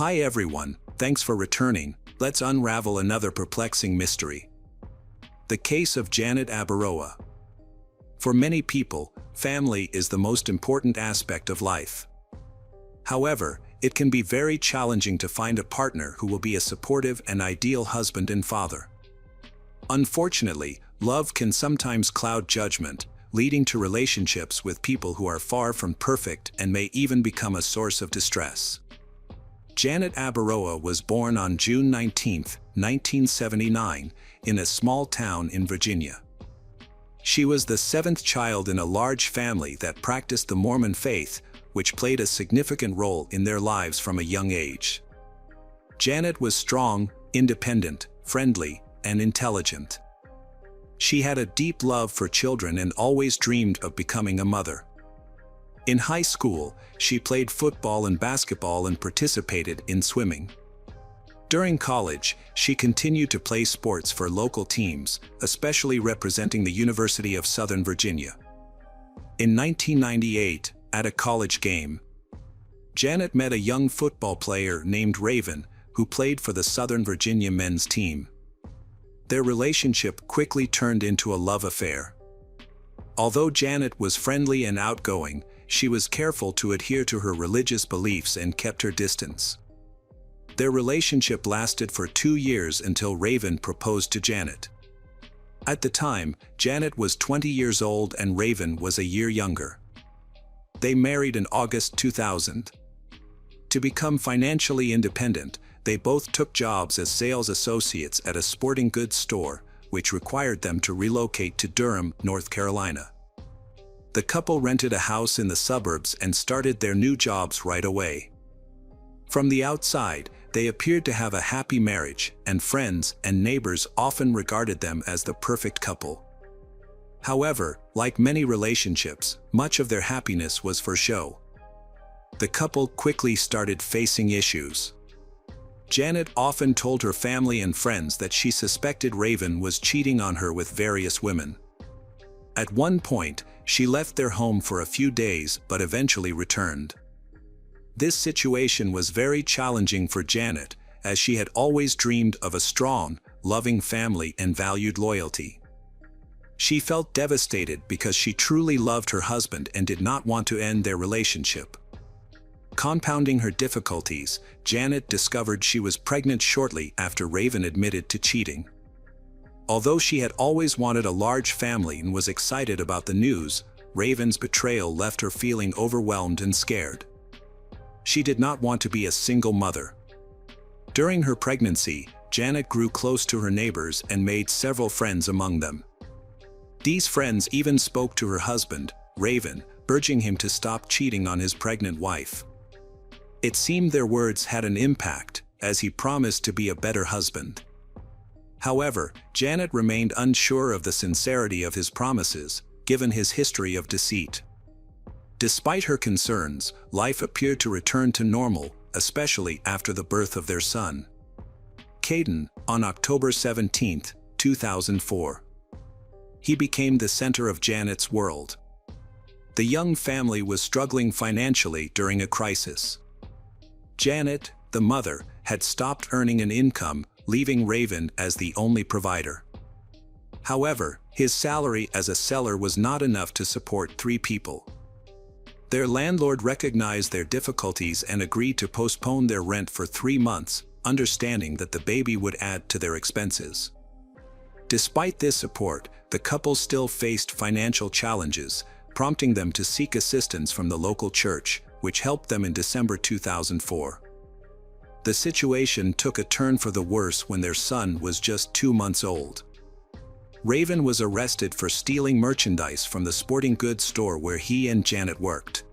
Hi everyone, thanks for returning. Let's unravel another perplexing mystery. The case of Janet Abaroa. For many people, family is the most important aspect of life. However, it can be very challenging to find a partner who will be a supportive and ideal husband and father. Unfortunately, love can sometimes cloud judgment, leading to relationships with people who are far from perfect and may even become a source of distress. Janet Abaroa was born on June 19, 1979, in a small town in Virginia. She was the seventh child in a large family that practiced the Mormon faith, which played a significant role in their lives from a young age. Janet was strong, independent, friendly, and intelligent. She had a deep love for children and always dreamed of becoming a mother. In high school, she played football and basketball and participated in swimming. During college, she continued to play sports for local teams, especially representing the University of Southern Virginia. In 1998, at a college game, Janet met a young football player named Raven, who played for the Southern Virginia men's team. Their relationship quickly turned into a love affair. Although Janet was friendly and outgoing, she was careful to adhere to her religious beliefs and kept her distance. Their relationship lasted for 2 years until Raven proposed to Janet. At the time, Janet was 20 years old and Raven was a year younger. They married in August 2000. To become financially independent, they both took jobs as sales associates at a sporting goods store, which required them to relocate to Durham, North Carolina. The couple rented a house in the suburbs and started their new jobs right away. From the outside, they appeared to have a happy marriage, and friends and neighbors often regarded them as the perfect couple. However, like many relationships, much of their happiness was for show. The couple quickly started facing issues. Janet often told her family and friends that she suspected Raven was cheating on her with various women. At one point, she left their home for a few days but eventually returned. This situation was very challenging for Janet, as she had always dreamed of a strong, loving family and valued loyalty. She felt devastated because she truly loved her husband and did not want to end their relationship. Compounding her difficulties, Janet discovered she was pregnant shortly after Raven admitted to cheating. Although she had always wanted a large family and was excited about the news, Raven's betrayal left her feeling overwhelmed and scared. She did not want to be a single mother. During her pregnancy, Janet grew close to her neighbors and made several friends among them. These friends even spoke to her husband, Raven, urging him to stop cheating on his pregnant wife. It seemed their words had an impact, as he promised to be a better husband. However, Janet remained unsure of the sincerity of his promises, given his history of deceit. Despite her concerns, life appeared to return to normal, especially after the birth of their son, Caden, on October 17, 2004. He became the center of Janet's world. The young family was struggling financially during a crisis. Janet, the mother, had stopped earning an income, leaving Raven as the only provider. However, his salary as a seller was not enough to support 3 people. Their landlord recognized their difficulties and agreed to postpone their rent for 3 months, understanding that the baby would add to their expenses. Despite this support, the couple still faced financial challenges, prompting them to seek assistance from the local church, which helped them in December 2004. The situation took a turn for the worse when their son was just 2 months old. Raven was arrested for stealing merchandise from the sporting goods store where he and Janet worked.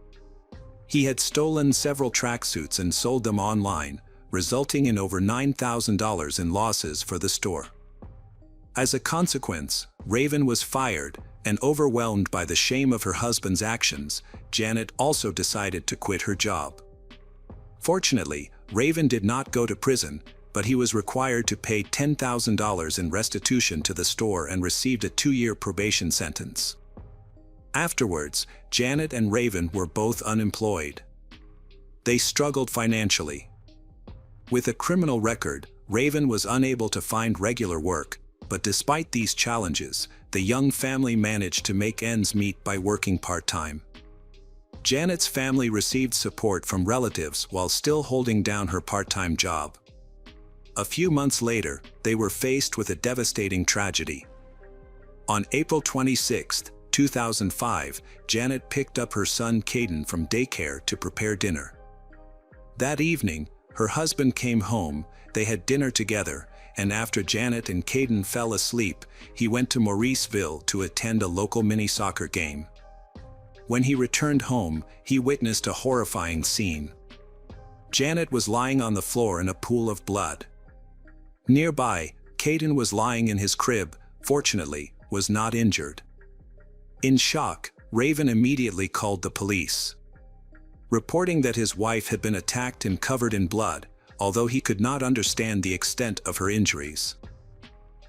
He had stolen several tracksuits and sold them online, resulting in over $9,000 in losses for the store. As a consequence, Raven was fired, and overwhelmed by the shame of her husband's actions, Janet also decided to quit her job. Fortunately, Raven did not go to prison, but he was required to pay $10,000 in restitution to the store and received a 2-year probation sentence. Afterwards, Janet and Raven were both unemployed. They struggled financially. With a criminal record, Raven was unable to find regular work, but despite these challenges, the young family managed to make ends meet by working part-time. Janet's family received support from relatives while still holding down her part-time job. A few months later, they were faced with a devastating tragedy. On April 26, 2005, Janet picked up her son Caden from daycare to prepare dinner. That evening, her husband came home, they had dinner together, and after Janet and Caden fell asleep, he went to Mauriceville to attend a local mini-soccer game. When he returned home, he witnessed a horrifying scene. Janet was lying on the floor in a pool of blood. Nearby, Caden was lying in his crib, fortunately, was not injured. In shock, Raven immediately called the police. Reporting that his wife had been attacked and covered in blood, although he could not understand the extent of her injuries.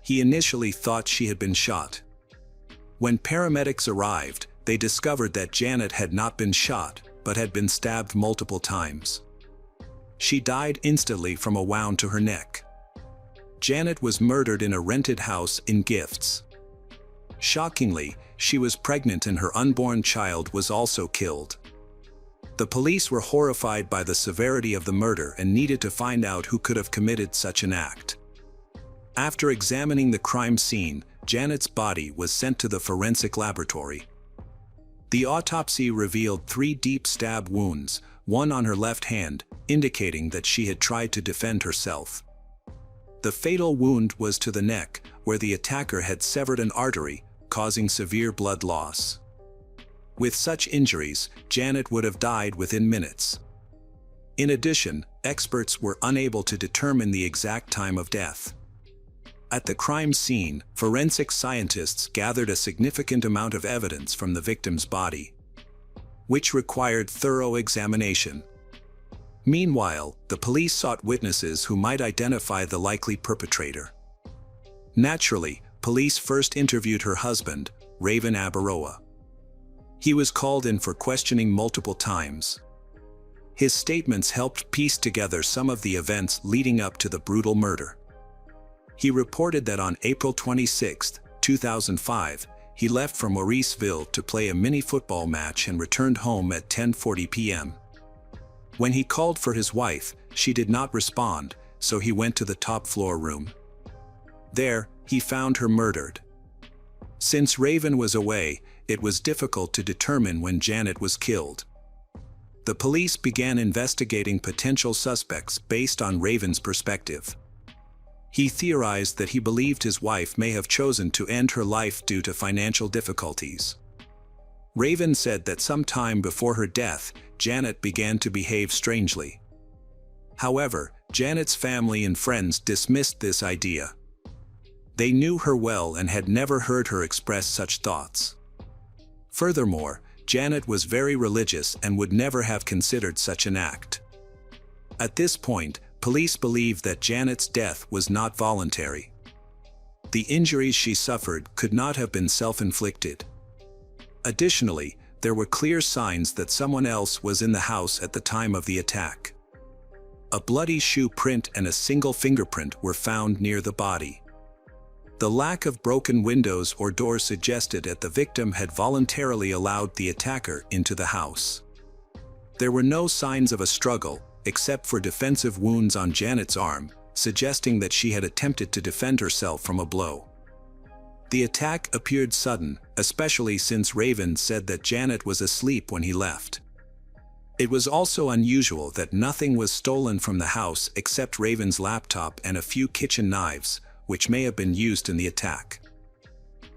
He initially thought she had been shot. When paramedics arrived, they discovered that Janet had not been shot, but had been stabbed multiple times. She died instantly from a wound to her neck. Janet was murdered in a rented house in Gifts. Shockingly, she was pregnant and her unborn child was also killed. The police were horrified by the severity of the murder and needed to find out who could have committed such an act. After examining the crime scene, Janet's body was sent to the forensic laboratory. The autopsy revealed 3 deep stab wounds, one on her left hand, indicating that she had tried to defend herself. The fatal wound was to the neck, where the attacker had severed an artery, causing severe blood loss. With such injuries, Janet would have died within minutes. In addition, experts were unable to determine the exact time of death. At the crime scene, forensic scientists gathered a significant amount of evidence from the victim's body, which required thorough examination. Meanwhile, the police sought witnesses who might identify the likely perpetrator. Naturally, police first interviewed her husband, Raven Abaroa. He was called in for questioning multiple times. His statements helped piece together some of the events leading up to the brutal murder. He reported that on April 26, 2005, he left for Mauriceville to play a mini-football match and returned home at 10:40 p.m. When he called for his wife, she did not respond, so he went to the top floor room. There, he found her murdered. Since Raven was away, it was difficult to determine when Janet was killed. The police began investigating potential suspects based on Raven's perspective. He theorized that he believed his wife may have chosen to end her life due to financial difficulties. Raven said that sometime before her death, Janet began to behave strangely. However, Janet's family and friends dismissed this idea. They knew her well and had never heard her express such thoughts. Furthermore, Janet was very religious and would never have considered such an act. At this point, police believed that Janet's death was not voluntary. The injuries she suffered could not have been self-inflicted. Additionally, there were clear signs that someone else was in the house at the time of the attack. A bloody shoe print and a single fingerprint were found near the body. The lack of broken windows or doors suggested that the victim had voluntarily allowed the attacker into the house. There were no signs of a struggle, except for defensive wounds on Janet's arm, suggesting that she had attempted to defend herself from a blow. The attack appeared sudden, especially since Raven said that Janet was asleep when he left. It was also unusual that nothing was stolen from the house except Raven's laptop and a few kitchen knives, which may have been used in the attack.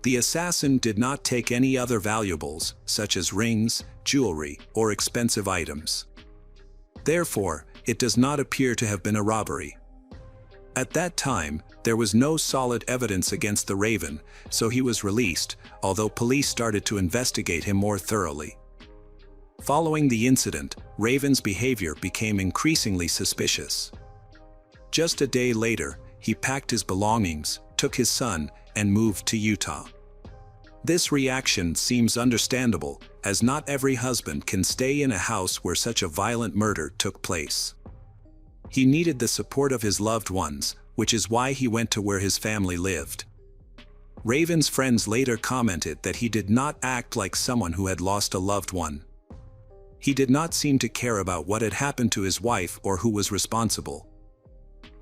The assassin did not take any other valuables, such as rings, jewelry, or expensive items. Therefore, it does not appear to have been a robbery. At that time, there was no solid evidence against the Raven, so he was released, although police started to investigate him more thoroughly. Following the incident, Raven's behavior became increasingly suspicious. Just a day later, he packed his belongings, took his son, and moved to Utah. This reaction seems understandable, as not every husband can stay in a house where such a violent murder took place. He needed the support of his loved ones, which is why he went to where his family lived. Raven's friends later commented that he did not act like someone who had lost a loved one. He did not seem to care about what had happened to his wife or who was responsible.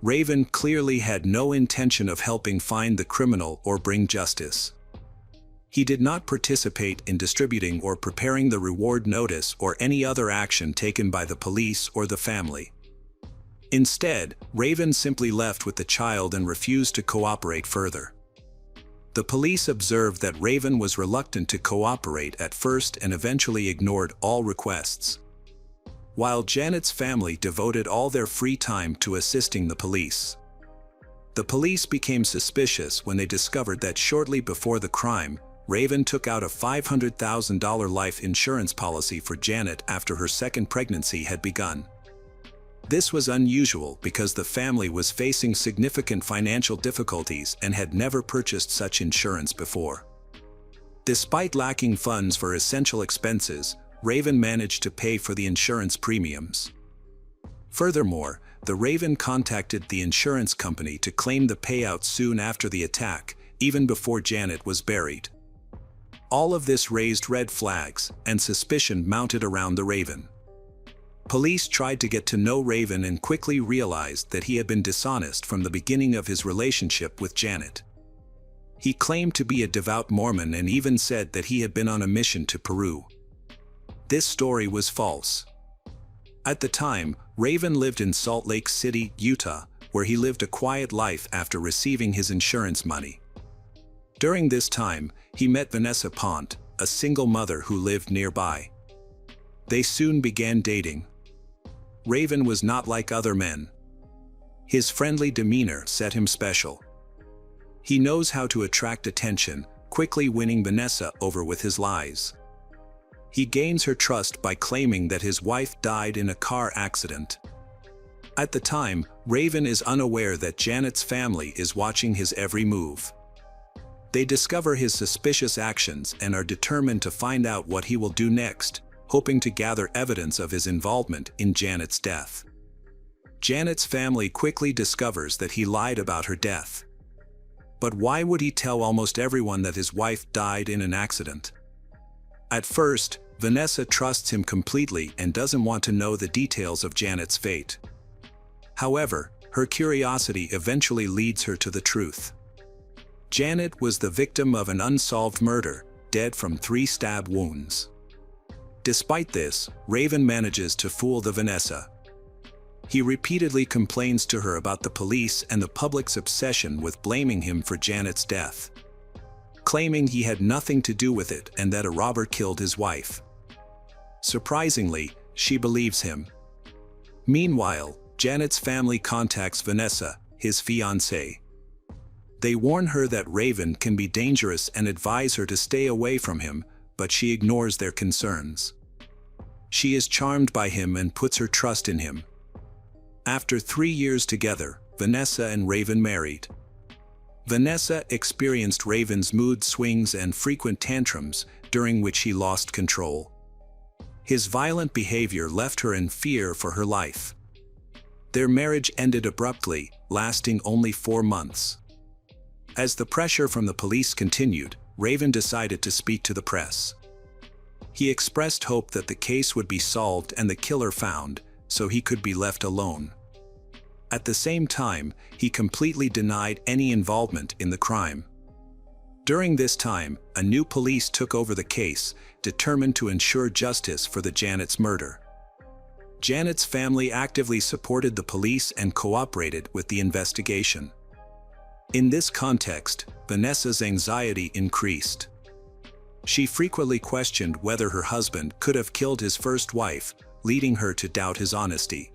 Raven clearly had no intention of helping find the criminal or bring justice. He did not participate in distributing or preparing the reward notice or any other action taken by the police or the family. Instead, Raven simply left with the child and refused to cooperate further. The police observed that Raven was reluctant to cooperate at first and eventually ignored all requests. While Janet's family devoted all their free time to assisting the police. The police became suspicious when they discovered that shortly before the crime, Raven took out a $500,000 life insurance policy for Janet after her second pregnancy had begun. This was unusual because the family was facing significant financial difficulties and had never purchased such insurance before. Despite lacking funds for essential expenses, Raven managed to pay for the insurance premiums. Furthermore, the Raven contacted the insurance company to claim the payout soon after the attack, even before Janet was buried. All of this raised red flags, and suspicion mounted around the Raven. Police tried to get to know Raven and quickly realized that he had been dishonest from the beginning of his relationship with Janet. He claimed to be a devout Mormon and even said that he had been on a mission to Peru. This story was false. At the time, Raven lived in Salt Lake City, Utah, where he lived a quiet life after receiving his insurance money. During this time, he met Vanessa Pont, a single mother who lived nearby. They soon began dating. Raven was not like other men. His friendly demeanor set him special. He knows how to attract attention, quickly winning Vanessa over with his lies. He gains her trust by claiming that his wife died in a car accident. At the time, Raven is unaware that Janet's family is watching his every move. They discover his suspicious actions and are determined to find out what he will do next, hoping to gather evidence of his involvement in Janet's death. Janet's family quickly discovers that he lied about her death. But why would he tell almost everyone that his wife died in an accident? At first, Vanessa trusts him completely and doesn't want to know the details of Janet's fate. However, her curiosity eventually leads her to the truth. Janet was the victim of an unsolved murder, dead from 3 stab wounds. Despite this, Raven manages to fool the Vanessa. He repeatedly complains to her about the police and the public's obsession with blaming him for Janet's death, claiming he had nothing to do with it and that a robber killed his wife. Surprisingly, she believes him. Meanwhile, Janet's family contacts Vanessa, his fiancée. They warn her that Raven can be dangerous and advise her to stay away from him, but she ignores their concerns. She is charmed by him and puts her trust in him. After 3 years together, Vanessa and Raven married. Vanessa experienced Raven's mood swings and frequent tantrums, during which he lost control. His violent behavior left her in fear for her life. Their marriage ended abruptly, lasting only 4 months. As the pressure from the police continued, Raven decided to speak to the press. He expressed hope that the case would be solved and the killer found, so he could be left alone. At the same time, he completely denied any involvement in the crime. During this time, a new police took over the case, determined to ensure justice for the Janet's murder. Janet's family actively supported the police and cooperated with the investigation. In this context, Vanessa's anxiety increased. She frequently questioned whether her husband could have killed his first wife, leading her to doubt his honesty.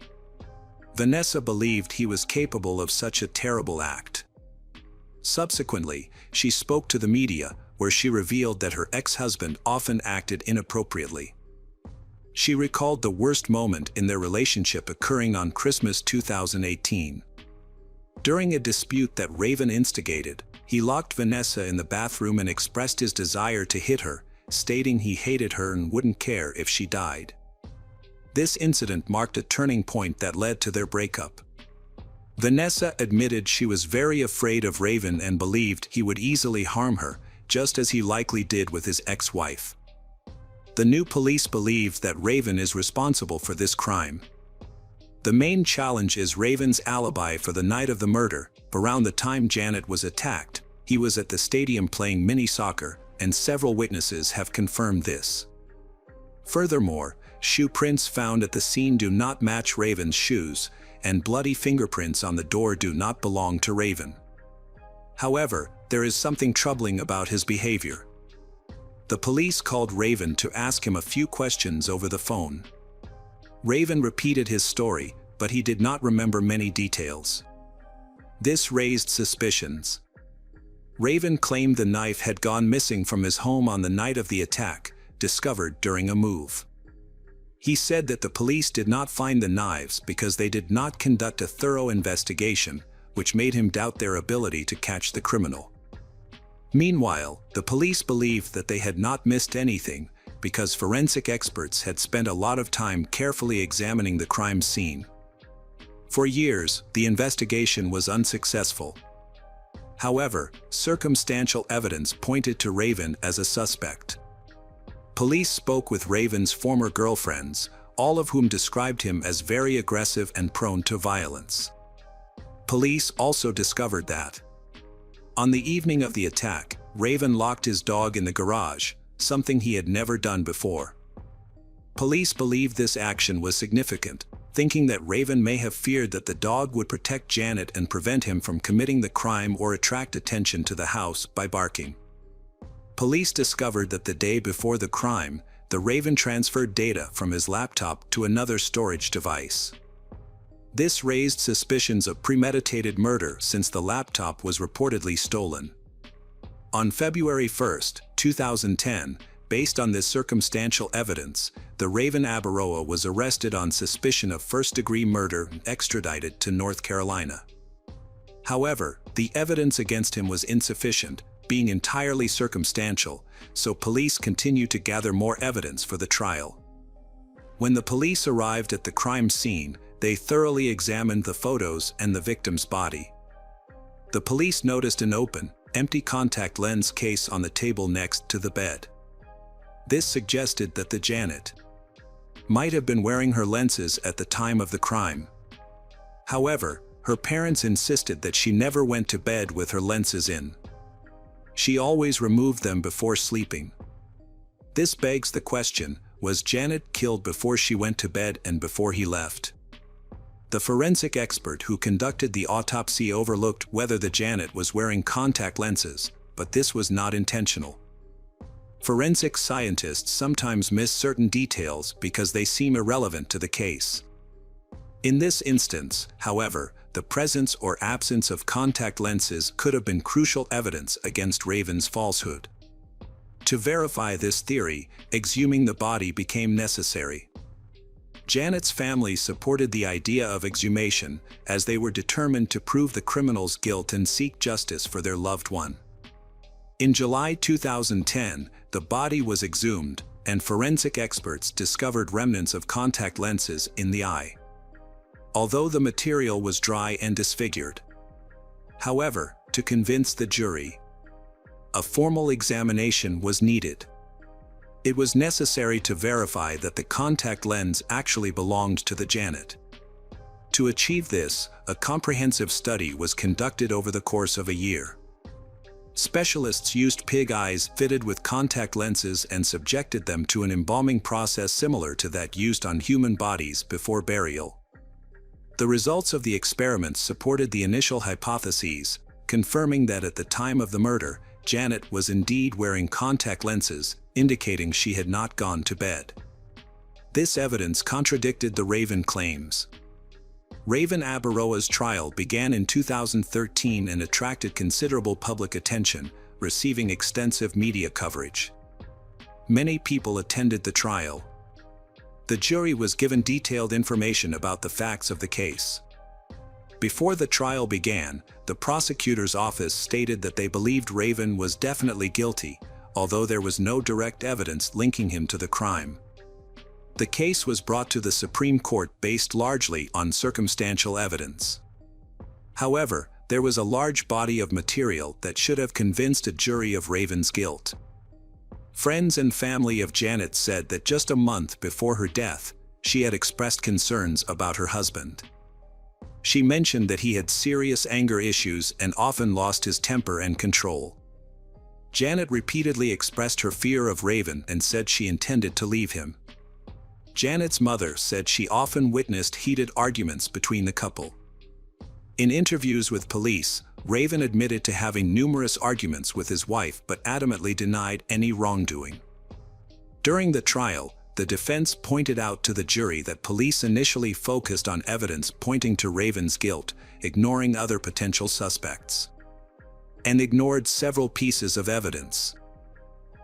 Vanessa believed he was capable of such a terrible act. Subsequently, she spoke to the media, where she revealed that her ex-husband often acted inappropriately. She recalled the worst moment in their relationship occurring on Christmas 2018. During a dispute that Raven instigated, he locked Vanessa in the bathroom and expressed his desire to hit her, stating he hated her and wouldn't care if she died. This incident marked a turning point that led to their breakup. Vanessa admitted she was very afraid of Raven and believed he would easily harm her, just as he likely did with his ex-wife. The new police believed that Raven is responsible for this crime. The main challenge is Raven's alibi for the night of the murder. Around the time Janet was attacked, he was at the stadium playing mini soccer, and several witnesses have confirmed this. Furthermore, shoe prints found at the scene do not match Raven's shoes, and bloody fingerprints on the door do not belong to Raven. However, there is something troubling about his behavior. The police called Raven to ask him a few questions over the phone. Raven repeated his story, but he did not remember many details. This raised suspicions. Raven claimed the knife had gone missing from his home on the night of the attack, discovered during a move. He said that the police did not find the knives because they did not conduct a thorough investigation, which made him doubt their ability to catch the criminal. Meanwhile, the police believed that they had not missed anything because forensic experts had spent a lot of time carefully examining the crime scene. For years, the investigation was unsuccessful. However, circumstantial evidence pointed to Raven as a suspect. Police spoke with Raven's former girlfriends, all of whom described him as very aggressive and prone to violence. Police also discovered that on the evening of the attack, Raven locked his dog in the garage, something he had never done before. Police believed this action was significant, thinking that Raven may have feared that the dog would protect Janet and prevent him from committing the crime or attract attention to the house by barking. Police discovered that the day before the crime, the Raven transferred data from his laptop to another storage device. This raised suspicions of premeditated murder since the laptop was reportedly stolen. On February 1, 2010, based on this circumstantial evidence, the Raven Abaroa was arrested on suspicion of first-degree murder and extradited to North Carolina. However, the evidence against him was insufficient, being entirely circumstantial, so police continued to gather more evidence for the trial. When the police arrived at the crime scene, they thoroughly examined the photos and the victim's body. The police noticed an open, empty contact lens case on the table next to the bed. This suggested that the Janet might have been wearing her lenses at the time of the crime. However, her parents insisted that she never went to bed with her lenses in. She always removed them before sleeping. This begs the question, was Janet killed before she went to bed and before he left? The forensic expert who conducted the autopsy overlooked whether the Janet was wearing contact lenses, but this was not intentional. Forensic scientists sometimes miss certain details because they seem irrelevant to the case. In this instance, however, the presence or absence of contact lenses could have been crucial evidence against Raven's falsehood. To verify this theory, exhuming the body became necessary. Janet's family supported the idea of exhumation, as they were determined to prove the criminal's guilt and seek justice for their loved one. In July 2010, the body was exhumed, and forensic experts discovered remnants of contact lenses in the eye, although the material was dry and disfigured. However, to convince the jury, a formal examination was needed. It was necessary to verify that the contact lens actually belonged to the Janet. To achieve this, a comprehensive study was conducted over the course of a year. Specialists used pig eyes fitted with contact lenses and subjected them to an embalming process similar to that used on human bodies before burial. The results of the experiments supported the initial hypotheses, confirming that at the time of the murder, Janet was indeed wearing contact lenses, indicating she had not gone to bed. This evidence contradicted the Raven claims. Raven Abaroa's trial began in 2013 and attracted considerable public attention, receiving extensive media coverage. Many people attended the trial. The jury was given detailed information about the facts of the case. Before the trial began, the prosecutor's office stated that they believed Raven was definitely guilty, although there was no direct evidence linking him to the crime. The case was brought to the Supreme Court based largely on circumstantial evidence. However, there was a large body of material that should have convinced a jury of Raven's guilt. Friends and family of Janet said that just a month before her death, she had expressed concerns about her husband. She mentioned that he had serious anger issues and often lost his temper and control. Janet repeatedly expressed her fear of Raven and said she intended to leave him. Janet's mother said she often witnessed heated arguments between the couple. In interviews with police, Raven admitted to having numerous arguments with his wife but adamantly denied any wrongdoing. During the trial, the defense pointed out to the jury that police initially focused on evidence pointing to Raven's guilt, ignoring other potential suspects, and ignored several pieces of evidence.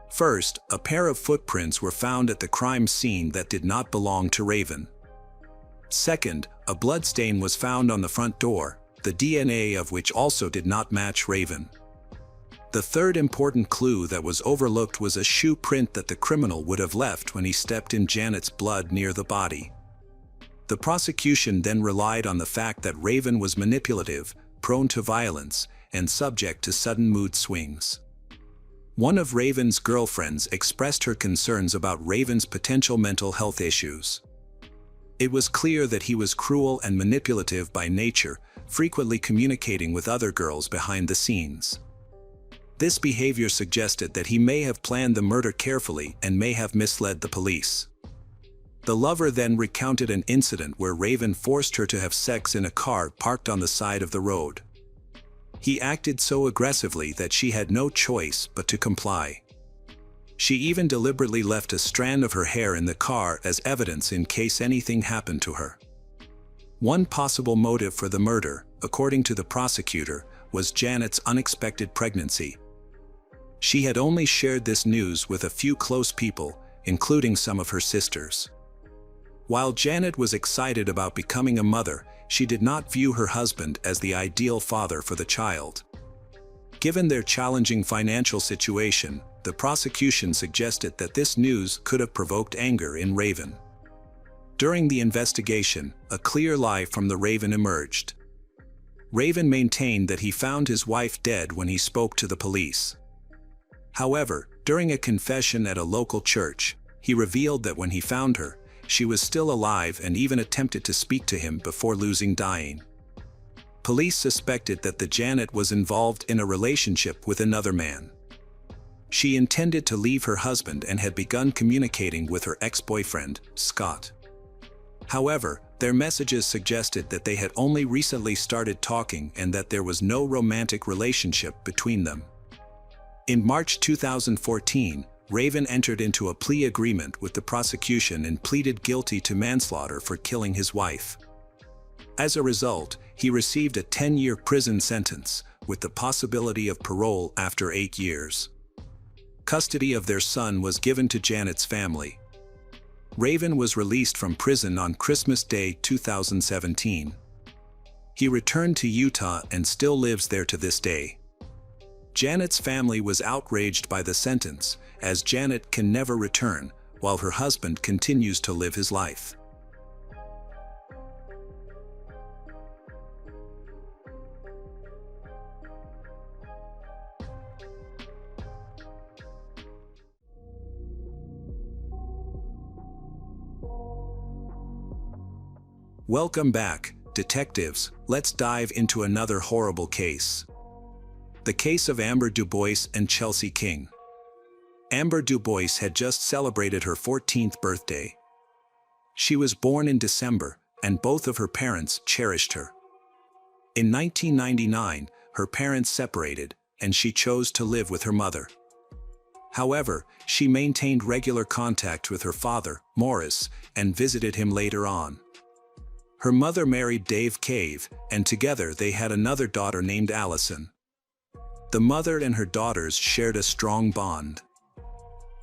First, a pair of footprints were found at the crime scene that did not belong to Raven. Second, a bloodstain was found on the front door, the DNA of which also did not match Raven. The third important clue that was overlooked was a shoe print that the criminal would have left when he stepped in Janet's blood near the body. The prosecution then relied on the fact that Raven was manipulative, prone to violence, and subject to sudden mood swings. One of Raven's girlfriends expressed her concerns about Raven's potential mental health issues. It was clear that he was cruel and manipulative by nature, frequently communicating with other girls behind the scenes. This behavior suggested that he may have planned the murder carefully and may have misled the police. The lover then recounted an incident where Raven forced her to have sex in a car parked on the side of the road. He acted so aggressively that she had no choice but to comply. She even deliberately left a strand of her hair in the car as evidence in case anything happened to her. One possible motive for the murder, according to the prosecutor, was Janet's unexpected pregnancy. She had only shared this news with a few close people, including some of her sisters. While Janet was excited about becoming a mother, she did not view her husband as the ideal father for the child. Given their challenging financial situation, the prosecution suggested that this news could have provoked anger in Raven. During the investigation, a clear lie from the Raven emerged. Raven maintained that he found his wife dead when he spoke to the police. However, during a confession at a local church, he revealed that when he found her, she was still alive and even attempted to speak to him before losing dying. Police suspected that the Janet was involved in a relationship with another man. She intended to leave her husband and had begun communicating with her ex-boyfriend, Scott. However, their messages suggested that they had only recently started talking and that there was no romantic relationship between them. In March 2014, Raven entered into a plea agreement with the prosecution and pleaded guilty to manslaughter for killing his wife. As a result, he received a 10-year prison sentence, with the possibility of parole after 8 years. Custody of their son was given to Janet's family. Raven was released from prison on Christmas Day 2017. He returned to Utah and still lives there to this day. Janet's family was outraged by the sentence, as Janet can never return, while her husband continues to live his life. Welcome back, detectives. Let's dive into another horrible case. The case of Amber Dubois and Chelsea King. Amber Dubois had just celebrated her 14th birthday. She was born in December, and both of her parents cherished her. In 1999, her parents separated, and she chose to live with her mother. However, she maintained regular contact with her father, Morris, and visited him later on. Her mother married Dave Cave, and together they had another daughter named Allison. The mother and her daughters shared a strong bond.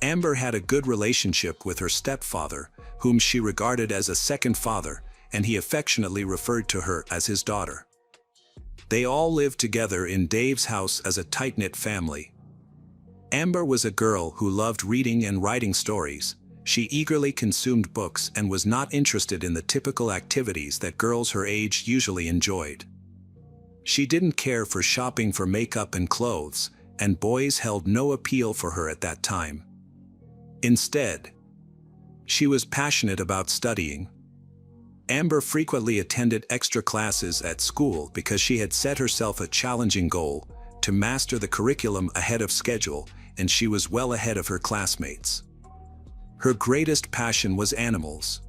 Amber had a good relationship with her stepfather, whom she regarded as a second father, and he affectionately referred to her as his daughter. They all lived together in Dave's house as a tight-knit family. Amber was a girl who loved reading and writing stories. She eagerly consumed books and was not interested in the typical activities that girls her age usually enjoyed. She didn't care for shopping for makeup and clothes, and boys held no appeal for her at that time. Instead, she was passionate about studying. Amber frequently attended extra classes at school because she had set herself a challenging goal to master the curriculum ahead of schedule, and she was well ahead of her classmates. Her greatest passion was animals.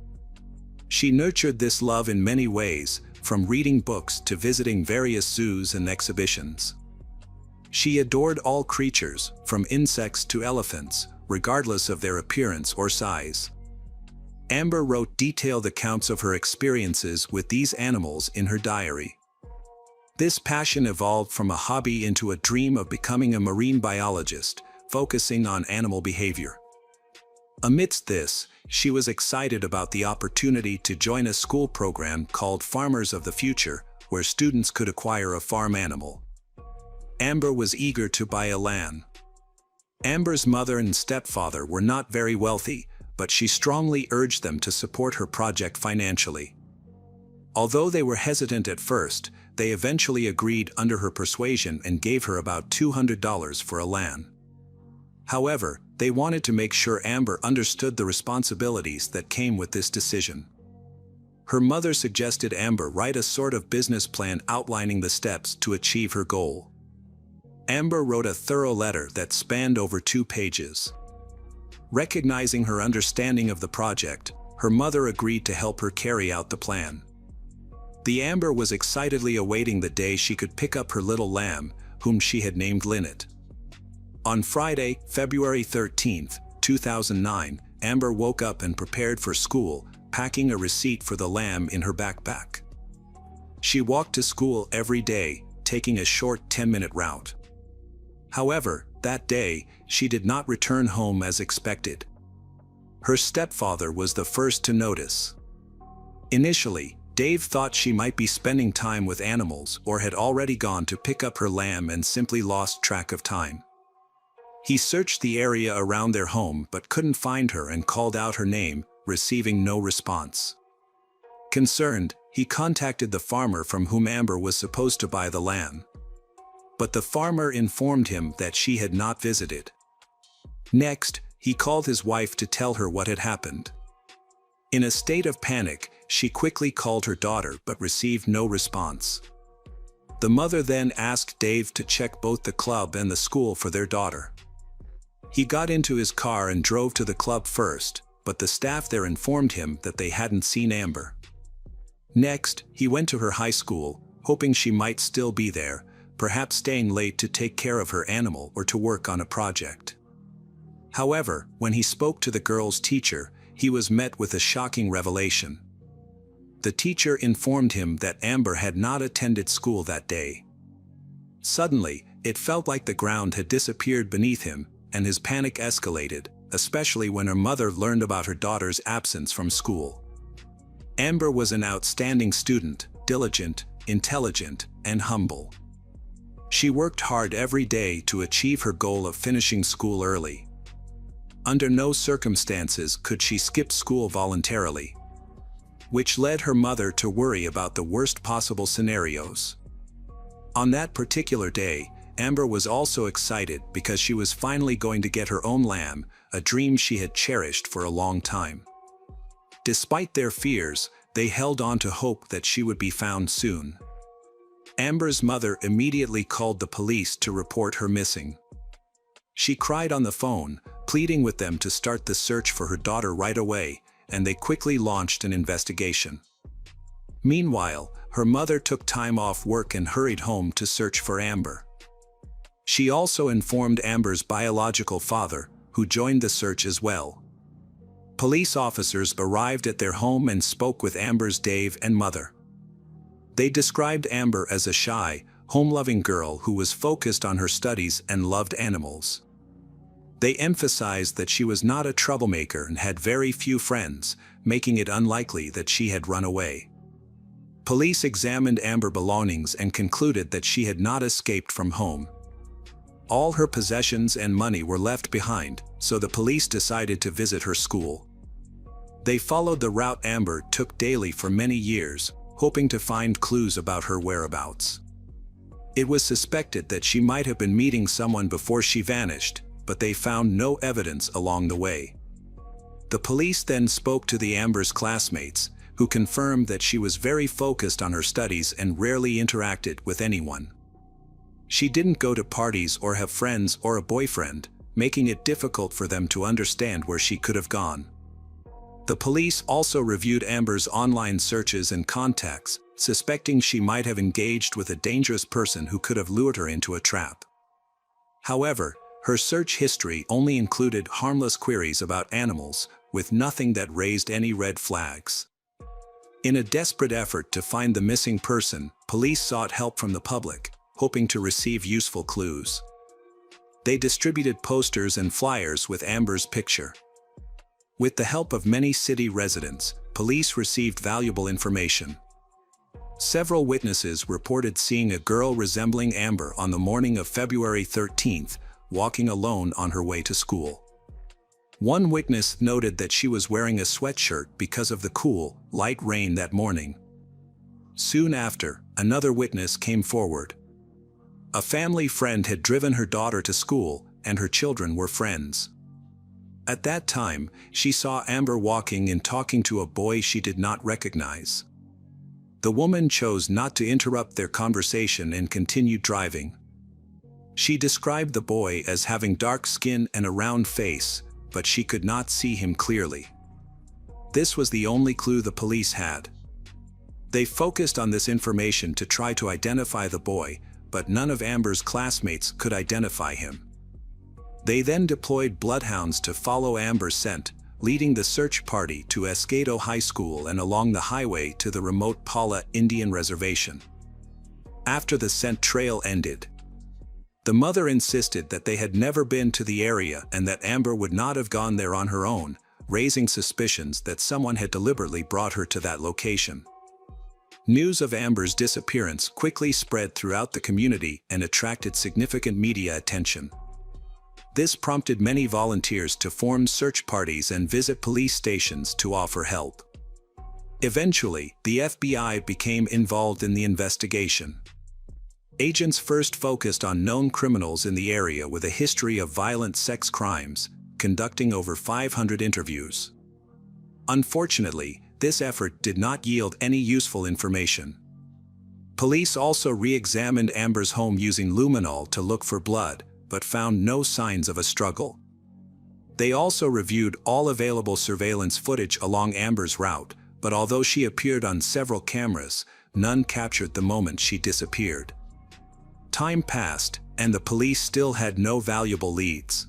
She nurtured this love in many ways, from reading books to visiting various zoos and exhibitions. She adored all creatures, from insects to elephants, regardless of their appearance or size. Amber wrote detailed accounts of her experiences with these animals in her diary. This passion evolved from a hobby into a dream of becoming a marine biologist, focusing on animal behavior. Amidst this, she was excited about the opportunity to join a school program called Farmers of the Future, where students could acquire a farm animal. Amber was eager to buy a lamb. Amber's mother and stepfather were not very wealthy, but she strongly urged them to support her project financially. Although they were hesitant at first, they eventually agreed under her persuasion and gave her about $200 for a lamb. However, they wanted to make sure Amber understood the responsibilities that came with this decision. Her mother suggested Amber write a sort of business plan outlining the steps to achieve her goal. Amber wrote a thorough letter that spanned over 2 pages. Recognizing her understanding of the project, her mother agreed to help her carry out the plan. The Amber was excitedly awaiting the day she could pick up her little lamb, whom she had named Linnet. On Friday, February 13, 2009, Amber woke up and prepared for school, packing a receipt for the lamb in her backpack. She walked to school every day, taking a short 10-minute route. However, that day, she did not return home as expected. Her stepfather was the first to notice. Initially, Dave thought she might be spending time with animals or had already gone to pick up her lamb and simply lost track of time. He searched the area around their home but couldn't find her and called out her name, receiving no response. Concerned, he contacted the farmer from whom Amber was supposed to buy the lamb. But the farmer informed him that she had not visited. Next, he called his wife to tell her what had happened. In a state of panic, she quickly called her daughter but received no response. The mother then asked Dave to check both the club and the school for their daughter. He got into his car and drove to the club first, but the staff there informed him that they hadn't seen Amber. Next, he went to her high school, hoping she might still be there, perhaps staying late to take care of her animal or to work on a project. However, when he spoke to the girl's teacher, he was met with a shocking revelation. The teacher informed him that Amber had not attended school that day. Suddenly, it felt like the ground had disappeared beneath him, and his panic escalated, especially when her mother learned about her daughter's absence from school. Amber was an outstanding student, diligent, intelligent, and humble. She worked hard every day to achieve her goal of finishing school early. Under no circumstances could she skip school voluntarily, which led her mother to worry about the worst possible scenarios. On that particular day, Amber was also excited because she was finally going to get her own lamb, a dream she had cherished for a long time. Despite their fears, they held on to hope that she would be found soon. Amber's mother immediately called the police to report her missing. She cried on the phone, pleading with them to start the search for her daughter right away, and they quickly launched an investigation. Meanwhile, her mother took time off work and hurried home to search for Amber. She also informed Amber's biological father, who joined the search as well. Police officers arrived at their home and spoke with Amber's Dave and mother. They described Amber as a shy, home-loving girl who was focused on her studies and loved animals. They emphasized that she was not a troublemaker and had very few friends, making it unlikely that she had run away. Police examined Amber's belongings and concluded that she had not escaped from home. All her possessions and money were left behind, so the police decided to visit her school. They followed the route Amber took daily for many years, hoping to find clues about her whereabouts. It was suspected that she might have been meeting someone before she vanished, but they found no evidence along the way. The police then spoke to the Amber's classmates, who confirmed that she was very focused on her studies and rarely interacted with anyone. She didn't go to parties or have friends or a boyfriend, making it difficult for them to understand where she could have gone. The police also reviewed Amber's online searches and contacts, suspecting she might have engaged with a dangerous person who could have lured her into a trap. However, her search history only included harmless queries about animals, with nothing that raised any red flags. In a desperate effort to find the missing person, police sought help from the public, hoping to receive useful clues. They distributed posters and flyers with Amber's picture. With the help of many city residents, police received valuable information. Several witnesses reported seeing a girl resembling Amber on the morning of February 13th, walking alone on her way to school. One witness noted that she was wearing a sweatshirt because of the cool, light rain that morning. Soon after, another witness came forward. A family friend had driven her daughter to school, and her children were friends. At that time, she saw Amber walking and talking to a boy she did not recognize. The woman chose not to interrupt their conversation and continued driving. She described the boy as having dark skin and a round face, but she could not see him clearly. This was the only clue the police had. They focused on this information to try to identify the boy, but none of Amber's classmates could identify him. They then deployed bloodhounds to follow Amber's scent, leading the search party to Escato High School and along the highway to the remote Pala Indian Reservation. After the scent trail ended, the mother insisted that they had never been to the area and that Amber would not have gone there on her own, raising suspicions that someone had deliberately brought her to that location. News of Amber's disappearance quickly spread throughout the community and attracted significant media attention. This prompted many volunteers to form search parties and visit police stations to offer help. Eventually, the FBI became involved in the investigation. Agents first focused on known criminals in the area with a history of violent sex crimes, conducting over 500 interviews. Unfortunately, this effort did not yield any useful information. Police also re-examined Amber's home using luminol to look for blood, but found no signs of a struggle. They also reviewed all available surveillance footage along Amber's route, but although she appeared on several cameras, none captured the moment she disappeared. Time passed, and the police still had no valuable leads.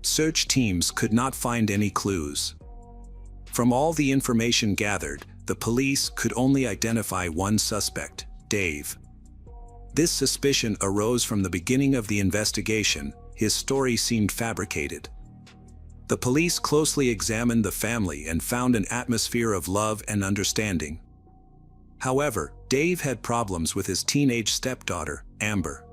Search teams could not find any clues. From all the information gathered, the police could only identify one suspect, Dave. This suspicion arose from the beginning of the investigation. His story seemed fabricated. The police closely examined the family and found an atmosphere of love and understanding. However, Dave had problems with his teenage stepdaughter, Amber.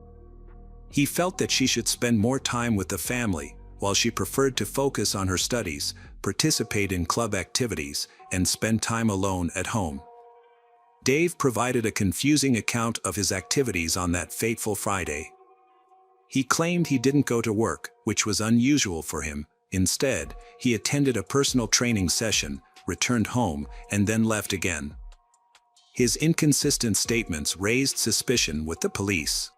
He felt that she should spend more time with the family, while she preferred to focus on her studies, participate in club activities, and spend time alone at home. Dave provided a confusing account of his activities on that fateful Friday. He claimed he didn't go to work, which was unusual for him. Instead, he attended a personal training session, returned home, and then left again. His inconsistent statements raised suspicion with the police.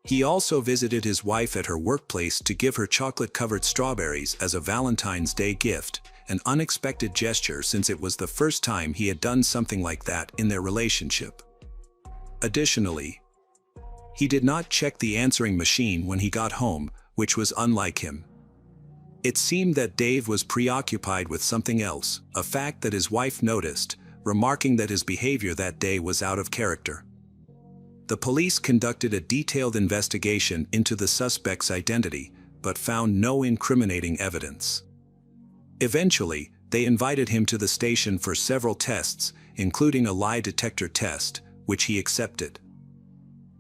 He also visited his wife at her workplace to give her chocolate-covered strawberries as a Valentine's Day gift, an unexpected gesture since it was the first time he had done something like that in their relationship. Additionally, he did not check the answering machine when he got home, which was unlike him. It seemed that Dave was preoccupied with something else, a fact that his wife noticed, remarking that his behavior that day was out of character. The police conducted a detailed investigation into the suspect's identity, but found no incriminating evidence. Eventually, they invited him to the station for several tests, including a lie detector test, which he accepted.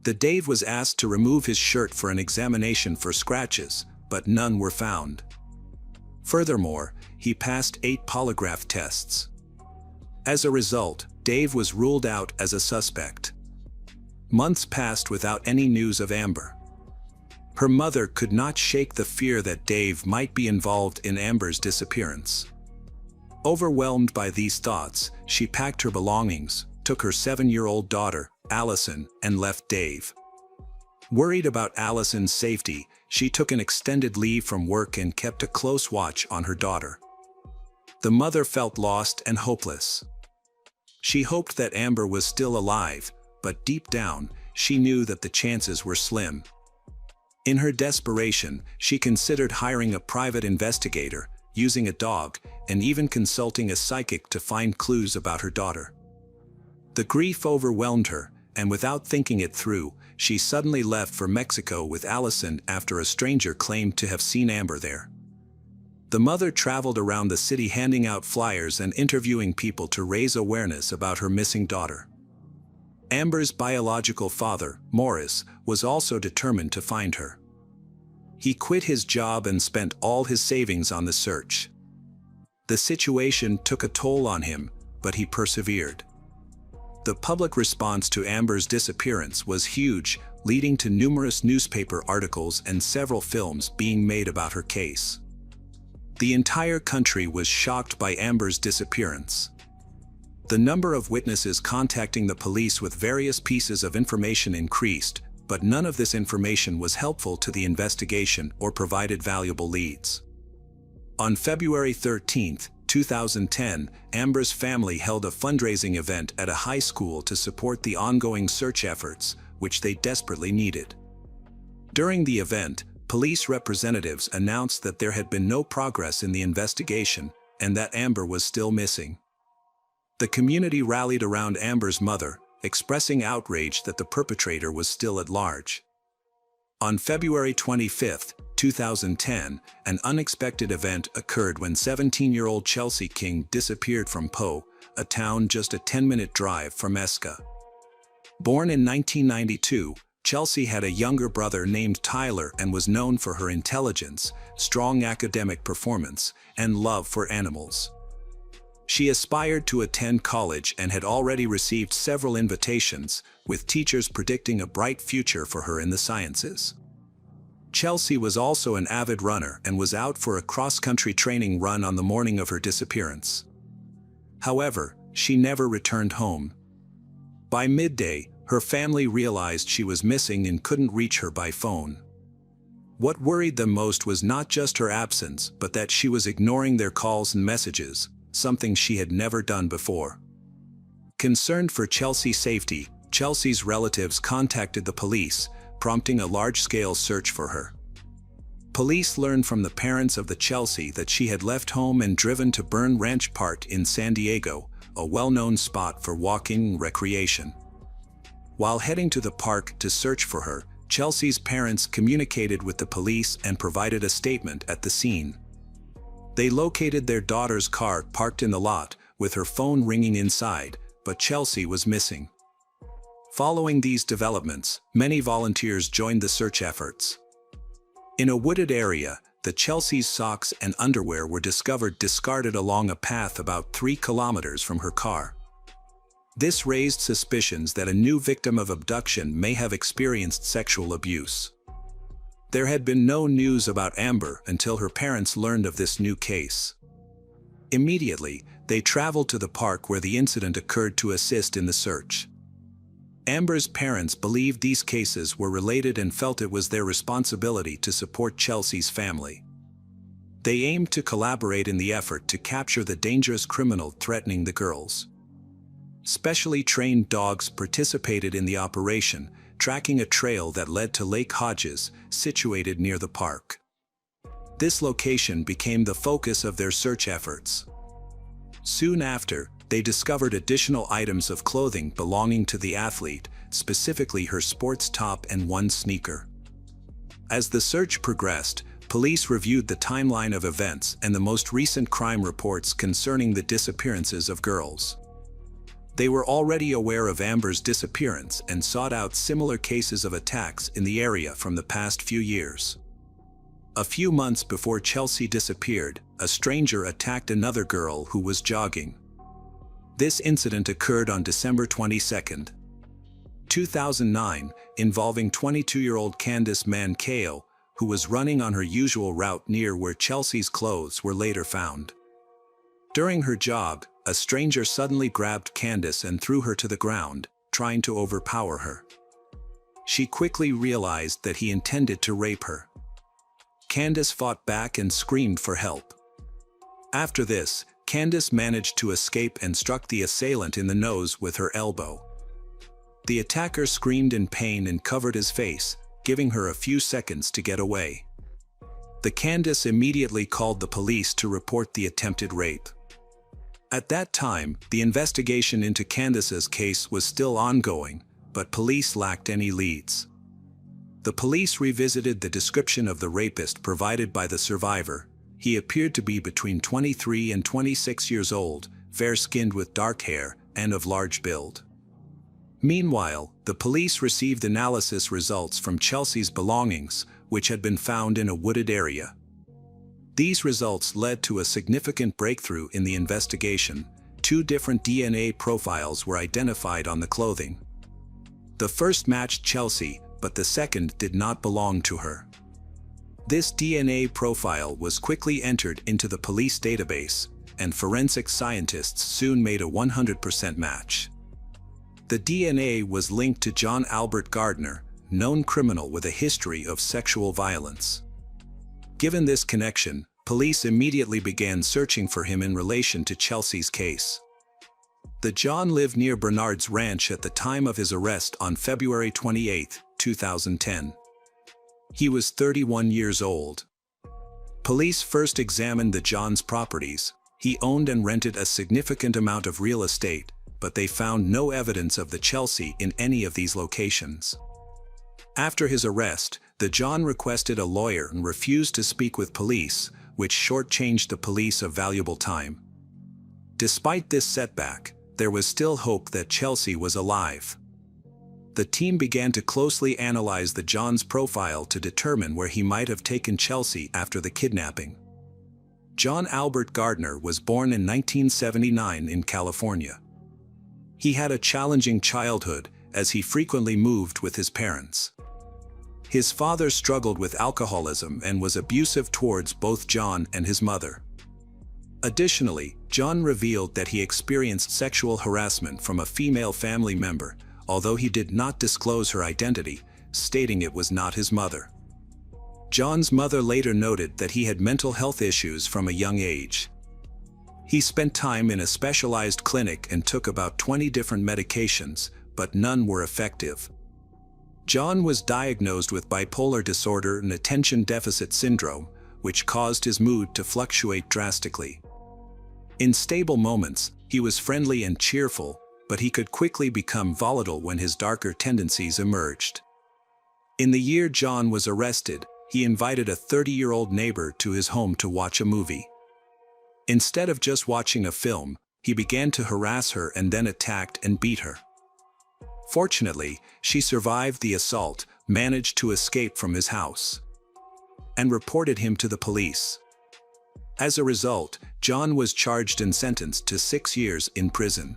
Dave was asked to remove his shirt for an examination for scratches, but none were found. Furthermore, he passed 8 polygraph tests. As a result, Dave was ruled out as a suspect. Months passed without any news of Amber. Her mother could not shake the fear that Dave might be involved in Amber's disappearance. Overwhelmed by these thoughts, she packed her belongings, took her 7-year-old daughter, Allison, and left Dave. Worried about Allison's safety, she took an extended leave from work and kept a close watch on her daughter. The mother felt lost and hopeless. She hoped that Amber was still alive, but deep down, she knew that the chances were slim. In her desperation, she considered hiring a private investigator, using a dog, and even consulting a psychic to find clues about her daughter. The grief overwhelmed her, and without thinking it through, she suddenly left for Mexico with Allison after a stranger claimed to have seen Amber there. The mother traveled around the city handing out flyers and interviewing people to raise awareness about her missing daughter. Amber's biological father, Morris, was also determined to find her. He quit his job and spent all his savings on the search. The situation took a toll on him, but he persevered. The public response to Amber's disappearance was huge, leading to numerous newspaper articles and several films being made about her case. The entire country was shocked by Amber's disappearance. The number of witnesses contacting the police with various pieces of information increased, but none of this information was helpful to the investigation or provided valuable leads. On February 13, 2010, Amber's family held a fundraising event at a high school to support the ongoing search efforts, which they desperately needed. During the event, police representatives announced that there had been no progress in the investigation and that Amber was still missing. The community rallied around Amber's mother, expressing outrage that the perpetrator was still at large. On February 25, 2010, an unexpected event occurred when 17-year-old Chelsea King disappeared from Poe, a town just a 10-minute drive from Esca. Born in 1992, Chelsea had a younger brother named Tyler and was known for her intelligence, strong academic performance, and love for animals. She aspired to attend college and had already received several invitations, with teachers predicting a bright future for her in the sciences. Chelsea was also an avid runner and was out for a cross-country training run on the morning of her disappearance. However, she never returned home. By midday, her family realized she was missing and couldn't reach her by phone. What worried them most was not just her absence, but that she was ignoring their calls and messages, something she had never done before. Concerned for Chelsea's safety, Chelsea's relatives contacted the police, prompting a large-scale search for her. Police learned from the parents of the Chelsea that she had left home and driven to Burn Ranch Park in San Diego, a well-known spot for walking and recreation. While heading to the park to search for her, Chelsea's parents communicated with the police and provided a statement at the scene. They located their daughter's car parked in the lot, with her phone ringing inside, but Chelsea was missing. Following these developments, many volunteers joined the search efforts. In a wooded area, the Chelsea's socks and underwear were discovered discarded along a path about 3 kilometers from her car. This raised suspicions that a new victim of abduction may have experienced sexual abuse. There had been no news about Amber until her parents learned of this new case. Immediately, they traveled to the park where the incident occurred to assist in the search. Amber's parents believed these cases were related and felt it was their responsibility to support Chelsea's family. They aimed to collaborate in the effort to capture the dangerous criminal threatening the girls. Specially trained dogs participated in the operation, tracking a trail that led to Lake Hodges, situated near the park. This location became the focus of their search efforts. Soon after, they discovered additional items of clothing belonging to the athlete, specifically her sports top and one sneaker. As the search progressed, police reviewed the timeline of events and the most recent crime reports concerning the disappearances of girls. They were already aware of Amber's disappearance and sought out similar cases of attacks in the area from the past few years. A few months before Chelsea disappeared, a stranger attacked another girl who was jogging. This incident occurred on December 22. 2009, involving 22-year-old Candice Mancao, who was running on her usual route near where Chelsea's clothes were later found. During her jog, a stranger suddenly grabbed Candice and threw her to the ground, trying to overpower her. She quickly realized that he intended to rape her. Candice fought back and screamed for help. After this, Candice managed to escape and struck the assailant in the nose with her elbow. The attacker screamed in pain and covered his face, giving her a few seconds to get away. The Candice immediately called the police to report the attempted rape. At that time, the investigation into Candice's case was still ongoing, but police lacked any leads. The police revisited the description of the rapist provided by the survivor. He appeared to be between 23 and 26 years old, fair-skinned with dark hair, and of large build. Meanwhile, the police received analysis results from Chelsea's belongings, which had been found in a wooded area. These results led to a significant breakthrough in the investigation. 2 different DNA profiles were identified on the clothing. The first matched Chelsea, but the second did not belong to her. This DNA profile was quickly entered into the police database, and forensic scientists soon made a 100% match. The DNA was linked to John Albert Gardner, known criminal with a history of sexual violence. Given this connection, police immediately began searching for him in relation to Chelsea's case. The John lived near Bernard's Ranch at the time of his arrest on February 28, 2010. He was 31 years old. Police first examined the John's properties. He owned and rented a significant amount of real estate, but they found no evidence of the Chelsea in any of these locations. After his arrest, the John requested a lawyer and refused to speak with police, which shortchanged the police of valuable time. Despite this setback, there was still hope that Chelsea was alive. The team began to closely analyze the John's profile to determine where he might have taken Chelsea after the kidnapping. John Albert Gardner was born in 1979 in California. He had a challenging childhood, as he frequently moved with his parents. His father struggled with alcoholism and was abusive towards both John and his mother. Additionally, John revealed that he experienced sexual harassment from a female family member, although he did not disclose her identity, stating it was not his mother. John's mother later noted that he had mental health issues from a young age. He spent time in a specialized clinic and took about 20 different medications, but none were effective. John was diagnosed with bipolar disorder and attention deficit syndrome, which caused his mood to fluctuate drastically. In stable moments, he was friendly and cheerful, but he could quickly become volatile when his darker tendencies emerged. In the year John was arrested, he invited a 30-year-old neighbor to his home to watch a movie. Instead of just watching a film, he began to harass her and then attacked and beat her. Fortunately, she survived the assault, managed to escape from his house, and reported him to the police. As a result, John was charged and sentenced to 6 years in prison.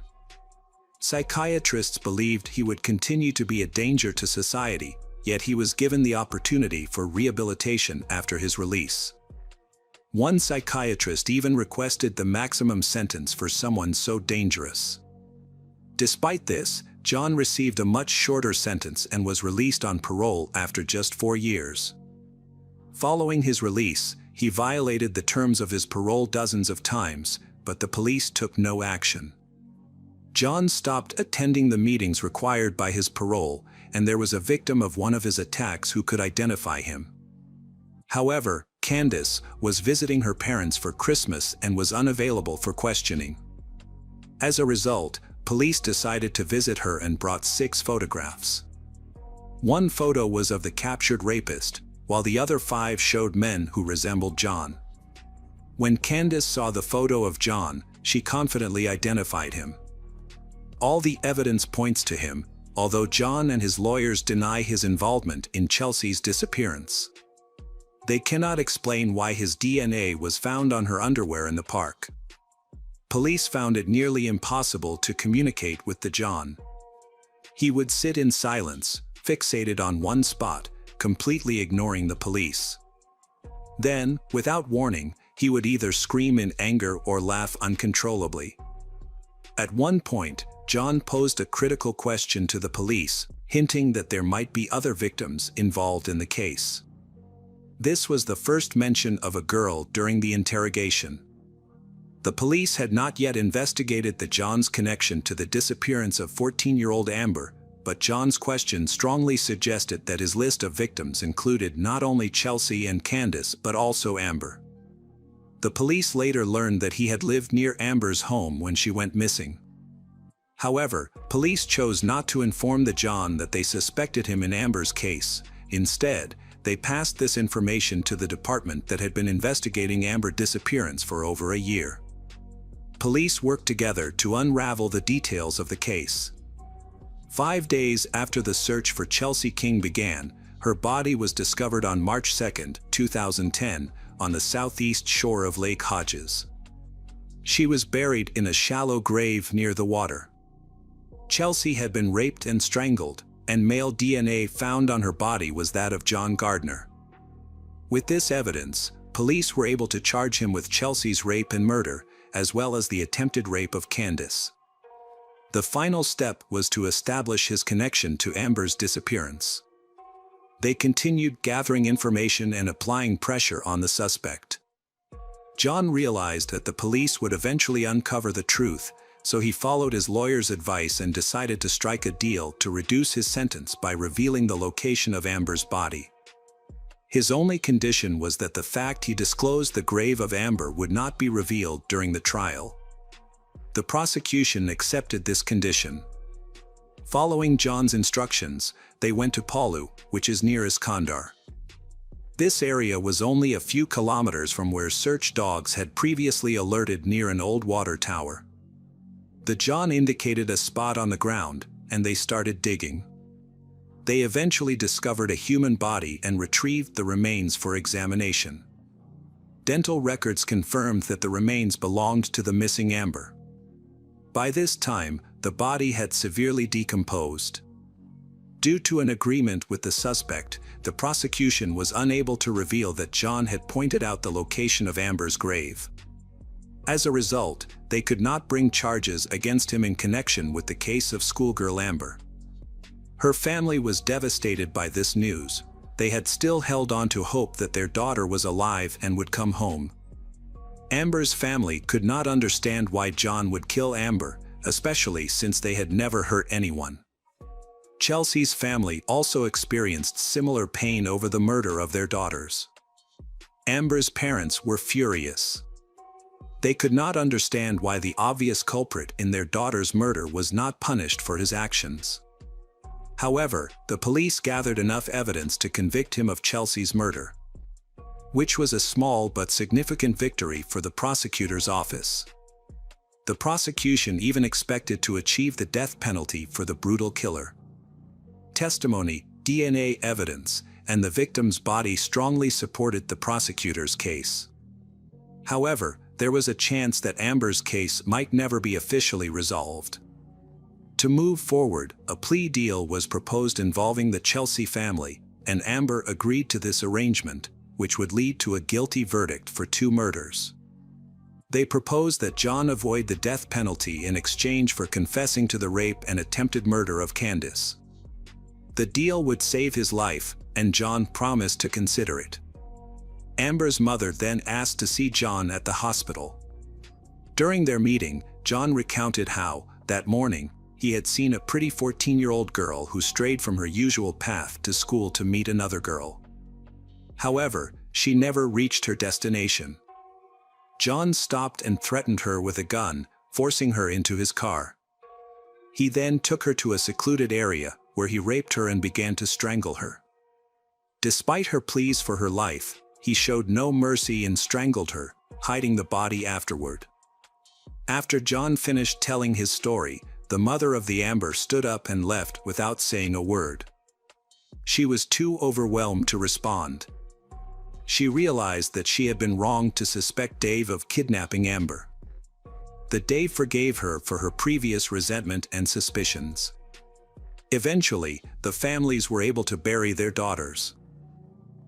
Psychiatrists believed he would continue to be a danger to society, yet he was given the opportunity for rehabilitation after his release. One psychiatrist even requested the maximum sentence for someone so dangerous. Despite this, John received a much shorter sentence and was released on parole after just 4 years. Following his release, he violated the terms of his parole dozens of times, but the police took no action. John stopped attending the meetings required by his parole, and there was a victim of one of his attacks who could identify him. However, Candice was visiting her parents for Christmas and was unavailable for questioning. As a result, police decided to visit her and brought 6 photographs. One photo was of the captured rapist, while the other 5 showed men who resembled John. When Candice saw the photo of John, she confidently identified him. All the evidence points to him, although John and his lawyers deny his involvement in Chelsea's disappearance. They cannot explain why his DNA was found on her underwear in the park. Police found it nearly impossible to communicate with the John. He would sit in silence, fixated on one spot, completely ignoring the police. Then, without warning, he would either scream in anger or laugh uncontrollably. At one point, John posed a critical question to the police, hinting that there might be other victims involved in the case. This was the first mention of a girl during the interrogation. The police had not yet investigated John's connection to the disappearance of 14-year-old Amber, but John's question strongly suggested that his list of victims included not only Chelsea and Candace but also Amber. The police later learned that he had lived near Amber's home when she went missing. However, police chose not to inform John that they suspected him in Amber's case. Instead, they passed this information to the department that had been investigating Amber's disappearance for over a year. Police worked together to unravel the details of the case. 5 days after the search for Chelsea King began, her body was discovered on March 2, 2010, on the southeast shore of Lake Hodges. She was buried in a shallow grave near the water. Chelsea had been raped and strangled, and male DNA found on her body was that of John Gardner. With this evidence, police were able to charge him with Chelsea's rape and murder, as well as the attempted rape of Candace. The final step was to establish his connection to Amber's disappearance. They continued gathering information and applying pressure on the suspect. John realized that the police would eventually uncover the truth, so he followed his lawyer's advice and decided to strike a deal to reduce his sentence by revealing the location of Amber's body. His only condition was that the fact he disclosed the grave of Amber would not be revealed during the trial. The prosecution accepted this condition. Following John's instructions, they went to Palu, which is near Iskandar. This area was only a few kilometers from where search dogs had previously alerted near an old water tower. John indicated a spot on the ground, and they started digging. They eventually discovered a human body and retrieved the remains for examination. Dental records confirmed that the remains belonged to the missing Amber. By this time, the body had severely decomposed. Due to an agreement with the suspect, the prosecution was unable to reveal that John had pointed out the location of Amber's grave. As a result, they could not bring charges against him in connection with the case of schoolgirl Amber. Her family was devastated by this news. They had still held on to hope that their daughter was alive and would come home. Amber's family could not understand why John would kill Amber, especially since they had never hurt anyone. Chelsea's family also experienced similar pain over the murder of their daughters. Amber's parents were furious. They could not understand why the obvious culprit in their daughter's murder was not punished for his actions. However, the police gathered enough evidence to convict him of Chelsea's murder, which was a small but significant victory for the prosecutor's office. The prosecution even expected to achieve the death penalty for the brutal killer. Testimony, DNA evidence, and the victim's body strongly supported the prosecutor's case. However, there was a chance that Amber's case might never be officially resolved. To move forward, a plea deal was proposed involving the Chelsea family, and Amber agreed to this arrangement, which would lead to a guilty verdict for 2 murders. They proposed that John avoid the death penalty in exchange for confessing to the rape and attempted murder of Candace. The deal would save his life, and John promised to consider it. Amber's mother then asked to see John at the hospital. During their meeting, John recounted how, that morning, he had seen a pretty 14-year-old girl who strayed from her usual path to school to meet another girl. However, she never reached her destination. John stopped and threatened her with a gun, forcing her into his car. He then took her to a secluded area, where he raped her and began to strangle her. Despite her pleas for her life, he showed no mercy and strangled her, hiding the body afterward. After John finished telling his story, the mother of the Amber stood up and left without saying a word. She was too overwhelmed to respond. She realized that she had been wrong to suspect Dave of kidnapping Amber. Dave forgave her for her previous resentment and suspicions. Eventually, the families were able to bury their daughters.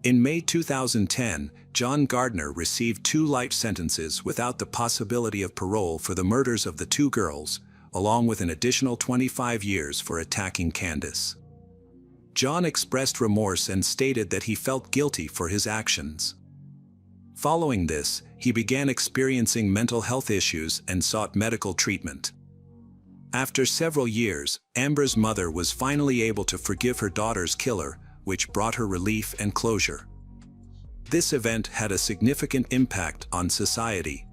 In May 2010, John Gardner received 2 life sentences without the possibility of parole for the murders of the 2 girls, along with an additional 25 years for attacking Candace. John expressed remorse and stated that he felt guilty for his actions. Following this, he began experiencing mental health issues and sought medical treatment. After several years, Amber's mother was finally able to forgive her daughter's killer, which brought her relief and closure. This event had a significant impact on society,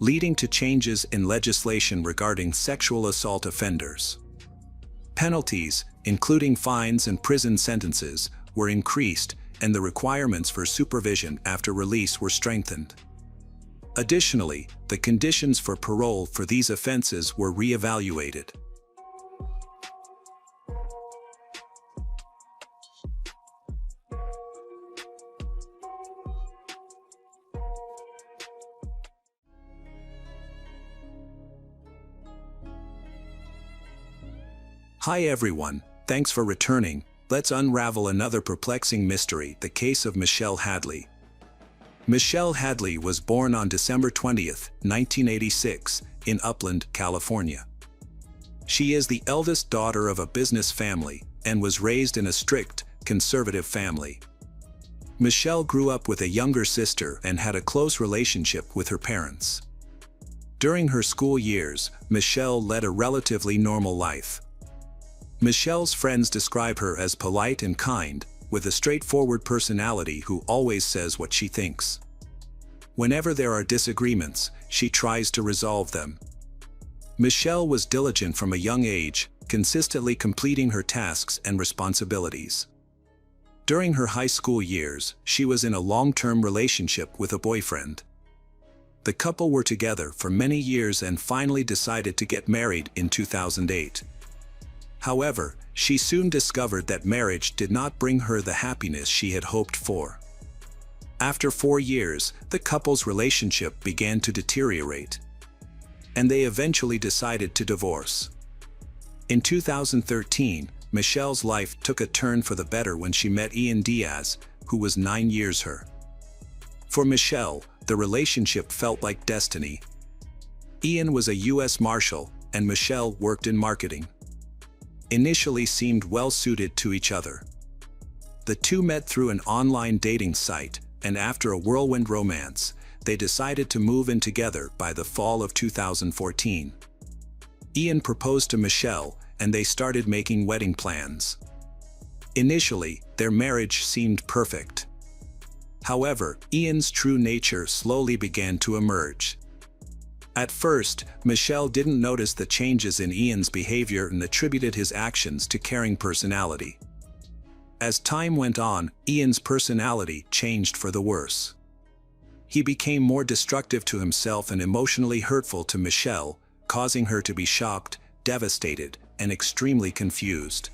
leading to changes in legislation regarding sexual assault offenders. Penalties, including fines and prison sentences, were increased, and the requirements for supervision after release were strengthened. Additionally, the conditions for parole for these offenses were re-evaluated. Hi everyone, thanks for returning. Let's unravel another perplexing mystery, the case of Michelle Hadley. Michelle Hadley was born on December 20, 1986, in Upland, California. She is the eldest daughter of a business family and was raised in a strict, conservative family. Michelle grew up with a younger sister and had a close relationship with her parents. During her school years, Michelle led a relatively normal life. Michelle's friends describe her as polite and kind, with a straightforward personality who always says what she thinks. Whenever there are disagreements, she tries to resolve them. Michelle was diligent from a young age, consistently completing her tasks and responsibilities. During her high school years, she was in a long-term relationship with a boyfriend. The couple were together for many years and finally decided to get married in 2008. However, she soon discovered that marriage did not bring her the happiness she had hoped for. After 4 years, the couple's relationship began to deteriorate, and they eventually decided to divorce. In 2013, Michelle's life took a turn for the better when she met Ian Diaz, who was 9 years her. For Michelle, the relationship felt like destiny. Ian was a U.S. Marshal, and Michelle worked in marketing. Initially seemed well suited to each other. The two met through an online dating site, and after a whirlwind romance, they decided to move in together by the fall of 2014. Ian proposed to Michelle, and they started making wedding plans. Initially, their marriage seemed perfect. However, Ian's true nature slowly began to emerge. At first, Michelle didn't notice the changes in Ian's behavior and attributed his actions to caring personality. As time went on, Ian's personality changed for the worse. He became more destructive to himself and emotionally hurtful to Michelle, causing her to be shocked, devastated, and extremely confused.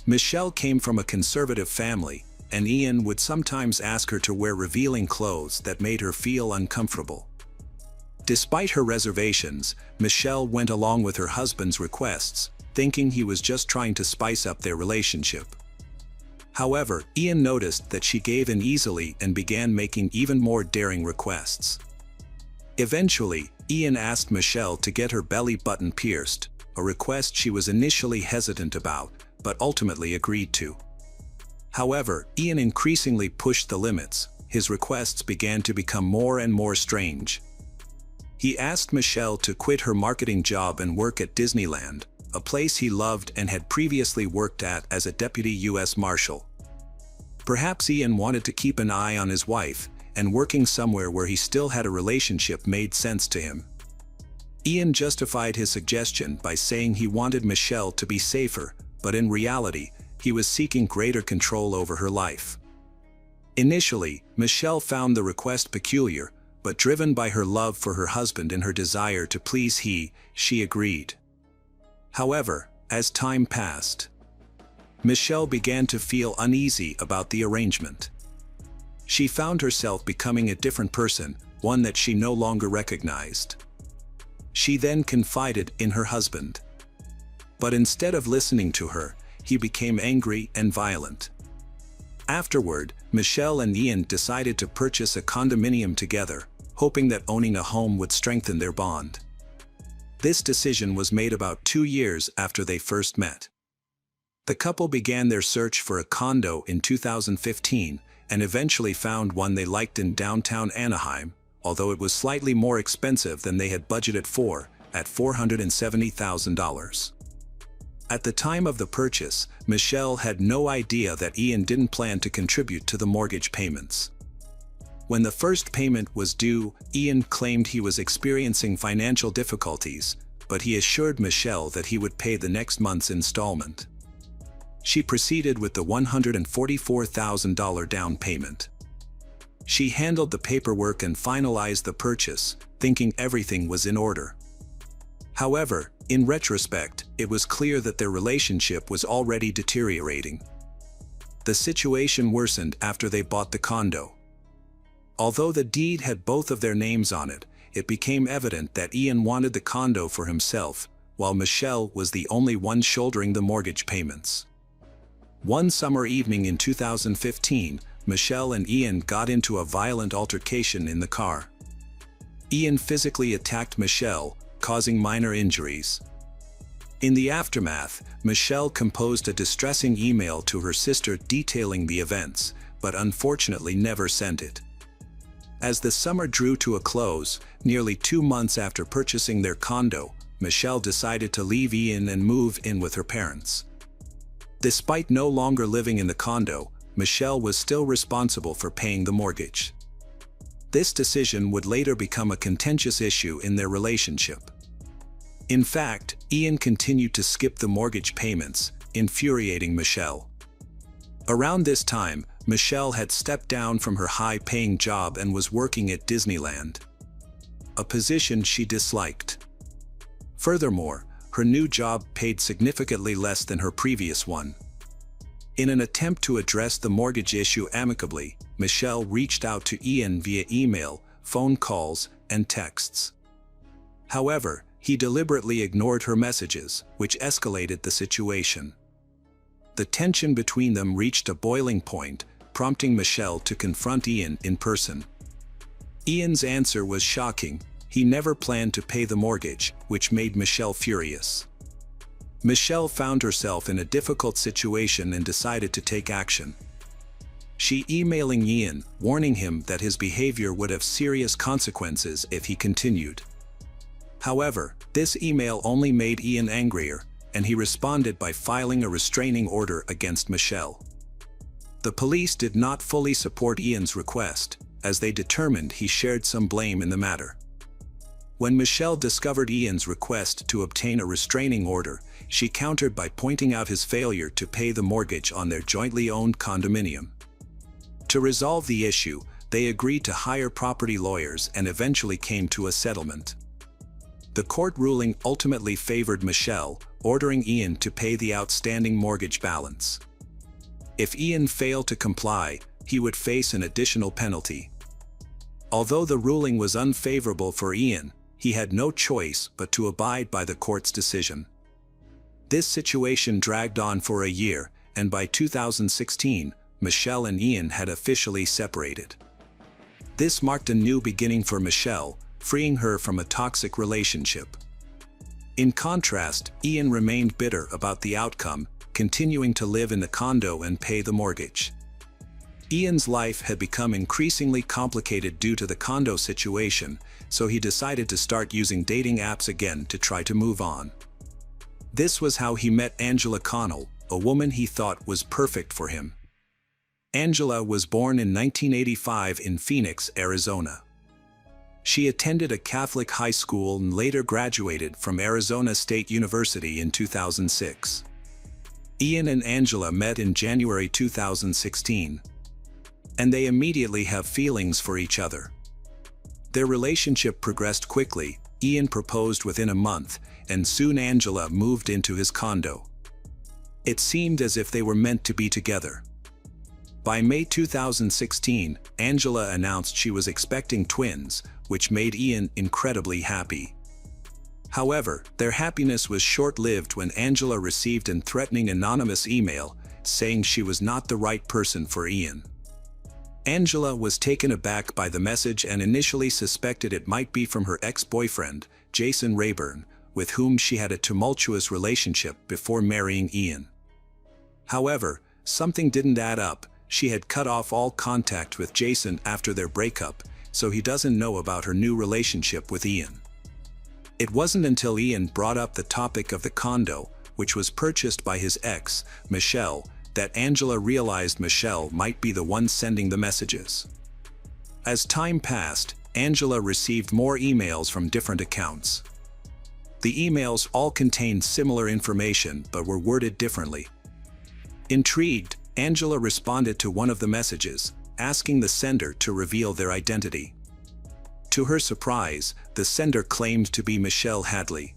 Michelle came from a conservative family, and Ian would sometimes ask her to wear revealing clothes that made her feel uncomfortable. Despite her reservations, Michelle went along with her husband's requests, thinking he was just trying to spice up their relationship. However, Ian noticed that she gave in easily and began making even more daring requests. Eventually, Ian asked Michelle to get her belly button pierced, a request she was initially hesitant about, but ultimately agreed to. However, Ian increasingly pushed the limits. His requests began to become more and more strange. He asked Michelle to quit her marketing job and work at Disneyland, a place he loved and had previously worked at as a deputy U.S. Marshal. Perhaps Ian wanted to keep an eye on his wife, and working somewhere where he still had a relationship made sense to him. Ian justified his suggestion by saying he wanted Michelle to be safer, but in reality, he was seeking greater control over her life. Initially, Michelle found the request peculiar, but driven by her love for her husband and her desire to please she agreed. However, as time passed, Michelle began to feel uneasy about the arrangement. She found herself becoming a different person, one that she no longer recognized. She then confided in her husband. But instead of listening to her, he became angry and violent. Afterward, Michelle and Ian decided to purchase a condominium together, hoping that owning a home would strengthen their bond. This decision was made about 2 years after they first met. The couple began their search for a condo in 2015 and eventually found one they liked in downtown Anaheim, although it was slightly more expensive than they had budgeted for, at $470,000. At the time of the purchase, Michelle had no idea that Ian didn't plan to contribute to the mortgage payments. When the first payment was due, Ian claimed he was experiencing financial difficulties, but he assured Michelle that he would pay the next month's installment. She proceeded with the $144,000 down payment. She handled the paperwork and finalized the purchase, thinking everything was in order. However, in retrospect, it was clear that their relationship was already deteriorating. The situation worsened after they bought the condo. Although the deed had both of their names on it, it became evident that Ian wanted the condo for himself, while Michelle was the only one shouldering the mortgage payments. One summer evening in 2015, Michelle and Ian got into a violent altercation in the car. Ian physically attacked Michelle, causing minor injuries. In the aftermath, Michelle composed a distressing email to her sister detailing the events, but unfortunately never sent it. As the summer drew to a close, nearly 2 months after purchasing their condo, Michelle decided to leave Ian and move in with her parents. Despite no longer living in the condo, Michelle was still responsible for paying the mortgage. This decision would later become a contentious issue in their relationship. In fact, Ian continued to skip the mortgage payments, infuriating Michelle. Around this time, Michelle had stepped down from her high-paying job and was working at Disneyland, a position she disliked. Furthermore, her new job paid significantly less than her previous one. In an attempt to address the mortgage issue amicably, Michelle reached out to Ian via email, phone calls, and texts. However, he deliberately ignored her messages, which escalated the situation. The tension between them reached a boiling point, prompting Michelle to confront Ian in person. Ian's answer was shocking. He never planned to pay the mortgage, which made Michelle furious. Michelle found herself in a difficult situation and decided to take action. She emailed Ian, warning him that his behavior would have serious consequences if he continued. However, this email only made Ian angrier, and he responded by filing a restraining order against Michelle. The police did not fully support Ian's request, as they determined he shared some blame in the matter. When Michelle discovered Ian's request to obtain a restraining order, she countered by pointing out his failure to pay the mortgage on their jointly owned condominium. To resolve the issue, they agreed to hire property lawyers and eventually came to a settlement. The court ruling ultimately favored Michelle, ordering Ian to pay the outstanding mortgage balance. If Ian failed to comply, he would face an additional penalty. Although the ruling was unfavorable for Ian, he had no choice but to abide by the court's decision. This situation dragged on for a year, and by 2016, Michelle and Ian had officially separated. This marked a new beginning for Michelle, freeing her from a toxic relationship. In contrast, Ian remained bitter about the outcome, continuing to live in the condo and pay the mortgage. Ian's life had become increasingly complicated due to the condo situation, so he decided to start using dating apps again to try to move on. This was how he met Angela Connell, a woman he thought was perfect for him. Angela was born in 1985 in Phoenix, Arizona. She attended a Catholic high school and later graduated from Arizona State University in 2006. Ian and Angela met in January 2016. And they immediately have feelings for each other. Their relationship progressed quickly. Ian proposed within a month, and soon Angela moved into his condo. It seemed as if they were meant to be together. By May 2016, Angela announced she was expecting twins, which made Ian incredibly happy. However, their happiness was short-lived when Angela received a threatening anonymous email saying she was not the right person for Ian. Angela was taken aback by the message and initially suspected it might be from her ex-boyfriend, Jason Rayburn, with whom she had a tumultuous relationship before marrying Ian. However, something didn't add up. She had cut off all contact with Jason after their breakup, so he doesn't know about her new relationship with Ian. It wasn't until Ian brought up the topic of the condo, which was purchased by his ex, Michelle, that Angela realized Michelle might be the one sending the messages. As time passed, Angela received more emails from different accounts. The emails all contained similar information but were worded differently. Intrigued, Angela responded to one of the messages, asking the sender to reveal their identity. To her surprise, the sender claimed to be Michelle Hadley.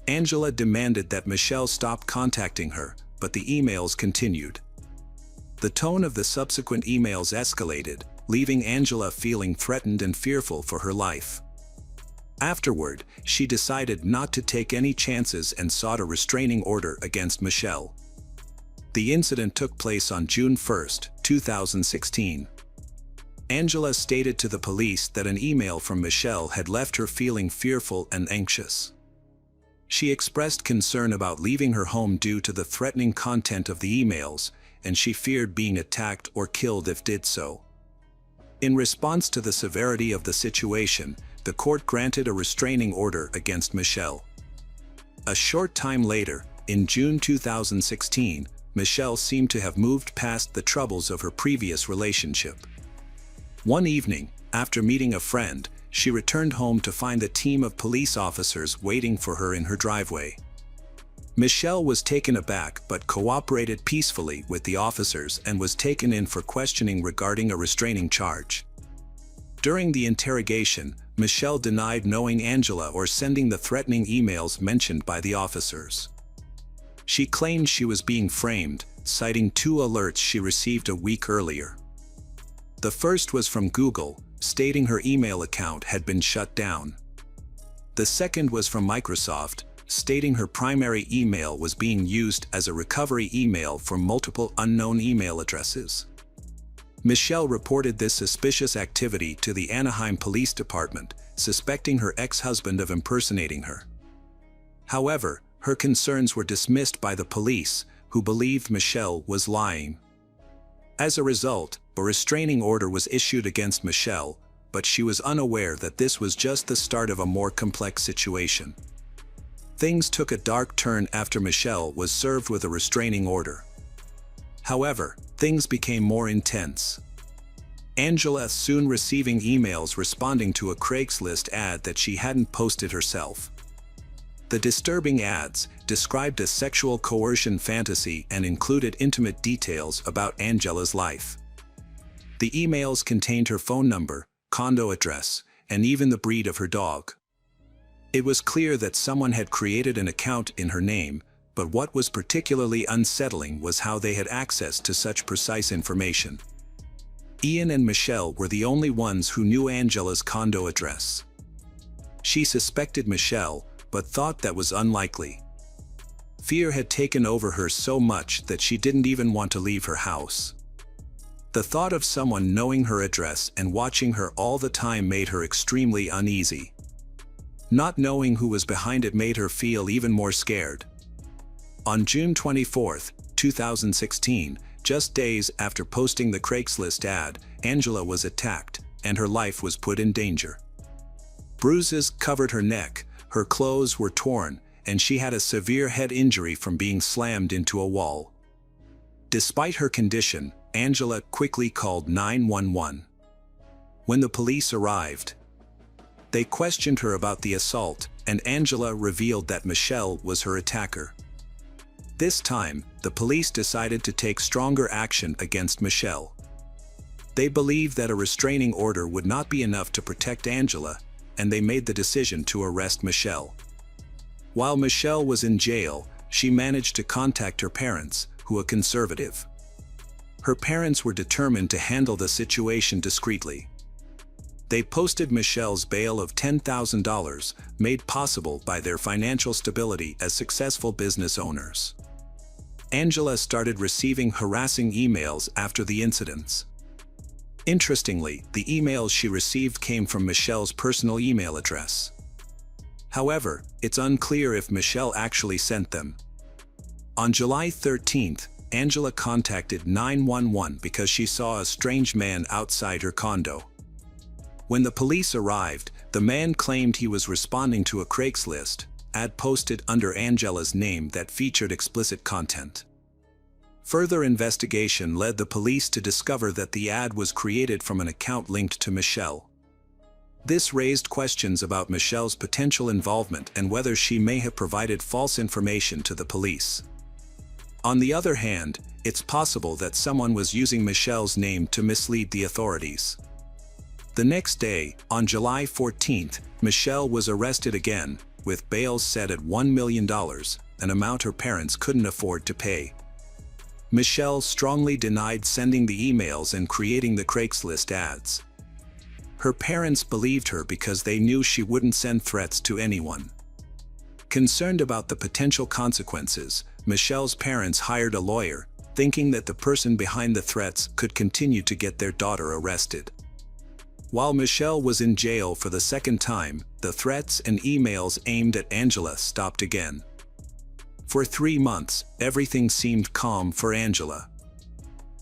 Angela demanded that Michelle stop contacting her, but the emails continued. The tone of the subsequent emails escalated, leaving Angela feeling threatened and fearful for her life. Afterward, she decided not to take any chances and sought a restraining order against Michelle. The incident took place on June 1, 2016. Angela stated to the police that an email from Michelle had left her feeling fearful and anxious. She expressed concern about leaving her home due to the threatening content of the emails, and she feared being attacked or killed if did so. In response to the severity of the situation, the court granted a restraining order against Michelle. A short time later, in June 2016, Michelle seemed to have moved past the troubles of her previous relationship. One evening, after meeting a friend, she returned home to find a team of police officers waiting for her in her driveway. Michelle was taken aback but cooperated peacefully with the officers and was taken in for questioning regarding a restraining charge. During the interrogation, Michelle denied knowing Angela or sending the threatening emails mentioned by the officers. She claimed she was being framed, citing 2 alerts she received a week earlier. The first was from Google, stating her email account had been shut down. The second was from Microsoft, stating her primary email was being used as a recovery email for multiple unknown email addresses. Michelle reported this suspicious activity to the Anaheim Police Department, suspecting her ex-husband of impersonating her. However, her concerns were dismissed by the police, who believed Michelle was lying. As a result, a restraining order was issued against Michelle, but she was unaware that this was just the start of a more complex situation. Things took a dark turn after Michelle was served with a restraining order. However, things became more intense. Angela soon receiving emails responding to a Craigslist ad that she hadn't posted herself. The disturbing ads described a sexual coercion fantasy and included intimate details about Angela's life. The emails contained her phone number, condo address, and even the breed of her dog. It was clear that someone had created an account in her name, but what was particularly unsettling was how they had access to such precise information. Ian and Michelle were the only ones who knew Angela's condo address. She suspected Michelle, but thought that was unlikely. Fear had taken over her so much that she didn't even want to leave her house. The thought of someone knowing her address and watching her all the time made her extremely uneasy. Not knowing who was behind it made her feel even more scared. On June 24, 2016, just days after posting the Craigslist ad, Angela was attacked, and her life was put in danger. Bruises covered her neck, her clothes were torn, and she had a severe head injury from being slammed into a wall. Despite her condition, Angela quickly called 911. When the police arrived, they questioned her about the assault, and Angela revealed that Michelle was her attacker. This time, the police decided to take stronger action against Michelle. They believed that a restraining order would not be enough to protect Angela, and they made the decision to arrest Michelle. While Michelle was in jail, she managed to contact her parents, who are conservative. Her parents were determined to handle the situation discreetly. They posted Michelle's bail of $10,000, made possible by their financial stability as successful business owners. Angela started receiving harassing emails after the incidents. Interestingly, the emails she received came from Michelle's personal email address. However, it's unclear if Michelle actually sent them. On July 13th, Angela contacted 911 because she saw a strange man outside her condo. When the police arrived, the man claimed he was responding to a Craigslist ad posted under Angela's name that featured explicit content. Further investigation led the police to discover that the ad was created from an account linked to Michelle. This raised questions about Michelle's potential involvement and whether she may have provided false information to the police. On the other hand, it's possible that someone was using Michelle's name to mislead the authorities. The next day, on July 14th, Michelle was arrested again, with bail set at $1 million, an amount her parents couldn't afford to pay. Michelle strongly denied sending the emails and creating the Craigslist ads. Her parents believed her because they knew she wouldn't send threats to anyone. Concerned about the potential consequences, Michelle's parents hired a lawyer, thinking that the person behind the threats could continue to get their daughter arrested. While Michelle was in jail for the second time, the threats and emails aimed at Angela stopped again. For 3 months, everything seemed calm for Angela.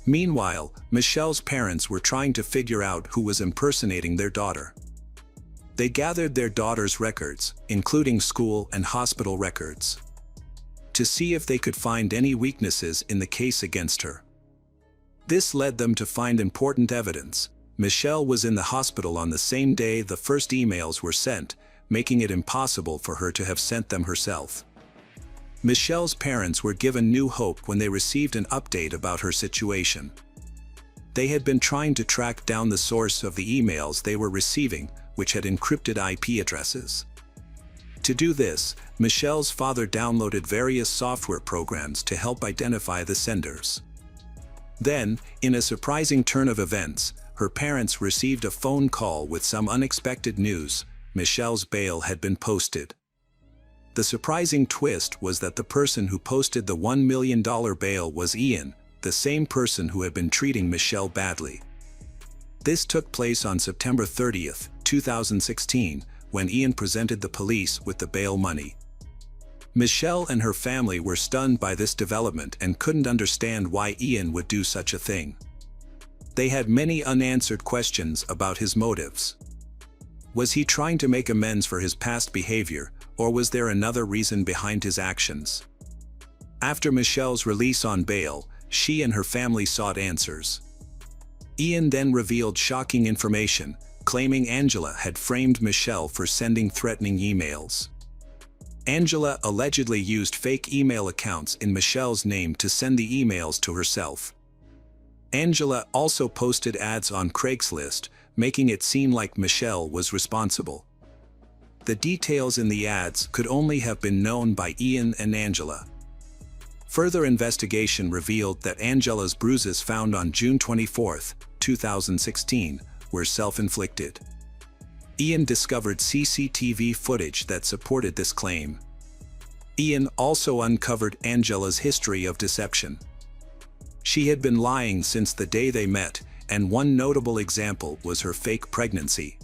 Meanwhile, Michelle's parents were trying to figure out who was impersonating their daughter. They gathered their daughter's records, including school and hospital records, to see if they could find any weaknesses in the case against her. This led them to find important evidence. Michelle was in the hospital on the same day the first emails were sent, making it impossible for her to have sent them herself. Michelle's parents were given new hope when they received an update about her situation. They had been trying to track down the source of the emails they were receiving, which had encrypted IP addresses. To do this, Michelle's father downloaded various software programs to help identify the senders. Then, in a surprising turn of events, her parents received a phone call with some unexpected news: Michelle's bail had been posted. The surprising twist was that the person who posted the $1 million bail was Ian, the same person who had been treating Michelle badly. This took place on September 30th, 2016, when Ian presented the police with the bail money. Michelle and her family were stunned by this development and couldn't understand why Ian would do such a thing. They had many unanswered questions about his motives. Was he trying to make amends for his past behavior, or was there another reason behind his actions? After Michelle's release on bail, she and her family sought answers. Ian then revealed shocking information, claiming Angela had framed Michelle for sending threatening emails. Angela allegedly used fake email accounts in Michelle's name to send the emails to herself. Angela also posted ads on Craigslist, making it seem like Michelle was responsible. The details in the ads could only have been known by Ian and Angela. Further investigation revealed that Angela's bruises found on June 24, 2016, were self-inflicted. Ian discovered CCTV footage that supported this claim. Ian also uncovered Angela's history of deception. She had been lying since the day they met, and one notable example was her fake pregnancy.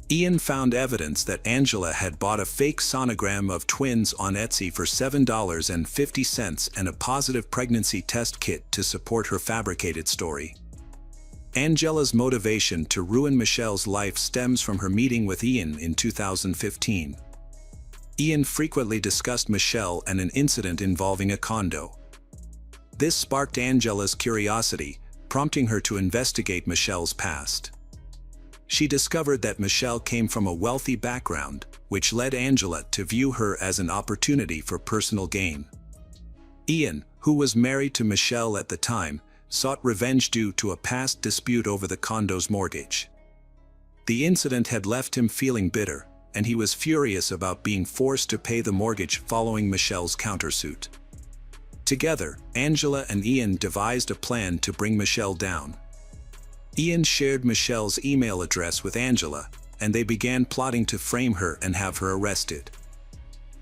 Ian found evidence that Angela had bought a fake sonogram of twins on Etsy for $7.50 and a positive pregnancy test kit to support her fabricated story. Angela's motivation to ruin Michelle's life stems from her meeting with Ian in 2015. Ian frequently discussed Michelle and an incident involving a condo. This sparked Angela's curiosity, prompting her to investigate Michelle's past. She discovered that Michelle came from a wealthy background, which led Angela to view her as an opportunity for personal gain. Ian, who was married to Michelle at the time, sought revenge due to a past dispute over the condo's mortgage. The incident had left him feeling bitter, and he was furious about being forced to pay the mortgage following Michelle's countersuit. Together, Angela and Ian devised a plan to bring Michelle down. Ian shared Michelle's email address with Angela, and they began plotting to frame her and have her arrested.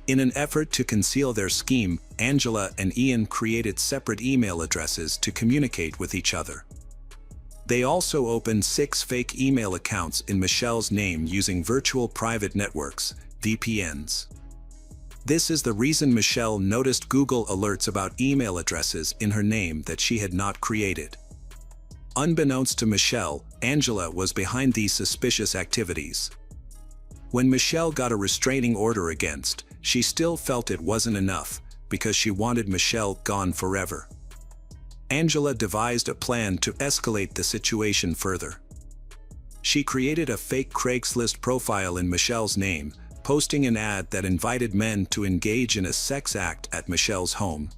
In an effort to conceal their scheme, Angela and Ian created separate email addresses to communicate with each other. They also opened 6 fake email accounts in Michelle's name using virtual private networks, VPNs. This is the reason Michelle noticed Google alerts about email addresses in her name that she had not created. Unbeknownst to Michelle, Angela was behind these suspicious activities. When Michelle got a restraining order against, she still felt it wasn't enough, because she wanted Michelle gone forever. Angela devised a plan to escalate the situation further. She created a fake Craigslist profile in Michelle's name, posting an ad that invited men to engage in a sex act at Michelle's home.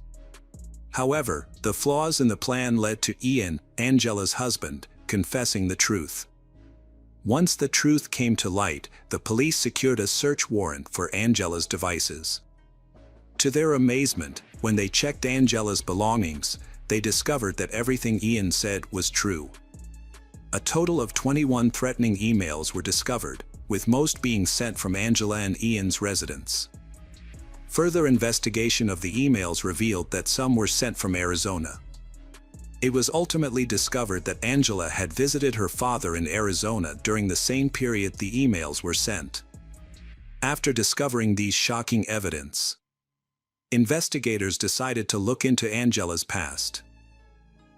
However, the flaws in the plan led to Ian, Angela's husband, confessing the truth. Once the truth came to light, the police secured a search warrant for Angela's devices. To their amazement, when they checked Angela's belongings, they discovered that everything Ian said was true. A total of 21 threatening emails were discovered, with most being sent from Angela and Ian's residence. Further investigation of the emails revealed that some were sent from Arizona. It was ultimately discovered that Angela had visited her father in Arizona during the same period the emails were sent. After discovering these shocking evidence, investigators decided to look into Angela's past.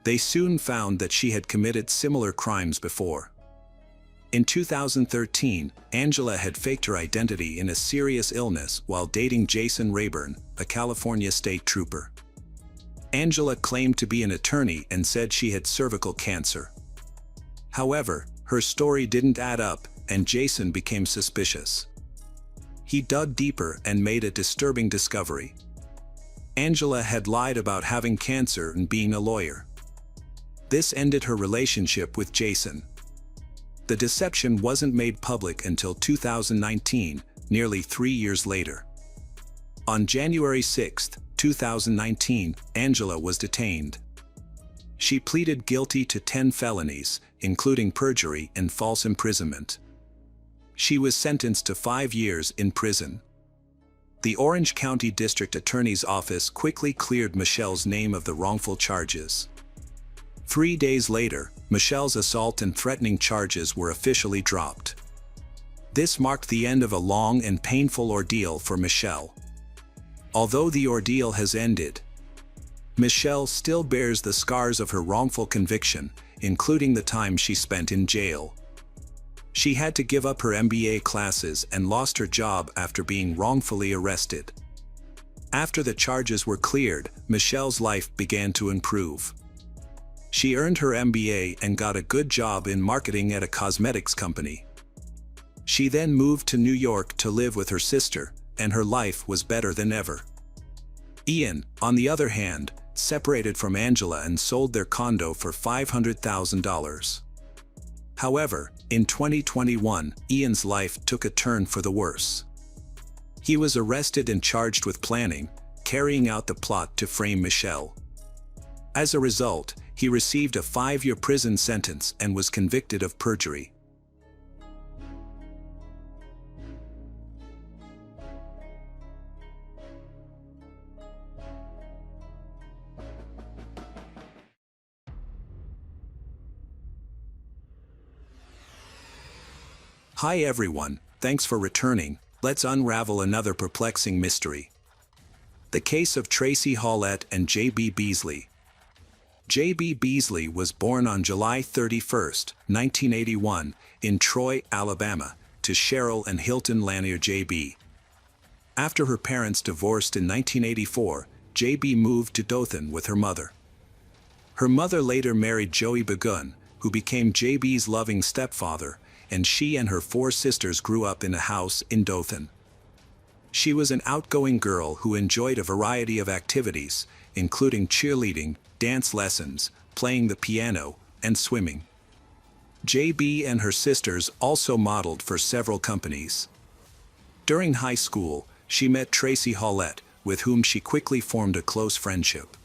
They soon found that she had committed similar crimes before. In 2013, Angela had faked her identity in a serious illness while dating Jason Rayburn, a California state trooper. Angela claimed to be an attorney and said she had cervical cancer. However, her story didn't add up, and Jason became suspicious. He dug deeper and made a disturbing discovery. Angela had lied about having cancer and being a lawyer. This ended her relationship with Jason. The deception wasn't made public until 2019, nearly 3 years later. On January 6, 2019, Angela was detained. She pleaded guilty to 10 felonies, including perjury and false imprisonment. She was sentenced to 5 years in prison. The Orange County District Attorney's Office quickly cleared Michelle's name of the wrongful charges. 3 days later, Michelle's assault and threatening charges were officially dropped. This marked the end of a long and painful ordeal for Michelle. Although the ordeal has ended, Michelle still bears the scars of her wrongful conviction, including the time she spent in jail. She had to give up her MBA classes and lost her job after being wrongfully arrested. After the charges were cleared, Michelle's life began to improve. She earned her MBA and got a good job in marketing at a cosmetics company. She then moved to New York to live with her sister, and her life was better than ever. Ian, on the other hand, separated from Angela and sold their condo for $500,000. However, in 2021, Ian's life took a turn for the worse. He was arrested and charged with planning, carrying out the plot to frame Michelle. As a result, he received a 5-year prison sentence and was convicted of perjury. Hi everyone, thanks for returning. Let's unravel another perplexing mystery. The case of Tracy Hallett and J.B. Beasley. J.B. Beasley was born on July 31, 1981, in Troy, Alabama, to Cheryl and Hilton Lanier J.B. After her parents divorced in 1984, J.B. moved to Dothan with her mother. Her mother later married Joey Begun, who became J.B.'s loving stepfather, and she and her 4 sisters grew up in a house in Dothan. She was an outgoing girl who enjoyed a variety of activities, including cheerleading, dance lessons, playing the piano, and swimming. J.B. and her sisters also modeled for several companies. During high school, she met Tracy Hallett, with whom she quickly formed a close friendship.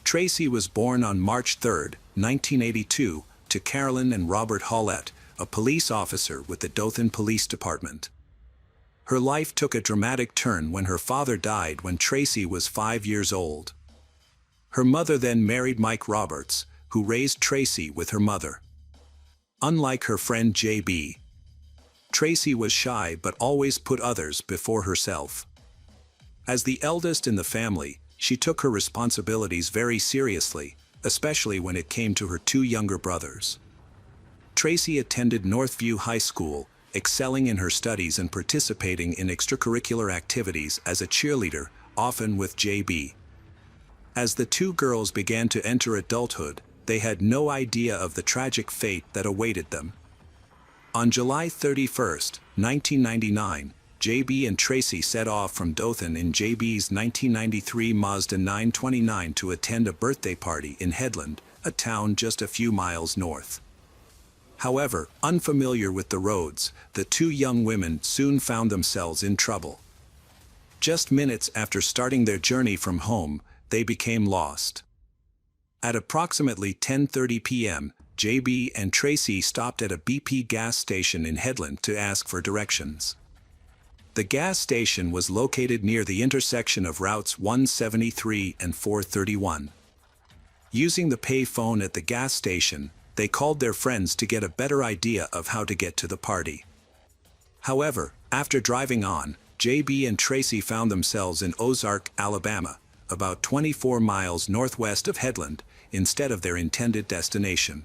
Tracy was born on March 3, 1982, to Carolyn and Robert Hollett, a police officer with the Dothan Police Department. Her life took a dramatic turn when her father died when Tracy was 5 years old. Her mother then married Mike Roberts, who raised Tracy with her mother. Unlike her friend J.B., Tracy was shy but always put others before herself. As the eldest in the family, she took her responsibilities very seriously, especially when it came to her two younger brothers. Tracy attended Northview High School, excelling in her studies and participating in extracurricular activities as a cheerleader, often with J.B. As the two girls began to enter adulthood, they had no idea of the tragic fate that awaited them. On July 31, 1999, J.B. and Tracy set off from Dothan in J.B.'s 1993 Mazda 929 to attend a birthday party in Headland, a town just a few miles north. However, unfamiliar with the roads, the two young women soon found themselves in trouble. Just minutes after starting their journey from home, they became lost. At approximately 10:30 p.m., J.B. and Tracy stopped at a BP gas station in Headland to ask for directions. The gas station was located near the intersection of routes 173 and 431. Using the pay phone at the gas station, they called their friends to get a better idea of how to get to the party. However, after driving on, J.B. and Tracy found themselves in Ozark, Alabama, about 24 miles northwest of Headland, instead of their intended destination.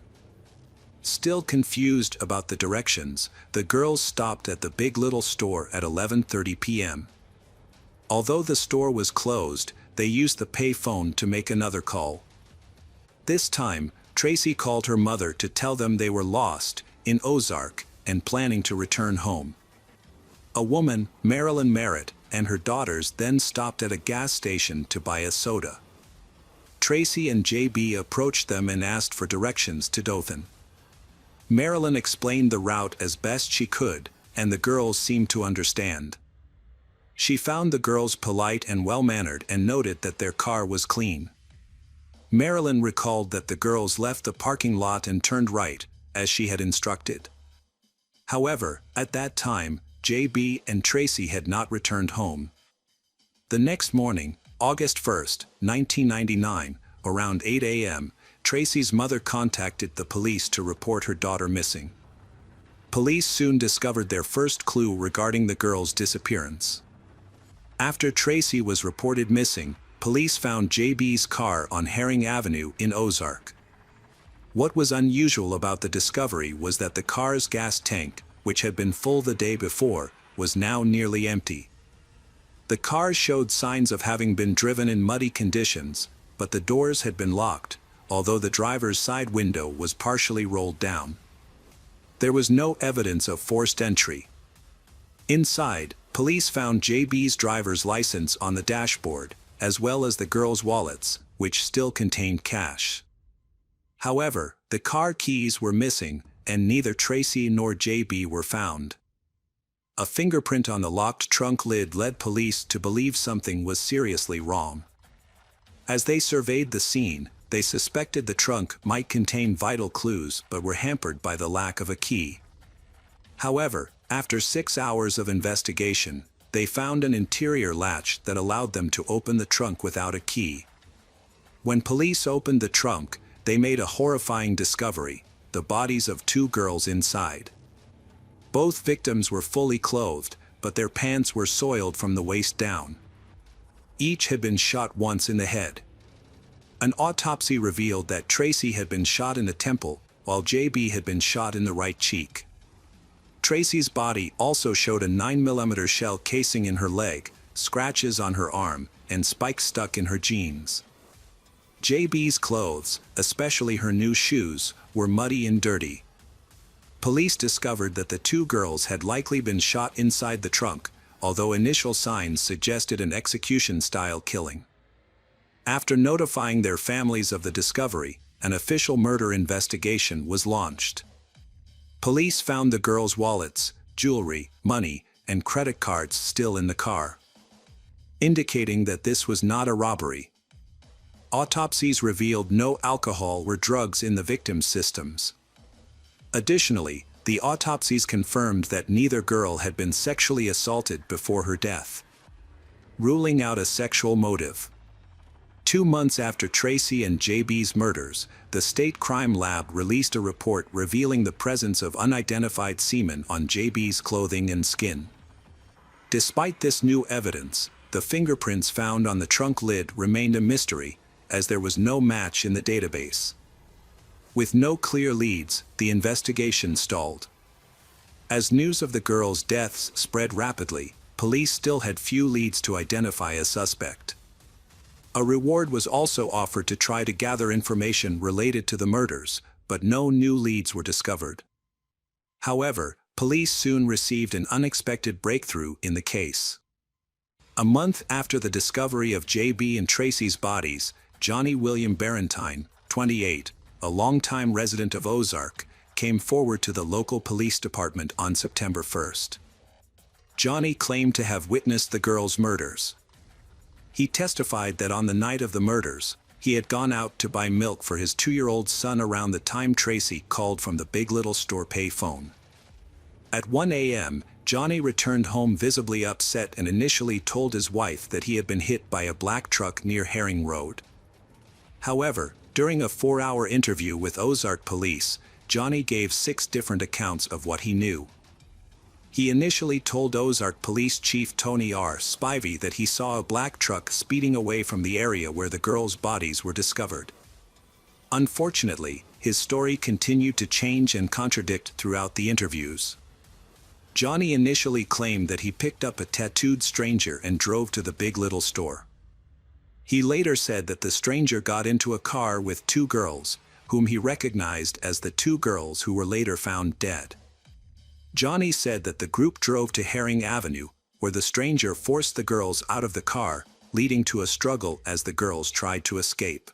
Still confused about the directions, the girls stopped at the Big Little store at 11:30 p.m. Although the store was closed, they used the pay phone to make another call. This time, Tracy called her mother to tell them they were lost in Ozark and planning to return home. A woman, Marilyn Merritt, and her daughters then stopped at a gas station to buy a soda. Tracy and J.B. approached them and asked for directions to Dothan. Marilyn explained the route as best she could, and the girls seemed to understand. She found the girls polite and well-mannered and noted that their car was clean. Marilyn recalled that the girls left the parking lot and turned right, as she had instructed. However, at that time, J.B. and Tracy had not returned home. The next morning, August 1, 1999, around 8 a.m., Tracy's mother contacted the police to report her daughter missing. Police soon discovered their first clue regarding the girl's disappearance. After Tracy was reported missing, police found J.B.'s car on Herring Avenue in Ozark. What was unusual about the discovery was that the car's gas tank, which had been full the day before, was now nearly empty. The car showed signs of having been driven in muddy conditions, but the doors had been locked, although the driver's side window was partially rolled down. There was no evidence of forced entry. Inside, police found J.B.'s driver's license on the dashboard, as well as the girls' wallets, which still contained cash. However, the car keys were missing, and neither Tracy nor J.B. were found. A fingerprint on the locked trunk lid led police to believe something was seriously wrong. As they surveyed the scene, they suspected the trunk might contain vital clues but were hampered by the lack of a key. However, after 6 hours of investigation, they found an interior latch that allowed them to open the trunk without a key. When police opened the trunk, they made a horrifying discovery: the bodies of two girls inside. Both victims were fully clothed, but their pants were soiled from the waist down. Each had been shot once in the head. An autopsy revealed that Tracy had been shot in the temple, while J.B. had been shot in the right cheek. Tracy's body also showed a 9mm shell casing in her leg, scratches on her arm, and spikes stuck in her jeans. J.B.'s clothes, especially her new shoes, were muddy and dirty. Police discovered that the two girls had likely been shot inside the trunk, although initial signs suggested an execution-style killing. After notifying their families of the discovery, an official murder investigation was launched. Police found the girls' wallets, jewelry, money, and credit cards still in the car, indicating that this was not a robbery. Autopsies revealed no alcohol or drugs in the victims' systems. Additionally, the autopsies confirmed that neither girl had been sexually assaulted before her death, ruling out a sexual motive. 2 months after Tracy and JB's murders, the State Crime Lab released a report revealing the presence of unidentified semen on JB's clothing and skin. Despite this new evidence, the fingerprints found on the trunk lid remained a mystery, as there was no match in the database. With no clear leads, the investigation stalled. As news of the girls' deaths spread rapidly, police still had few leads to identify a suspect. A reward was also offered to try to gather information related to the murders, but no new leads were discovered. However, police soon received an unexpected breakthrough in the case. A month after the discovery of JB and Tracy's bodies, Johnny William Barentine, 28, a longtime resident of Ozark, came forward to the local police department on September 1st. Johnny claimed to have witnessed the girls' murders. He testified that on the night of the murders, he had gone out to buy milk for his 2-year-old son around the time Tracy called from the Big Little Store pay phone. At 1 a.m., Johnny returned home visibly upset and initially told his wife that he had been hit by a black truck near Herring Road. However, during a 4-hour interview with Ozark police, Johnny gave 6 different accounts of what he knew. He initially told Ozark Police Chief Tony R. Spivey that he saw a black truck speeding away from the area where the girls' bodies were discovered. Unfortunately, his story continued to change and contradict throughout the interviews. Johnny initially claimed that he picked up a tattooed stranger and drove to the Big Little Store. He later said that the stranger got into a car with 2 girls, whom he recognized as the 2 girls who were later found dead. Johnny said that the group drove to Herring Avenue, where the stranger forced the girls out of the car, leading to a struggle as the girls tried to escape.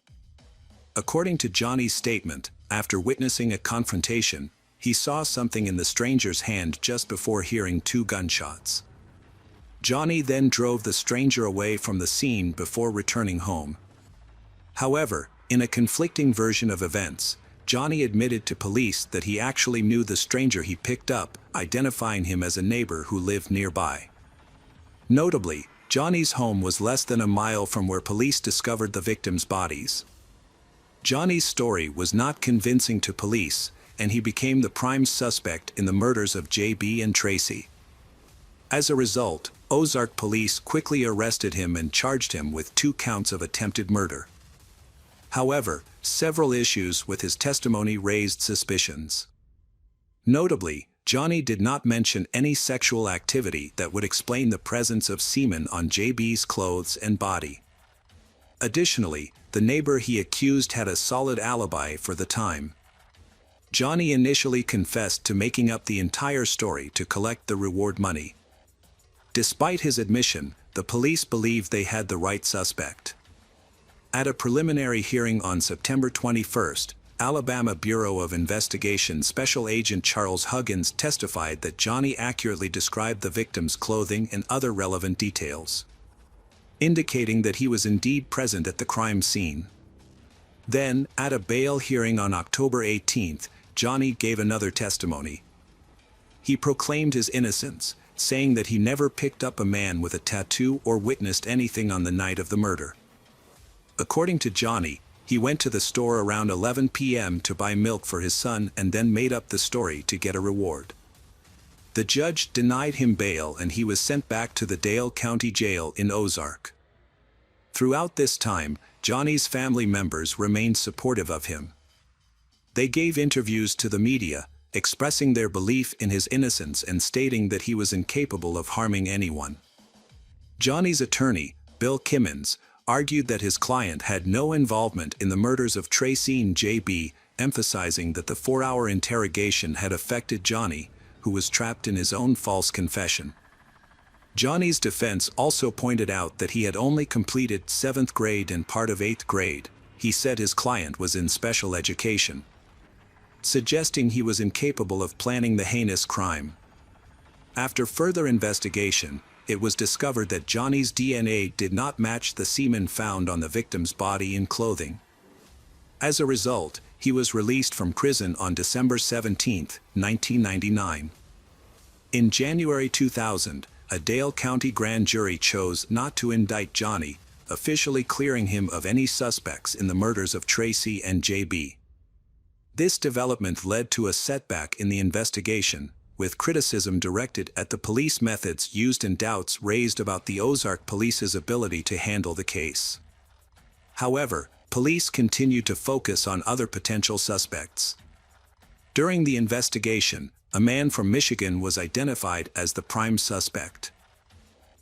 According to Johnny's statement, after witnessing a confrontation, he saw something in the stranger's hand just before hearing 2 gunshots. Johnny then drove the stranger away from the scene before returning home. However, in a conflicting version of events, Johnny admitted to police that he actually knew the stranger he picked up, identifying him as a neighbor who lived nearby. Notably, Johnny's home was less than a mile from where police discovered the victims' bodies. Johnny's story was not convincing to police, and he became the prime suspect in the murders of JB and Tracy. As a result, Ozark police quickly arrested him and charged him with 2 counts of attempted murder. However, several issues with his testimony raised suspicions. Notably, Johnny did not mention any sexual activity that would explain the presence of semen on JB's clothes and body. Additionally, the neighbor he accused had a solid alibi for the time. Johnny initially confessed to making up the entire story to collect the reward money. Despite his admission, the police believed they had the right suspect. At a preliminary hearing on September 21st, Alabama Bureau of Investigation Special Agent Charles Huggins testified that Johnny accurately described the victim's clothing and other relevant details, indicating that he was indeed present at the crime scene. Then, at a bail hearing on October 18th, Johnny gave another testimony. He proclaimed his innocence, saying that he never picked up a man with a tattoo or witnessed anything on the night of the murder. According to Johnny, he went to the store around 11 p.m. to buy milk for his son and then made up the story to get a reward. The judge denied him bail and he was sent back to the Dale County Jail in Ozark. Throughout this time, Johnny's family members remained supportive of him. They gave interviews to the media, expressing their belief in his innocence and stating that he was incapable of harming anyone. Johnny's attorney, Bill Kimmons, argued that his client had no involvement in the murders of Tracy and JB, emphasizing that the 4-hour interrogation had affected Johnny, who was trapped in his own false confession. Johnny's defense also pointed out that he had only completed 7th grade and part of 8th grade. He said his client was in special education, suggesting he was incapable of planning the heinous crime. After further investigation, it was discovered that Johnny's DNA did not match the semen found on the victim's body and clothing. As a result, He was released from prison on December 17, 1999. In January 2000, a Dale County grand jury chose not to indict Johnny, officially clearing him of any suspects in the murders of Tracy and JB. This development led to a setback in the investigation, with criticism directed at the police methods used and doubts raised about the Ozark Police's ability to handle the case. However, police continued to focus on other potential suspects. During the investigation, a man from Michigan was identified as the prime suspect.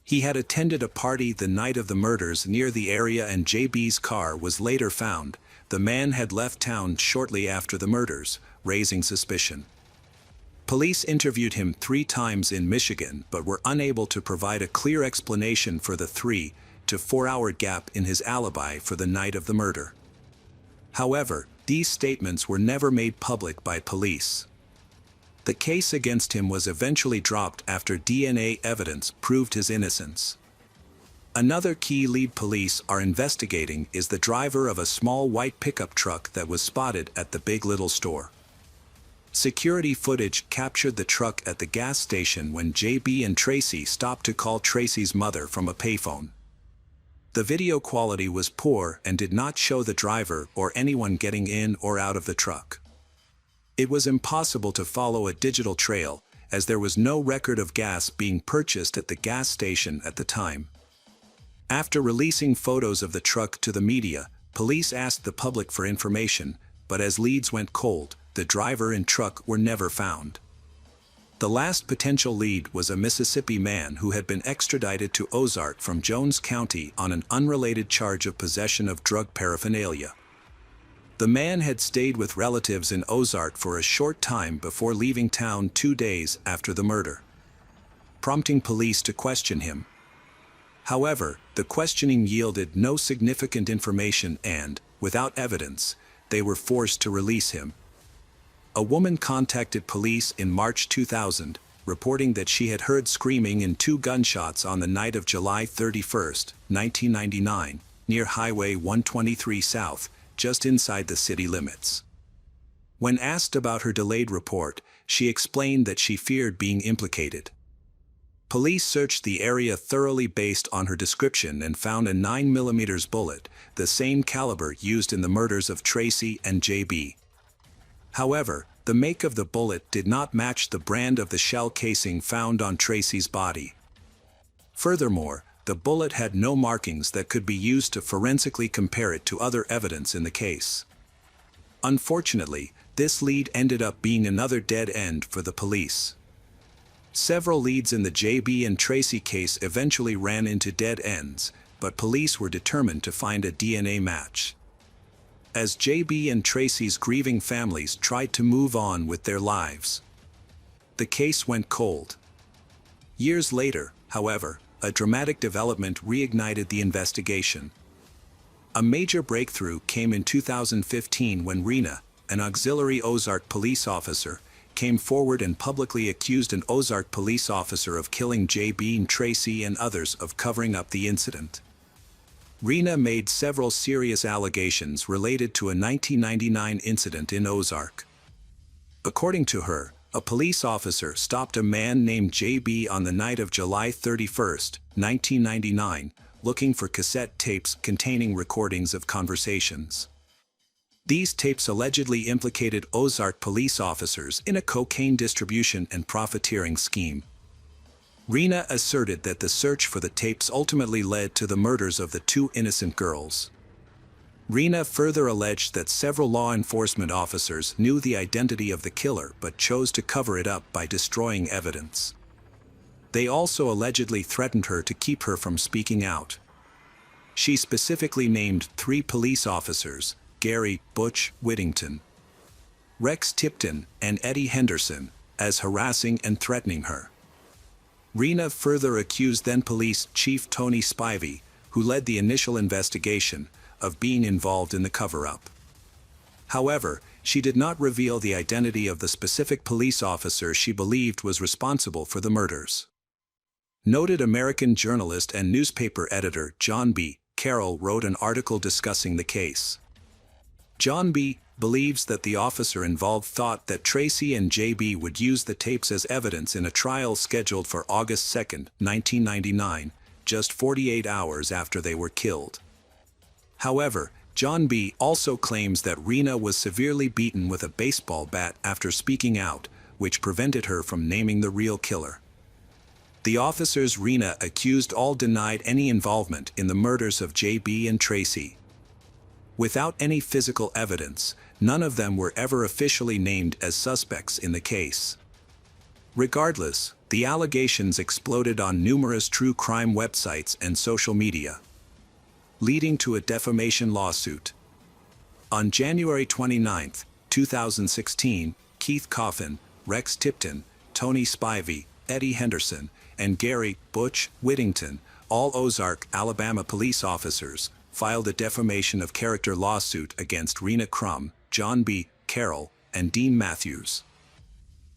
He had attended a party the night of the murders near the area and JB's car was later found. The man had left town shortly after the murders, raising suspicion. Police interviewed him 3 times in Michigan but were unable to provide a clear explanation for the 3 to 4 hour gap in his alibi for the night of the murder. However, these statements were never made public by police. The case against him was eventually dropped after DNA evidence proved his innocence. Another key lead police are investigating is the driver of a small white pickup truck that was spotted at the Big Little store. Security footage captured the truck at the gas station when JB and Tracy stopped to call Tracy's mother from a payphone. The video quality was poor and did not show the driver or anyone getting in or out of the truck. It was impossible to follow a digital trail, as there was no record of gas being purchased at the gas station at the time. After releasing photos of the truck to the media, police asked the public for information, but as leads went cold, the driver and truck were never found. The last potential lead was a Mississippi man who had been extradited to Ozark from Jones County on an unrelated charge of possession of drug paraphernalia. The man had stayed with relatives in Ozark for a short time before leaving town 2 days after the murder, prompting police to question him. However, the questioning yielded no significant information and, without evidence, they were forced to release him. A woman contacted police in March 2000, reporting that she had heard screaming and 2 gunshots on the night of July 31, 1999, near Highway 123 South, just inside the city limits. When asked about her delayed report, she explained that she feared being implicated. Police searched the area thoroughly based on her description and found a 9mm bullet, the same caliber used in the murders of Tracy and JB. However, the make of the bullet did not match the brand of the shell casing found on Tracy's body. Furthermore, the bullet had no markings that could be used to forensically compare it to other evidence in the case. Unfortunately, this lead ended up being another dead end for the police. Several leads in the JB and Tracy case eventually ran into dead ends, but police were determined to find a DNA match. As JB and Tracy's grieving families tried to move on with their lives, the case went cold. Years later, however, a dramatic development reignited the investigation. A major breakthrough came in 2015 when Rena, an auxiliary Ozark police officer, came forward and publicly accused an Ozark police officer of killing JB and Tracy and others of covering up the incident. Rena made several serious allegations related to a 1999 incident in Ozark. According to her, a police officer stopped a man named JB on the night of July 31, 1999, looking for cassette tapes containing recordings of conversations. These tapes allegedly implicated Ozark police officers in a cocaine distribution and profiteering scheme. Rena asserted that the search for the tapes ultimately led to the murders of the 2 innocent girls. Rena further alleged that several law enforcement officers knew the identity of the killer but chose to cover it up by destroying evidence. They also allegedly threatened her to keep her from speaking out. She specifically named 3 police officers, Gary "Butch" Whittington, Rex Tipton, and Eddie Henderson, as harassing and threatening her. Rena further accused then-police Chief Tony Spivey, who led the initial investigation, of being involved in the cover-up. However, she did not reveal the identity of the specific police officer she believed was responsible for the murders. Noted American journalist and newspaper editor John B. Carroll wrote an article discussing the case. John B. believes that the officer involved thought that Tracy and JB would use the tapes as evidence in a trial scheduled for August 2, 1999, just 48 hours after they were killed. However, John B. also claims that Rena was severely beaten with a baseball bat after speaking out, which prevented her from naming the real killer. The officers Rena accused all denied any involvement in the murders of JB and Tracy. Without any physical evidence, none of them were ever officially named as suspects in the case. Regardless, the allegations exploded on numerous true crime websites and social media, leading to a defamation lawsuit. On January 29, 2016, Keith Coffin, Rex Tipton, Tony Spivey, Eddie Henderson, and Gary Butch Whittington, all Ozark, Alabama police officers, filed a defamation of character lawsuit against Rena Crum, John B. Carroll, and Dean Matthews.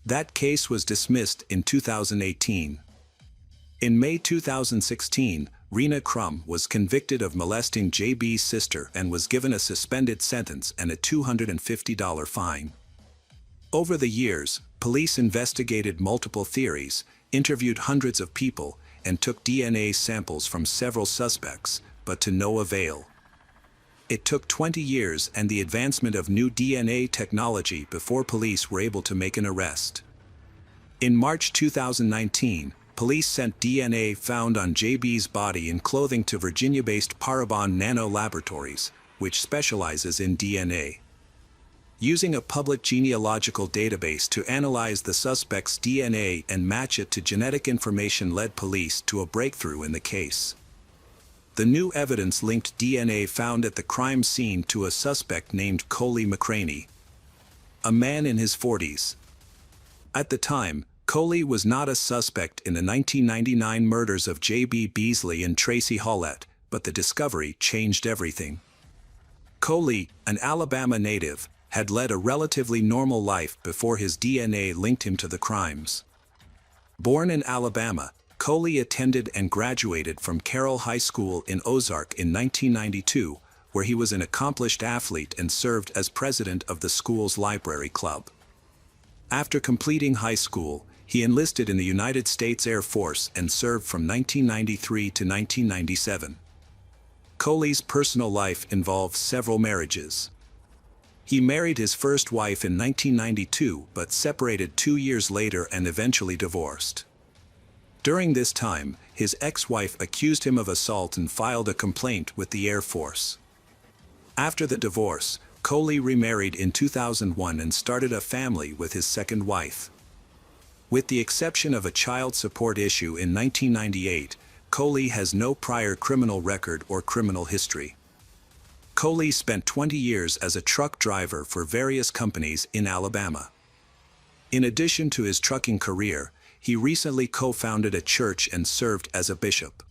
That case was dismissed in 2018. In May 2016, Rena Crum was convicted of molesting JB's sister and was given a suspended sentence and a $250 fine. Over the years, police investigated multiple theories, interviewed hundreds of people, and took DNA samples from several suspects, but to no avail. It took 20 years and the advancement of new DNA technology before police were able to make an arrest. In March 2019, police sent DNA found on JB's body and clothing to Virginia-based Parabon Nano Laboratories, which specializes in DNA. Using a public genealogical database to analyze the suspect's DNA and match it to genetic information led police to a breakthrough in the case. The new evidence linked DNA found at the crime scene to a suspect named Coley McCraney, a man in his 40s. At the time, Coley was not a suspect in the 1999 murders of J.B. Beasley and Tracy Hallett, but the discovery changed everything. Coley, an Alabama native, had led a relatively normal life before his DNA linked him to the crimes. Born in Alabama, Coley attended and graduated from Carroll High School in Ozark in 1992, where he was an accomplished athlete and served as president of the school's library club. After completing high school, he enlisted in the United States Air Force and served from 1993 to 1997. Coley's personal life involved several marriages. He married his first wife in 1992 but separated 2 years later and eventually divorced. During this time, his ex-wife accused him of assault and filed a complaint with the Air Force. After the divorce, Coley remarried in 2001 and started a family with his second wife. With the exception of a child support issue in 1998, Coley has no prior criminal record or criminal history. Coley spent 20 years as a truck driver for various companies in Alabama. In addition to his trucking career, he recently co-founded a church and served as a bishop.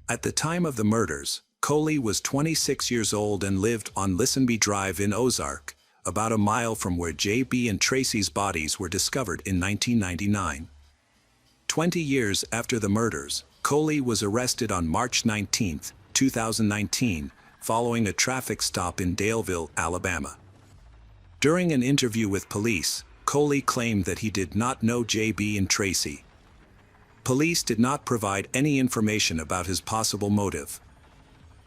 At the time of the murders, Coley was 26 years old and lived on Lisenby Drive in Ozark, about a mile from where J.B. and Tracy's bodies were discovered in 1999. 20 years after the murders, Coley was arrested on March 19, 2019, following a traffic stop in Daleville, Alabama. During an interview with police, Coley claimed that he did not know J.B. and Tracy. Police did not provide any information about his possible motive.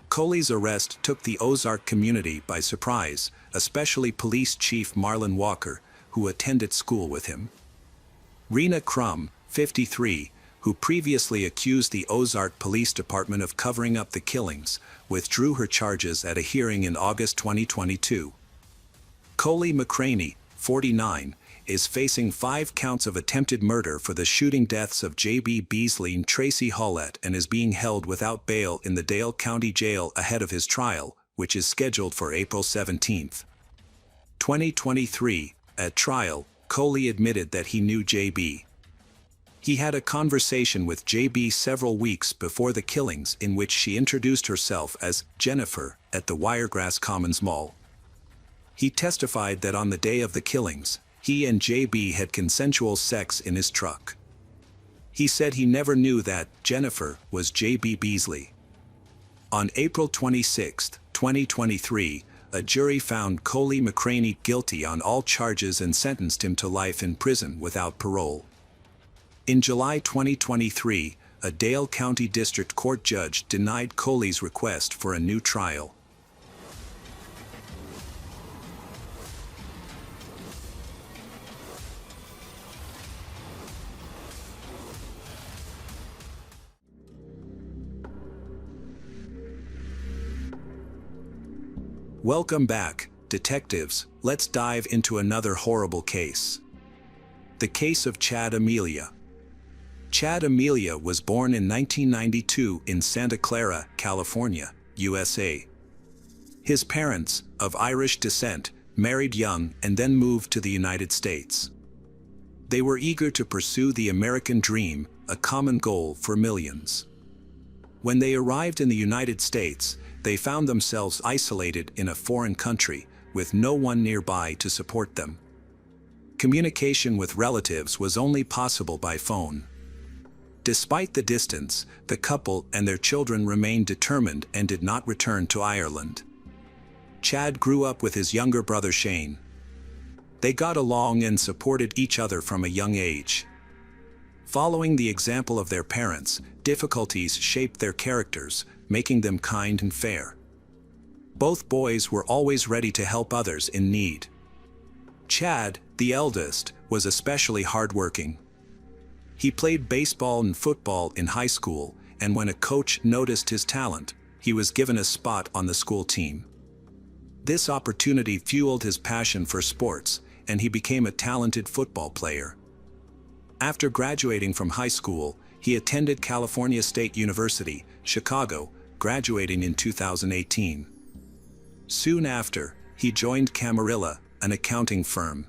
Coley's arrest took the Ozark community by surprise, especially Police Chief Marlon Walker, who attended school with him. Rena Crum, 53, who previously accused the Ozark Police Department of covering up the killings, withdrew her charges at a hearing in August 2022. Coley McCraney, 49, is facing 5 counts of attempted murder for the shooting deaths of J.B. Beasley and Tracy Hallett and is being held without bail in the Dale County Jail ahead of his trial, which is scheduled for April 17, 2023. At trial, Coley admitted that he knew J.B. He had a conversation with J.B. several weeks before the killings in which she introduced herself as Jennifer at the Wiregrass Commons Mall. He testified that on the day of the killings, he and J.B. had consensual sex in his truck. He said he never knew that Jennifer was J.B. Beasley. On April 26, 2023, a jury found Coley McCraney guilty on all charges and sentenced him to life in prison without parole. In July 2023, a Dale County District Court judge denied Coley's request for a new trial. Welcome back, detectives. Let's dive into another horrible case. The case of Chad Amelia. Chad Amelia was born in 1992 in Santa Clara, California, USA. His parents, of Irish descent, married young and then moved to the United States. They were eager to pursue the American dream, a common goal for millions. When they arrived in the United States, they found themselves isolated in a foreign country, with no one nearby to support them. Communication with relatives was only possible by phone. Despite the distance, the couple and their children remained determined and did not return to Ireland. Chad grew up with his younger brother Shane. They got along and supported each other from a young age. Following the example of their parents, difficulties shaped their characters, making them kind and fair. Both boys were always ready to help others in need. Chad, the eldest, was especially hardworking. He played baseball and football in high school, and when a coach noticed his talent, he was given a spot on the school team. This opportunity fueled his passion for sports, and he became a talented football player. After graduating from high school, he attended California State University, Chicago, graduating in 2018. Soon after, he joined Camarilla, an accounting firm.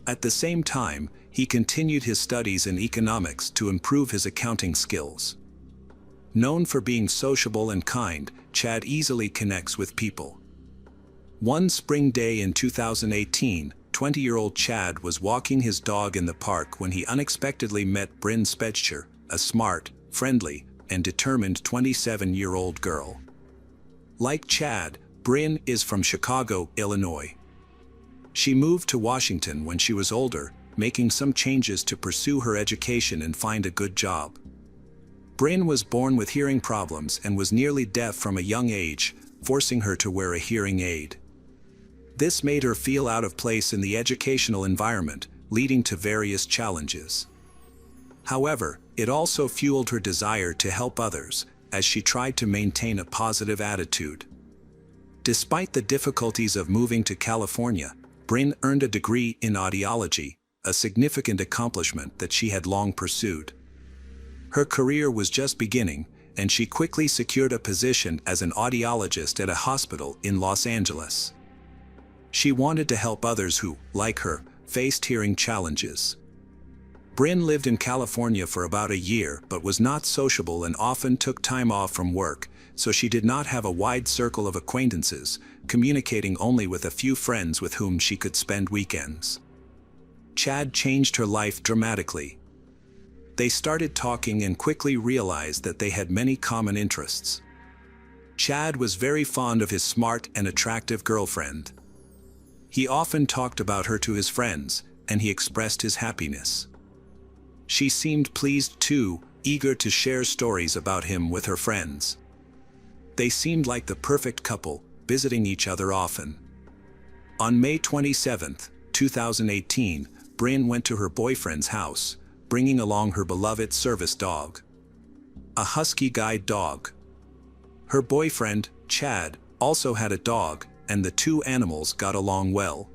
At the same time, he continued his studies in economics to improve his accounting skills. Known for being sociable and kind, Chad easily connects with people. One spring day in 2018, 20-year-old Chad was walking his dog in the park when he unexpectedly met Bryn Spetcher, a smart, friendly, and determined 27-year-old girl. Like Chad, Bryn is from Chicago, Illinois. She moved to Washington when she was older, making some changes to pursue her education and find a good job. Bryn was born with hearing problems and was nearly deaf from a young age, forcing her to wear a hearing aid. This made her feel out of place in the educational environment, leading to various challenges. However, it also fueled her desire to help others, as she tried to maintain a positive attitude. Despite the difficulties of moving to California, Bryn earned a degree in audiology, a significant accomplishment that she had long pursued. Her career was just beginning, and she quickly secured a position as an audiologist at a hospital in Los Angeles. She wanted to help others who, like her, faced hearing challenges. Bryn lived in California for about a year but was not sociable and often took time off from work, so she did not have a wide circle of acquaintances, communicating only with a few friends with whom she could spend weekends. Chad changed her life dramatically. They started talking and quickly realized that they had many common interests. Chad was very fond of his smart and attractive girlfriend. He often talked about her to his friends, and he expressed his happiness. She seemed pleased too, eager to share stories about him with her friends. They seemed like the perfect couple, visiting each other often. On May 27, 2018, Bryn went to her boyfriend's house, bringing along her beloved service dog, a husky guide dog. Her boyfriend, Chad, also had a dog, and the two animals got along well.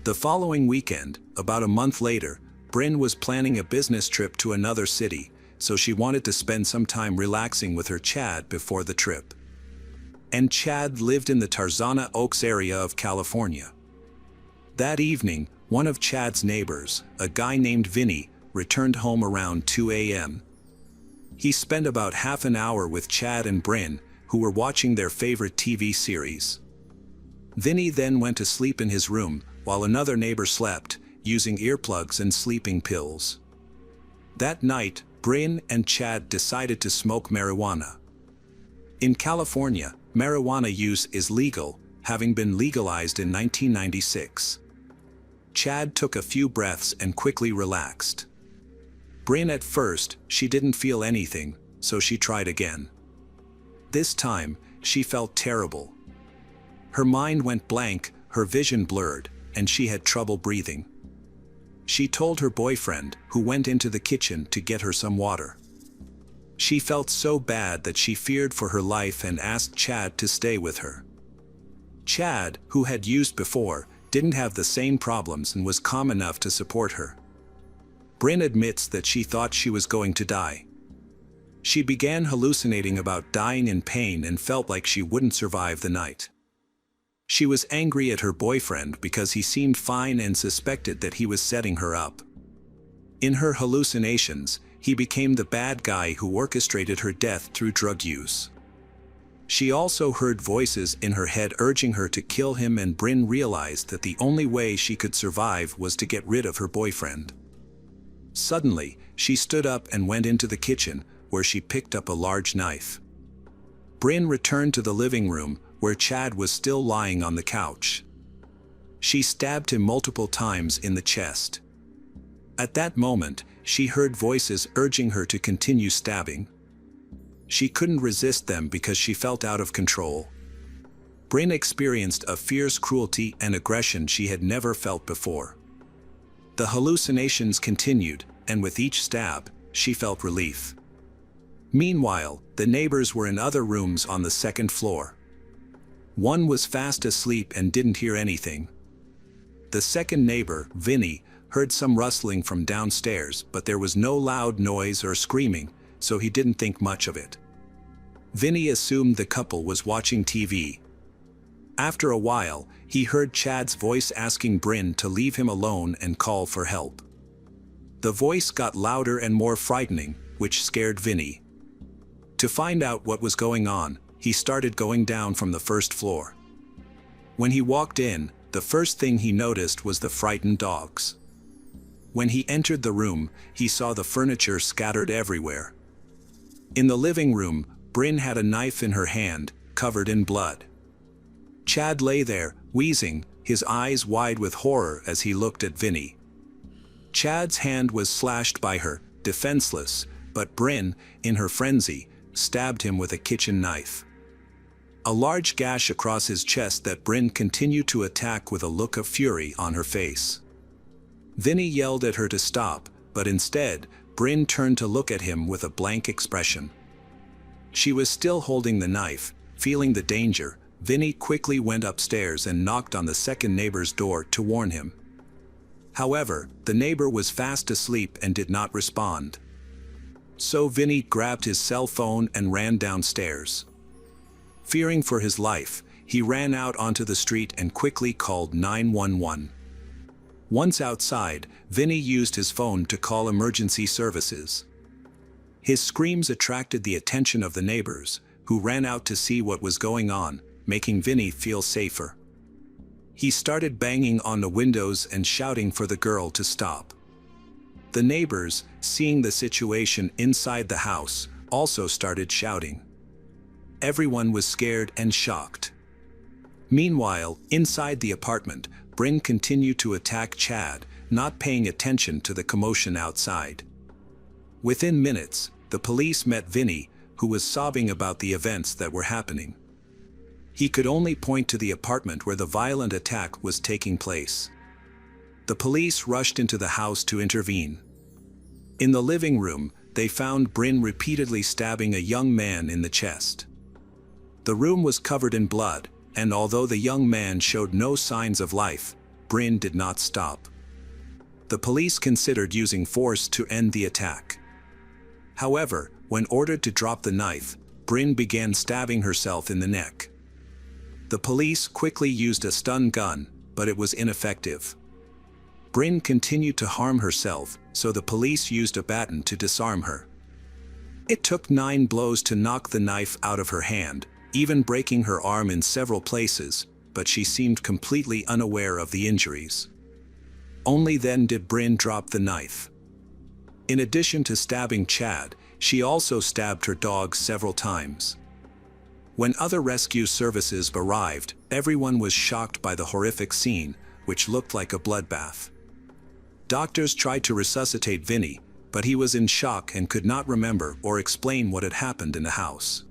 The following weekend, about a month later, Bryn was planning a business trip to another city, so she wanted to spend some time relaxing with her Chad before the trip. And Chad lived in the Tarzana Oaks area of California. That evening, one of Chad's neighbors, a guy named Vinny, returned home around 2 a.m. He spent about half an hour with Chad and Bryn, who were watching their favorite TV series. Vinny then went to sleep in his room, while another neighbor slept, using earplugs and sleeping pills. That night, Bryn and Chad decided to smoke marijuana. In California, marijuana use is legal, having been legalized in 1996. Chad took a few breaths and quickly relaxed. Bryn, at first, she didn't feel anything, so she tried again. This time, she felt terrible. Her mind went blank, her vision blurred, and she had trouble breathing. She told her boyfriend, who went into the kitchen to get her some water. She felt so bad that she feared for her life and asked Chad to stay with her. Chad, who had used before, didn't have the same problems and was calm enough to support her. Bryn admits that she thought she was going to die. She began hallucinating about dying in pain and felt like she wouldn't survive the night. She was angry at her boyfriend because he seemed fine and suspected that he was setting her up. In her hallucinations, he became the bad guy who orchestrated her death through drug use. She also heard voices in her head urging her to kill him, and Bryn realized that the only way she could survive was to get rid of her boyfriend. Suddenly, she stood up and went into the kitchen, where she picked up a large knife. Bryn returned to the living room, where Chad was still lying on the couch. She stabbed him multiple times in the chest. At that moment, she heard voices urging her to continue stabbing. She couldn't resist them because she felt out of control. Bryn experienced a fierce cruelty and aggression she had never felt before. The hallucinations continued, and with each stab, she felt relief. Meanwhile, the neighbors were in other rooms on the second floor. One was fast asleep and didn't hear anything. The second neighbor, Vinny, heard some rustling from downstairs, but there was no loud noise or screaming, so he didn't think much of it. Vinny assumed the couple was watching TV. After a while, he heard Chad's voice asking Bryn to leave him alone and call for help. The voice got louder and more frightening, which scared Vinny. To find out what was going on, he started going down from the first floor. When he walked in, the first thing he noticed was the frightened dogs. When he entered the room, he saw the furniture scattered everywhere. In the living room, Bryn had a knife in her hand, covered in blood. Chad lay there, wheezing, his eyes wide with horror as he looked at Vinny. Chad's hand was slashed by her, defenseless, but Bryn, in her frenzy, stabbed him with a kitchen knife. A large gash across his chest that Bryn continued to attack with a look of fury on her face. Vinny yelled at her to stop, but instead, Bryn turned to look at him with a blank expression. She was still holding the knife. Feeling the danger, Vinny quickly went upstairs and knocked on the second neighbor's door to warn him. However, the neighbor was fast asleep and did not respond. So Vinny grabbed his cell phone and ran downstairs. Fearing for his life, he ran out onto the street and quickly called 911. Once outside, Vinny used his phone to call emergency services. His screams attracted the attention of the neighbors, who ran out to see what was going on, making Vinny feel safer. He started banging on the windows and shouting for the girl to stop. The neighbors, seeing the situation inside the house, also started shouting. Everyone was scared and shocked. Meanwhile, inside the apartment, Bryn continued to attack Chad, not paying attention to the commotion outside. Within minutes, the police met Vinny, who was sobbing about the events that were happening. He could only point to the apartment where the violent attack was taking place. The police rushed into the house to intervene. In the living room, they found Bryn repeatedly stabbing a young man in the chest. The room was covered in blood, and although the young man showed no signs of life, Bryn did not stop. The police considered using force to end the attack. However, when ordered to drop the knife, Bryn began stabbing herself in the neck. The police quickly used a stun gun, but it was ineffective. Bryn continued to harm herself, so the police used a baton to disarm her. It took 9 blows to knock the knife out of her hand, even breaking her arm in several places, but she seemed completely unaware of the injuries. Only then did Bryn drop the knife. In addition to stabbing Chad, she also stabbed her dog several times. When other rescue services arrived, everyone was shocked by the horrific scene, which looked like a bloodbath. Doctors tried to resuscitate Vinny, but he was in shock and could not remember or explain what had happened in the house.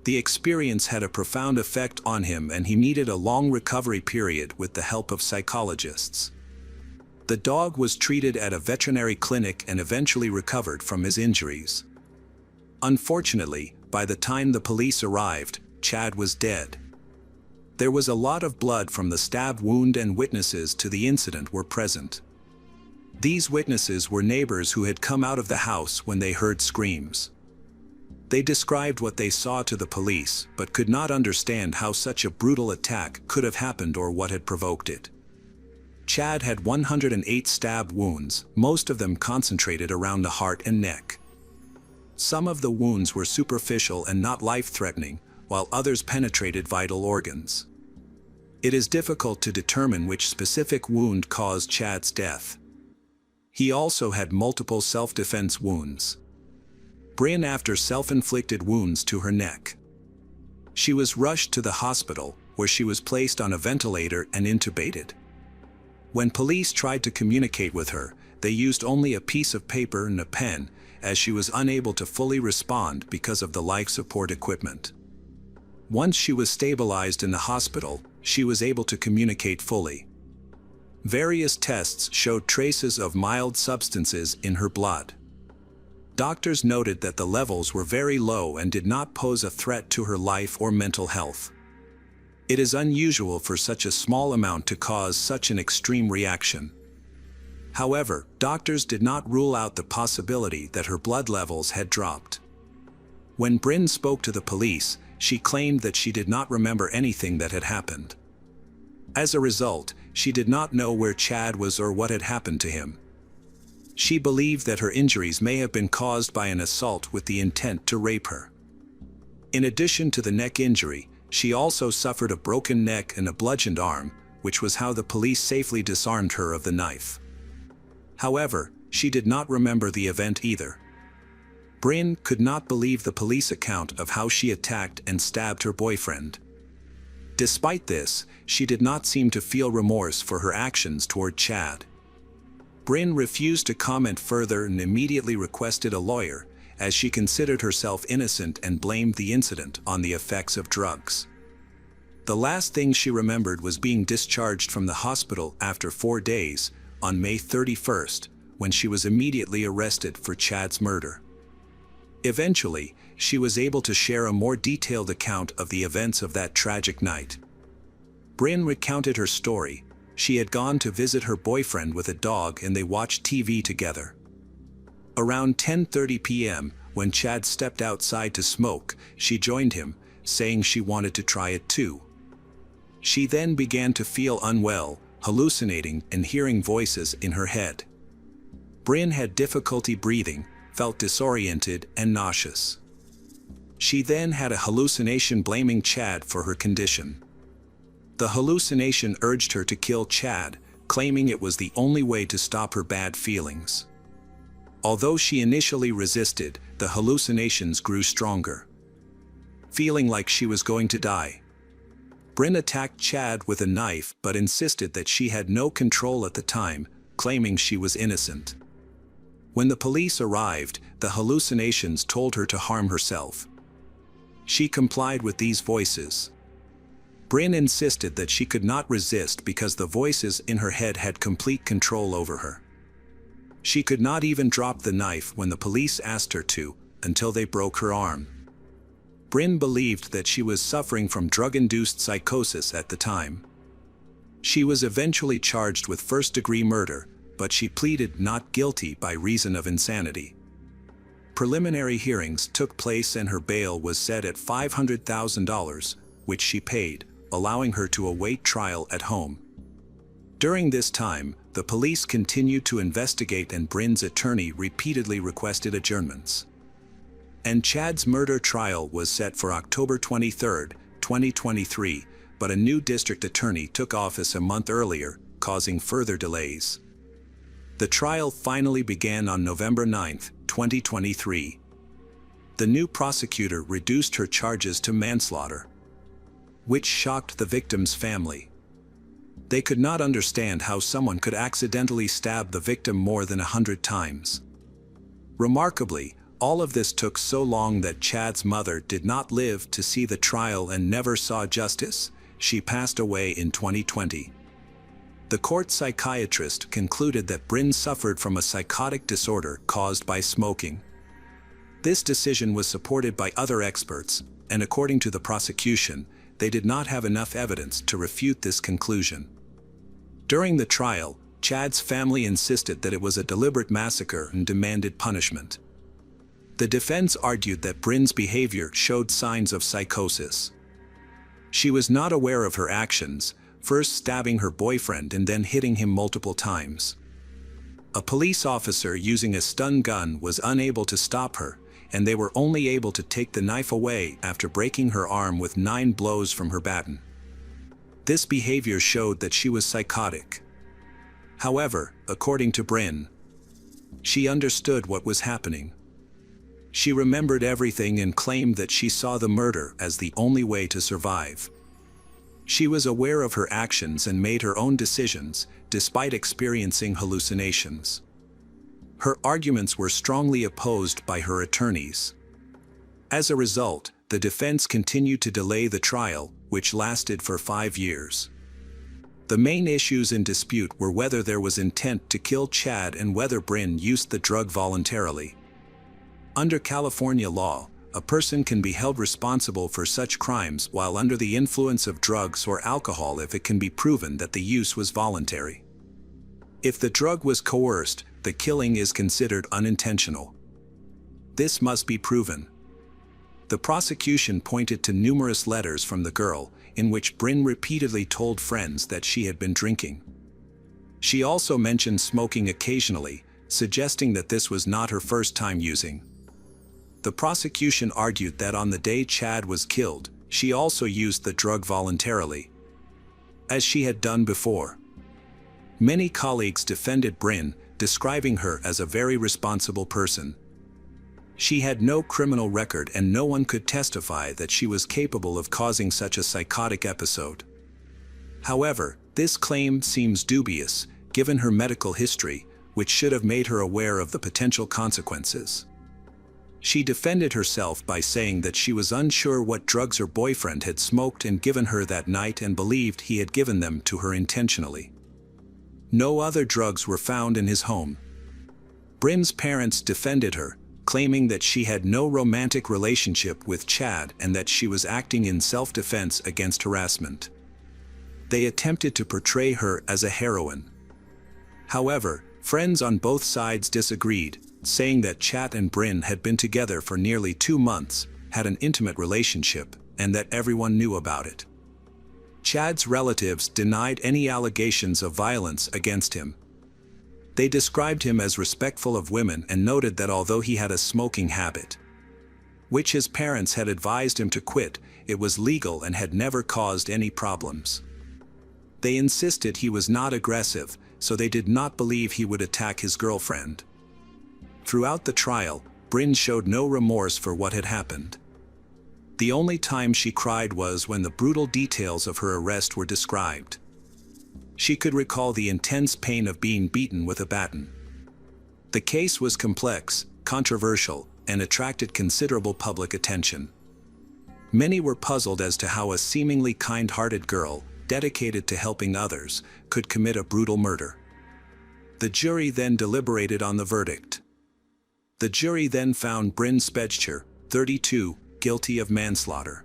The experience had a profound effect on him, and he needed a long recovery period with the help of psychologists. The dog was treated at a veterinary clinic and eventually recovered from his injuries. Unfortunately, by the time the police arrived, Chad was dead. There was a lot of blood from the stab wound, and witnesses to the incident were present. These witnesses were neighbors who had come out of the house when they heard screams. They described what they saw to the police, but could not understand how such a brutal attack could have happened or what had provoked it. Chad had 108 stab wounds, most of them concentrated around the heart and neck. Some of the wounds were superficial and not life-threatening, while others penetrated vital organs. It is difficult to determine which specific wound caused Chad's death. He also had multiple self-defense wounds. Bryn after self-inflicted wounds to her neck. She was rushed to the hospital, where she was placed on a ventilator and intubated. When police tried to communicate with her, they used only a piece of paper and a pen, as she was unable to fully respond because of the life support equipment. Once she was stabilized in the hospital, she was able to communicate fully. Various tests showed traces of mild substances in her blood. Doctors noted that the levels were very low and did not pose a threat to her life or mental health. It is unusual for such a small amount to cause such an extreme reaction. However, doctors did not rule out the possibility that her blood levels had dropped. When Bryn spoke to the police, she claimed that she did not remember anything that had happened. As a result, she did not know where Chad was or what had happened to him. She believed that her injuries may have been caused by an assault with the intent to rape her. In addition to the neck injury, she also suffered a broken neck and a bludgeoned arm, which was how the police safely disarmed her of the knife. However, she did not remember the event either. Bryn could not believe the police account of how she attacked and stabbed her boyfriend. Despite this, she did not seem to feel remorse for her actions toward Chad. Bryn refused to comment further and immediately requested a lawyer, as she considered herself innocent and blamed the incident on the effects of drugs. The last thing she remembered was being discharged from the hospital after 4 days, on May 31st, when she was immediately arrested for Chad's murder. Eventually, she was able to share a more detailed account of the events of that tragic night. Bryn recounted her story. She had gone to visit her boyfriend with a dog and they watched TV together. Around 10:30 p.m., when Chad stepped outside to smoke, she joined him, saying she wanted to try it too. She then began to feel unwell, hallucinating and hearing voices in her head. Bryn had difficulty breathing, felt disoriented and nauseous. She then had a hallucination blaming Chad for her condition. The hallucination urged her to kill Chad, claiming it was the only way to stop her bad feelings. Although she initially resisted, the hallucinations grew stronger. Feeling like she was going to die, Bryn attacked Chad with a knife but insisted that she had no control at the time, claiming she was innocent. When the police arrived, the hallucinations told her to harm herself. She complied with these voices. Bryn insisted that she could not resist because the voices in her head had complete control over her. She could not even drop the knife when the police asked her to, until they broke her arm. Bryn believed that she was suffering from drug-induced psychosis at the time. She was eventually charged with first-degree murder, but she pleaded not guilty by reason of insanity. Preliminary hearings took place and her bail was set at $500,000, which she paid, allowing her to await trial at home. During this time, the police continued to investigate and Bryn's attorney repeatedly requested adjournments. And Chad's murder trial was set for October 23, 2023, but a new district attorney took office a month earlier, causing further delays. The trial finally began on November 9, 2023. The new prosecutor reduced her charges to manslaughter, which shocked the victim's family. They could not understand how someone could accidentally stab the victim more than 100 times. Remarkably, all of this took so long that Chad's mother did not live to see the trial and never saw justice. She passed away in 2020. The court psychiatrist concluded that Bryn suffered from a psychotic disorder caused by smoking. This decision was supported by other experts, and according to the prosecution, they did not have enough evidence to refute this conclusion. During the trial, Chad's family insisted that it was a deliberate massacre and demanded punishment. The defense argued that Bryn's behavior showed signs of psychosis. She was not aware of her actions, first stabbing her boyfriend and then hitting him multiple times. A police officer using a stun gun was unable to stop her, and they were only able to take the knife away after breaking her arm with 9 blows from her baton. This behavior showed that she was psychotic. However, according to Bryn, she understood what was happening. She remembered everything and claimed that she saw the murder as the only way to survive. She was aware of her actions and made her own decisions, despite experiencing hallucinations. Her arguments were strongly opposed by her attorneys. As a result, the defense continued to delay the trial, which lasted for 5 years. The main issues in dispute were whether there was intent to kill Chad and whether Bryn used the drug voluntarily. Under California law, a person can be held responsible for such crimes while under the influence of drugs or alcohol if it can be proven that the use was voluntary. If the drug was coerced, the killing is considered unintentional. This must be proven. The prosecution pointed to numerous letters from the girl, in which Bryn repeatedly told friends that she had been drinking. She also mentioned smoking occasionally, suggesting that this was not her first time using. The prosecution argued that on the day Chad was killed, she also used the drug voluntarily, as she had done before. Many colleagues defended Bryn, describing her as a very responsible person. She had no criminal record and no one could testify that she was capable of causing such a psychotic episode. However, this claim seems dubious, given her medical history, which should have made her aware of the potential consequences. She defended herself by saying that she was unsure what drugs her boyfriend had smoked and given her that night and believed he had given them to her intentionally. No other drugs were found in his home. Bryn's parents defended her, claiming that she had no romantic relationship with Chad and that she was acting in self-defense against harassment. They attempted to portray her as a heroine. However, friends on both sides disagreed, saying that Chad and Bryn had been together for nearly 2 months, had an intimate relationship, and that everyone knew about it. Chad's relatives denied any allegations of violence against him. They described him as respectful of women and noted that although he had a smoking habit, which his parents had advised him to quit, it was legal and had never caused any problems. They insisted he was not aggressive, so they did not believe he would attack his girlfriend. Throughout the trial, Bryn showed no remorse for what had happened. The only time she cried was when the brutal details of her arrest were described. She could recall the intense pain of being beaten with a baton. The case was complex, controversial, and attracted considerable public attention. Many were puzzled as to how a seemingly kind-hearted girl, dedicated to helping others, could commit a brutal murder. The jury then deliberated on the verdict. The jury then found Bryn Spejcher, 32, guilty of manslaughter.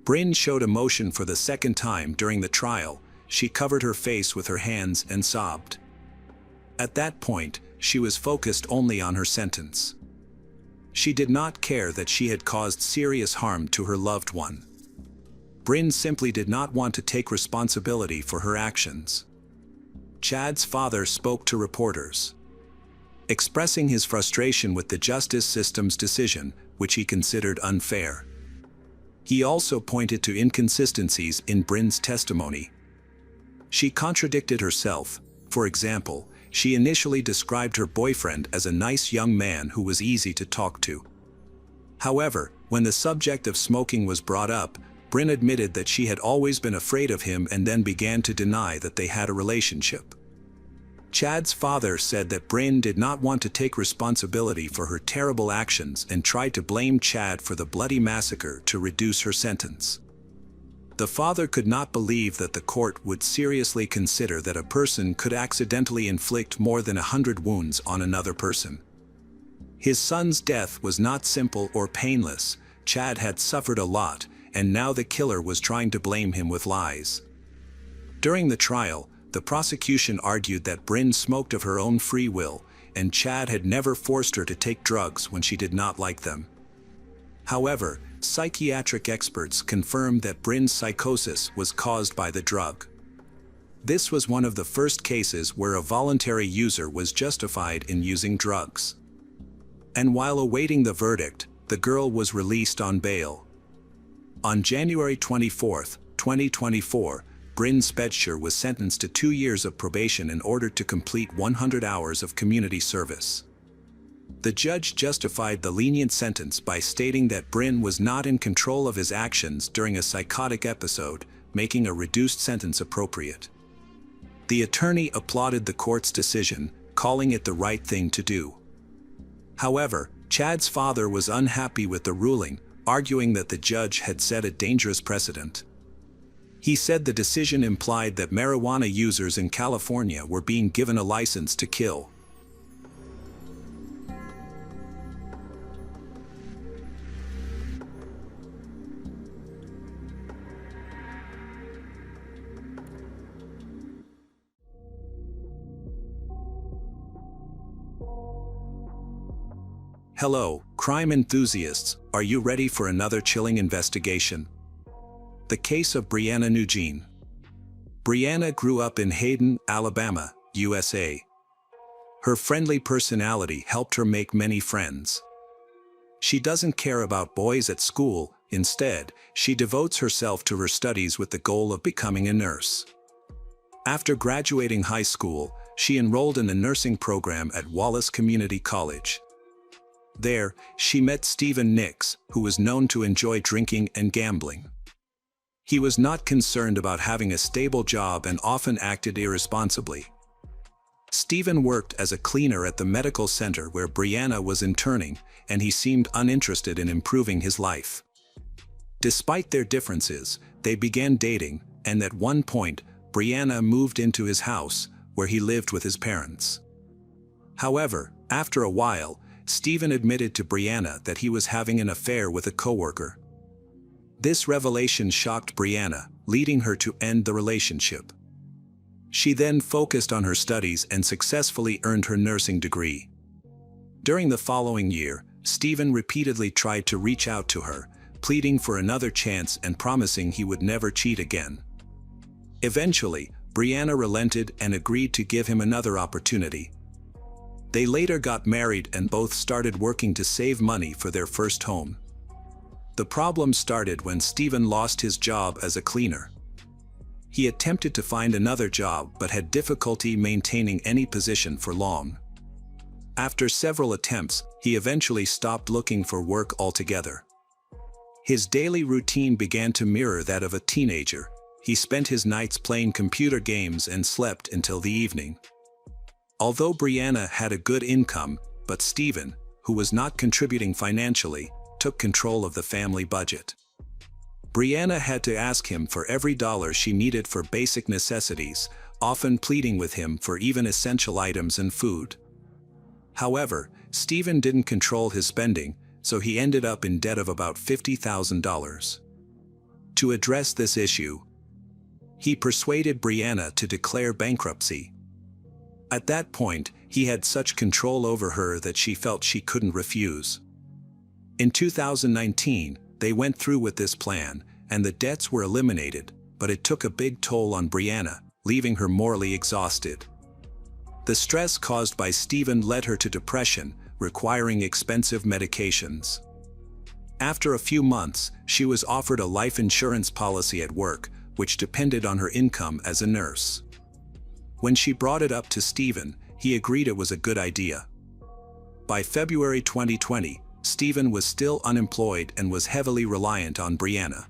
Bryn showed emotion for the second time during the trial. She covered her face with her hands and sobbed. At that point, she was focused only on her sentence. She did not care that she had caused serious harm to her loved one. Bryn simply did not want to take responsibility for her actions. Chad's father spoke to reporters, expressing his frustration with the justice system's decision, which he considered unfair. He also pointed to inconsistencies in Bryn's testimony. She contradicted herself. For example, she initially described her boyfriend as a nice young man who was easy to talk to. However, when the subject of smoking was brought up, Bryn admitted that she had always been afraid of him and then began to deny that they had a relationship. Chad's father said that Bryn did not want to take responsibility for her terrible actions and tried to blame Chad for the bloody massacre to reduce her sentence. The father could not believe that the court would seriously consider that a person could accidentally inflict more than 100 wounds on another person. His son's death was not simple or painless. Chad had suffered a lot, and now the killer was trying to blame him with lies. During the trial, the prosecution argued that Bryn smoked of her own free will, and Chad had never forced her to take drugs when she did not like them. However, psychiatric experts confirmed that Bryn's psychosis was caused by the drug. This was one of the first cases where a voluntary user was justified in using drugs. And while awaiting the verdict, the girl was released on bail. On January 24, 2024, Bryn Spetscher was sentenced to 2 years of probation in order to complete 100 hours of community service. The judge justified the lenient sentence by stating that Bryn was not in control of his actions during a psychotic episode, making a reduced sentence appropriate. The attorney applauded the court's decision, calling it the right thing to do. However, Chad's father was unhappy with the ruling, arguing that the judge had set a dangerous precedent. He said the decision implied that marijuana users in California were being given a license to kill. Hello, crime enthusiasts, are you ready for another chilling investigation? The case of Brianna Nugent. Brianna grew up in Hayden, Alabama, USA. Her friendly personality helped her make many friends. She doesn't care about boys at school. Instead, she devotes herself to her studies with the goal of becoming a nurse. After graduating high school, she enrolled in the nursing program at Wallace Community College. There, she met Stephen Nix, who was known to enjoy drinking and gambling. He was not concerned about having a stable job and often acted irresponsibly. Stephen worked as a cleaner at the medical center where Brianna was interning, and he seemed uninterested in improving his life. Despite their differences, they began dating, and at one point, Brianna moved into his house, where he lived with his parents. However, after a while, Stephen admitted to Brianna that he was having an affair with a coworker. This revelation shocked Brianna, leading her to end the relationship. She then focused on her studies and successfully earned her nursing degree. During the following year, Stephen repeatedly tried to reach out to her, pleading for another chance and promising he would never cheat again. Eventually, Brianna relented and agreed to give him another opportunity. They later got married and both started working to save money for their first home. The problem started when Stephen lost his job as a cleaner. He attempted to find another job but had difficulty maintaining any position for long. After several attempts, he eventually stopped looking for work altogether. His daily routine began to mirror that of a teenager. He spent his nights playing computer games and slept until the evening. Although Brianna had a good income, but Stephen, who was not contributing financially, took control of the family budget. Brianna had to ask him for every dollar she needed for basic necessities, often pleading with him for even essential items and food. However, Stephen didn't control his spending, so he ended up in debt of about $50,000. To address this issue, he persuaded Brianna to declare bankruptcy. At that point, he had such control over her that she felt she couldn't refuse. In 2019, they went through with this plan, and the debts were eliminated, but it took a big toll on Brianna, leaving her morally exhausted. The stress caused by Stephen led her to depression, requiring expensive medications. After a few months, she was offered a life insurance policy at work, which depended on her income as a nurse. When she brought it up to Stephen, he agreed it was a good idea. By February 2020, Stephen was still unemployed and was heavily reliant on Brianna.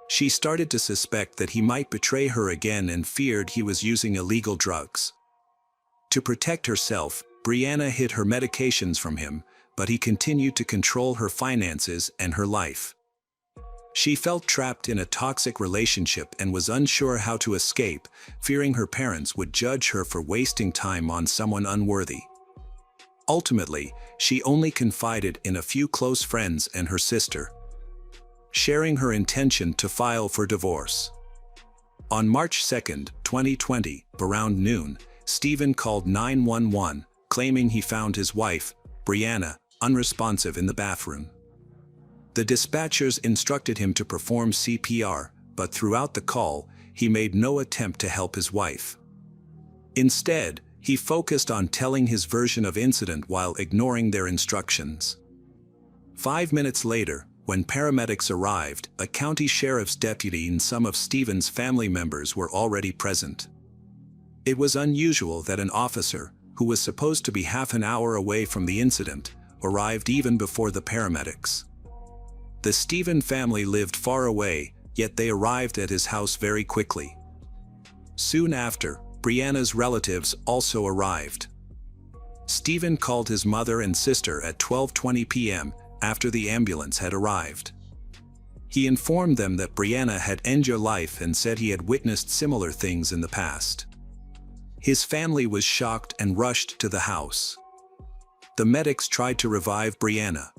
She started to suspect that he might betray her again and feared he was using illegal drugs. To protect herself, Brianna hid her medications from him, but he continued to control her finances and her life. She felt trapped in a toxic relationship and was unsure how to escape, fearing her parents would judge her for wasting time on someone unworthy. Ultimately, she only confided in a few close friends and her sister, sharing her intention to file for divorce. On March 2, 2020, around noon, Stephen called 911, claiming he found his wife, Brianna, unresponsive in the bathroom. The dispatchers instructed him to perform CPR, but throughout the call, he made no attempt to help his wife. Instead, he focused on telling his version of incident while ignoring their instructions. 5 minutes later, when paramedics arrived, a county sheriff's deputy and some of Stephen's family members were already present. It was unusual that an officer, who was supposed to be half an hour away from the incident, arrived even before the paramedics. The Stephen family lived far away, yet they arrived at his house very quickly. Soon after, Brianna's relatives also arrived. Stephen called his mother and sister at 12:20 p.m. after the ambulance had arrived. He informed them that Brianna had ended her life and said he had witnessed similar things in the past. His family was shocked and rushed to the house. The medics tried to revive Brianna,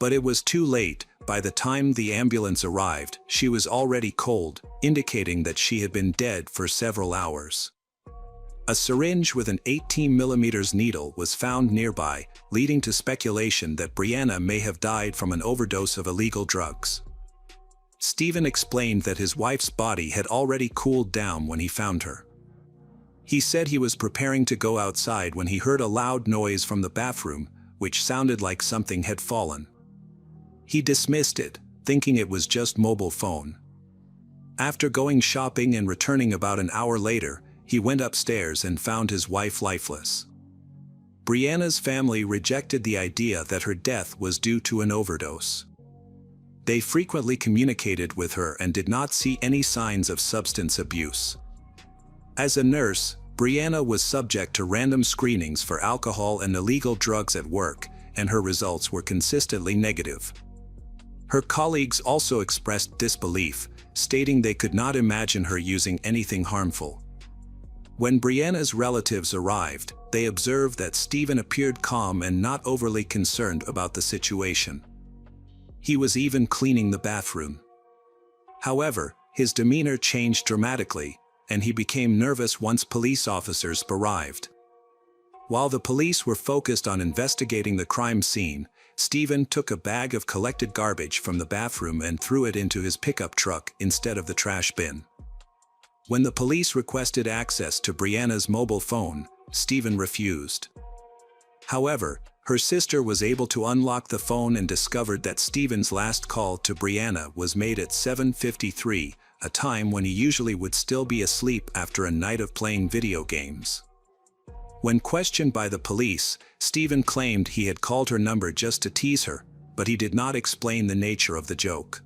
but it was too late. By the time the ambulance arrived, she was already cold, indicating that she had been dead for several hours. A syringe with an 18mm needle was found nearby, leading to speculation that Brianna may have died from an overdose of illegal drugs. Stephen explained that his wife's body had already cooled down when he found her. He said he was preparing to go outside when he heard a loud noise from the bathroom, which sounded like something had fallen. He dismissed it, thinking it was just mobile phone. After going shopping and returning about an hour later, he went upstairs and found his wife lifeless. Brianna's family rejected the idea that her death was due to an overdose. They frequently communicated with her and did not see any signs of substance abuse. As a nurse, Brianna was subject to random screenings for alcohol and illegal drugs at work, and her results were consistently negative. Her colleagues also expressed disbelief, stating they could not imagine her using anything harmful. When Brianna's relatives arrived, they observed that Stephen appeared calm and not overly concerned about the situation. He was even cleaning the bathroom. However, his demeanor changed dramatically, and he became nervous once police officers arrived. While the police were focused on investigating the crime scene, Stephen took a bag of collected garbage from the bathroom and threw it into his pickup truck instead of the trash bin. When the police requested access to Brianna's mobile phone, Stephen refused. However, her sister was able to unlock the phone and discovered that Stephen's last call to Brianna was made at 7:53, a time when he usually would still be asleep after a night of playing video games. When questioned by the police, Stephen claimed he had called her number just to tease her, but he did not explain the nature of the joke.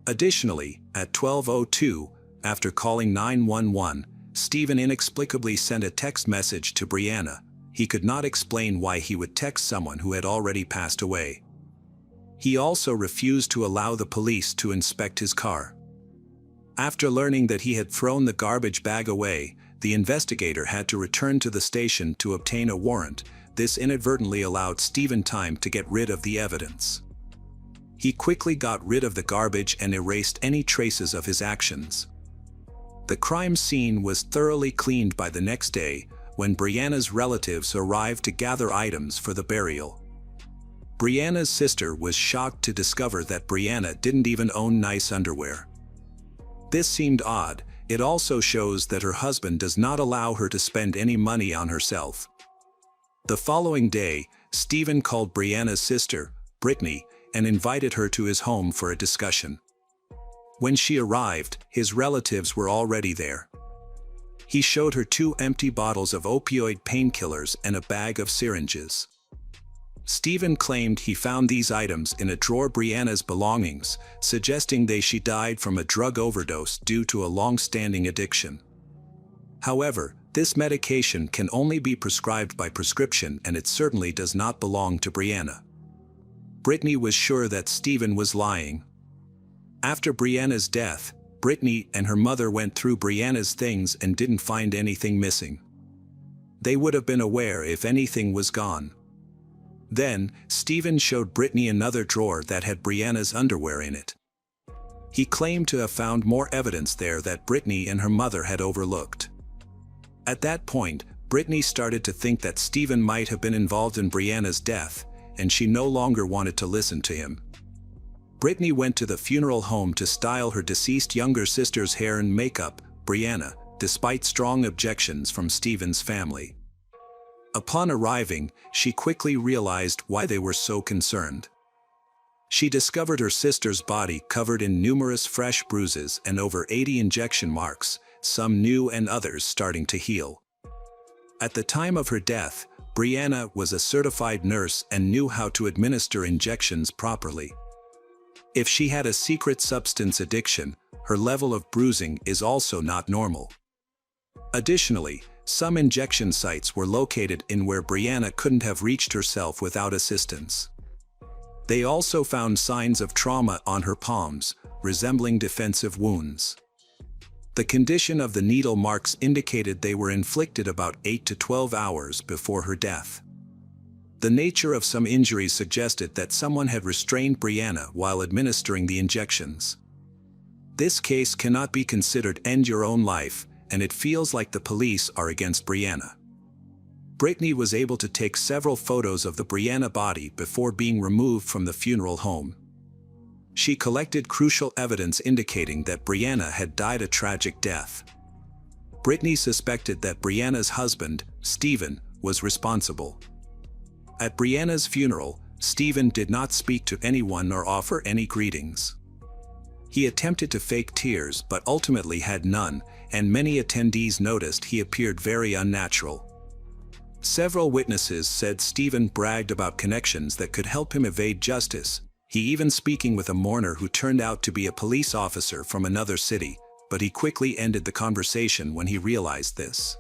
Additionally, at 12:02, after calling 911, Stephen inexplicably sent a text message to Brianna. He could not explain why he would text someone who had already passed away. He also refused to allow the police to inspect his car. After learning that he had thrown the garbage bag away, the investigator had to return to the station to obtain a warrant. This inadvertently allowed Stephen time to get rid of the evidence. He quickly got rid of the garbage and erased any traces of his actions. The crime scene was thoroughly cleaned by the next day, when Brianna's relatives arrived to gather items for the burial. Brianna's sister was shocked to discover that Brianna didn't even own nice underwear. This seemed odd. It also shows that her husband does not allow her to spend any money on herself. The following day, Stephen called Brianna's sister, Brittany, and invited her to his home for a discussion. When she arrived, his relatives were already there. He showed her 2 empty bottles of opioid painkillers and a bag of syringes. Stephen claimed he found these items in a drawer of Brianna's belongings, suggesting she died from a drug overdose due to a long-standing addiction. However, this medication can only be prescribed by prescription, and it certainly does not belong to Brianna. Brittany was sure that Stephen was lying. After Brianna's death, Brittany and her mother went through Brianna's things and didn't find anything missing. They would have been aware if anything was gone. Then, Stephen showed Brittany another drawer that had Brianna's underwear in it. He claimed to have found more evidence there that Brittany and her mother had overlooked. At that point, Brittany started to think that Stephen might have been involved in Brianna's death, and she no longer wanted to listen to him. Brittany went to the funeral home to style her deceased younger sister's hair and makeup, Brianna, despite strong objections from Stephen's family. Upon arriving, she quickly realized why they were so concerned. She discovered her sister's body covered in numerous fresh bruises and over 80 injection marks, some new and others starting to heal. At the time of her death, Brianna was a certified nurse and knew how to administer injections properly. If she had a secret substance addiction, her level of bruising is also not normal. Additionally, some injection sites were located in where Brianna couldn't have reached herself without assistance. They also found signs of trauma on her palms, resembling defensive wounds. The condition of the needle marks indicated they were inflicted about 8 to 12 hours before her death. The nature of some injuries suggested that someone had restrained Brianna while administering the injections. This case cannot be considered end your own life, and it feels like the police are against Brianna. Brittany was able to take several photos of the Brianna body before being removed from the funeral home. She collected crucial evidence indicating that Brianna had died a tragic death. Brittany suspected that Brianna's husband, Stephen, was responsible. At Brianna's funeral, Stephen did not speak to anyone nor offer any greetings. He attempted to fake tears but ultimately had none, and many attendees noticed he appeared very unnatural. Several witnesses said Stephen bragged about connections that could help him evade justice, he even speaking with a mourner who turned out to be a police officer from another city, but he quickly ended the conversation when he realized this.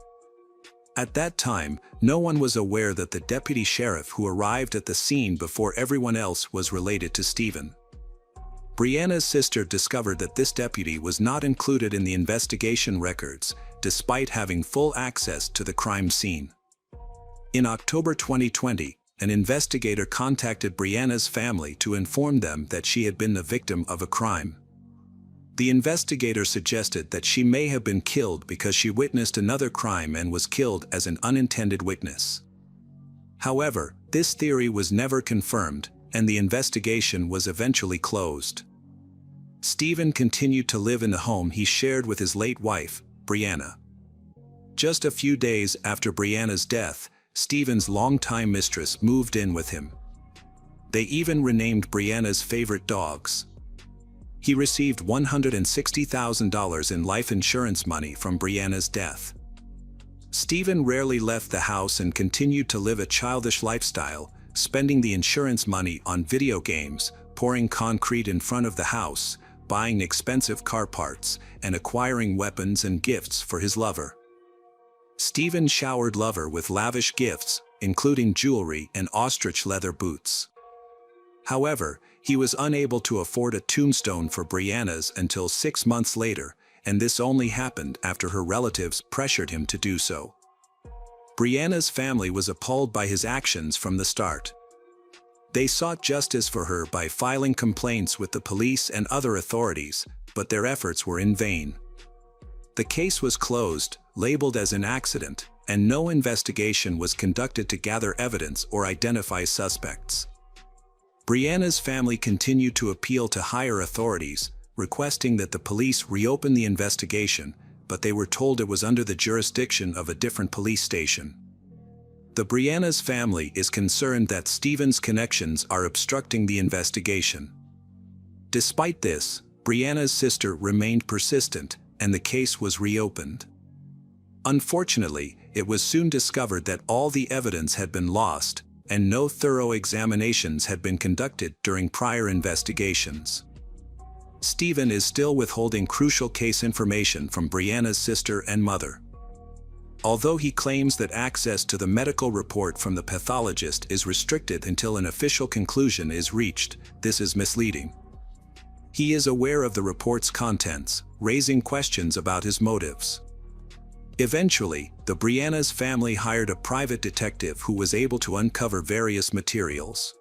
At that time, no one was aware that the deputy sheriff who arrived at the scene before everyone else was related to Stephen. Brianna's sister discovered that this deputy was not included in the investigation records, despite having full access to the crime scene. In October 2020, an investigator contacted Brianna's family to inform them that she had been the victim of a crime. The investigator suggested that she may have been killed because she witnessed another crime and was killed as an unintended witness. However, this theory was never confirmed, and the investigation was eventually closed. Stephen continued to live in the home he shared with his late wife, Brianna. Just a few days after Brianna's death, Stephen's longtime mistress moved in with him. They even renamed Brianna's favorite dogs. He received $160,000 in life insurance money from Brianna's death. Stephen rarely left the house and continued to live a childish lifestyle, spending the insurance money on video games, pouring concrete in front of the house, buying expensive car parts, and acquiring weapons and gifts for his lover. Stephen showered lover with lavish gifts, including jewelry and ostrich leather boots. However, he was unable to afford a tombstone for Brianna's until 6 months later, and this only happened after her relatives pressured him to do so. Brianna's family was appalled by his actions from the start. They sought justice for her by filing complaints with the police and other authorities, but their efforts were in vain. The case was closed, labeled as an accident, and no investigation was conducted to gather evidence or identify suspects. Brianna's family continued to appeal to higher authorities, requesting that the police reopen the investigation, but they were told it was under the jurisdiction of a different police station. The Brianna's family is concerned that Stephen's connections are obstructing the investigation. Despite this, Brianna's sister remained persistent, and the case was reopened. Unfortunately, it was soon discovered that all the evidence had been lost, and no thorough examinations had been conducted during prior investigations. Stephen is still withholding crucial case information from Brianna's sister and mother. Although he claims that access to the medical report from the pathologist is restricted until an official conclusion is reached, this is misleading. He is aware of the report's contents, raising questions about his motives. Eventually, the Brianna's family hired a private detective who was able to uncover various materials.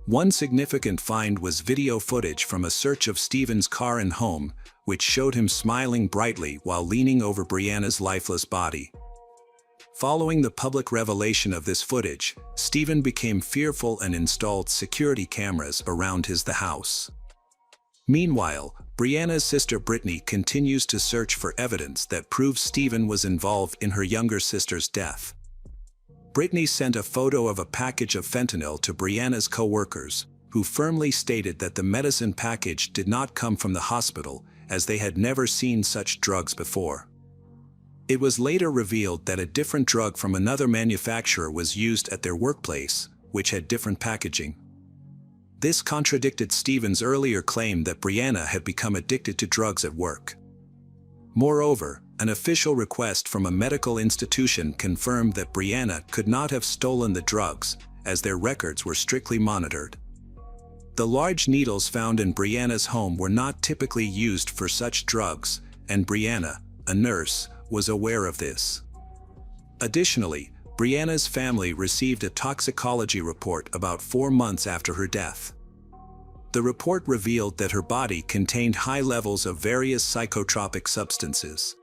One significant find was video footage from a search of Stephen's car and home, which showed him smiling brightly while leaning over Brianna's lifeless body. Following the public revelation of this footage, Stephen became fearful and installed security cameras around the house. Meanwhile, Brianna's sister Brittany continues to search for evidence that proves Stephen was involved in her younger sister's death. Brittany sent a photo of a package of fentanyl to Brianna's co-workers, who firmly stated that the medicine package did not come from the hospital, as they had never seen such drugs before. It was later revealed that a different drug from another manufacturer was used at their workplace, which had different packaging. This contradicted Stephen's earlier claim that Brianna had become addicted to drugs at work. Moreover, an official request from a medical institution confirmed that Brianna could not have stolen the drugs, as their records were strictly monitored. The large needles found in Brianna's home were not typically used for such drugs, and Brianna, a nurse, was aware of this. Additionally, Brianna's family received a toxicology report about 4 months after her death. The report revealed that her body contained high levels of various psychotropic substances,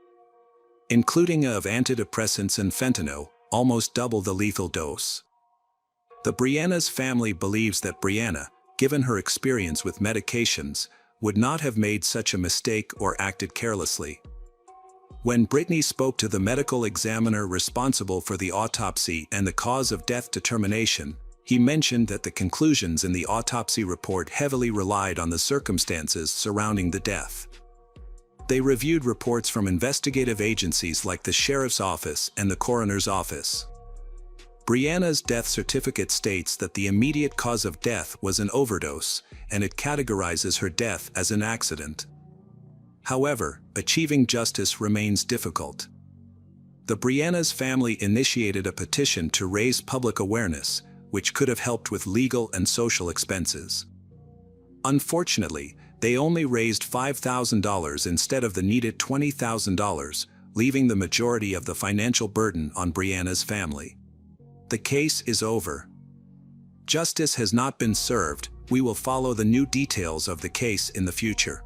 including of antidepressants and fentanyl, almost double the lethal dose. The Brianna's family believes that Brianna, given her experience with medications, would not have made such a mistake or acted carelessly. When Brittany spoke to the medical examiner responsible for the autopsy and the cause of death determination, he mentioned that the conclusions in the autopsy report heavily relied on the circumstances surrounding the death. They reviewed reports from investigative agencies like the sheriff's office and the coroner's office. Brianna's death certificate states that the immediate cause of death was an overdose, and it categorizes her death as an accident. However, achieving justice remains difficult. The Brianna's family initiated a petition to raise public awareness, which could have helped with legal and social expenses. Unfortunately, they only raised $5,000 instead of the needed $20,000, leaving the majority of the financial burden on Brianna's family. The case is over. Justice has not been served. We will follow the new details of the case in the future.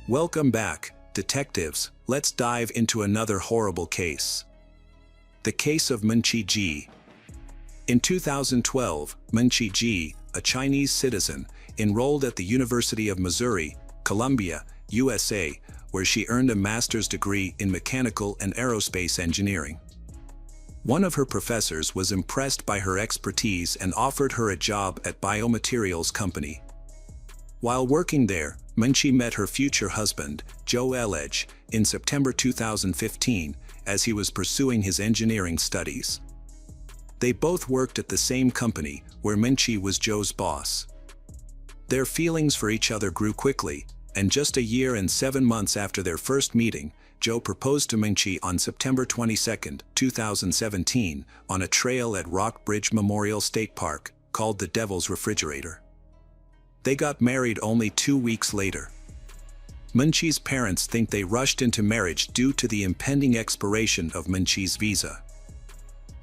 Welcome back, detectives. Let's dive into another horrible case. The case of Munchi Ji. In 2012, Munchi Ji, a Chinese citizen, enrolled at the University of Missouri, Columbia, USA, where she earned a master's degree in mechanical and aerospace engineering. One of her professors was impressed by her expertise and offered her a job at biomaterials company. While working there, Munchi met her future husband, Joe Elledge, in September 2015, as he was pursuing his engineering studies. They both worked at the same company, where Munchi was Joe's boss. Their feelings for each other grew quickly, and just a year and 7 months after their first meeting, Joe proposed to Munchi on September 22, 2017, on a trail at Rock Bridge Memorial State Park, called the Devil's Refrigerator. They got married only 2 weeks later. Munchi's parents think they rushed into marriage due to the impending expiration of Munchi's visa.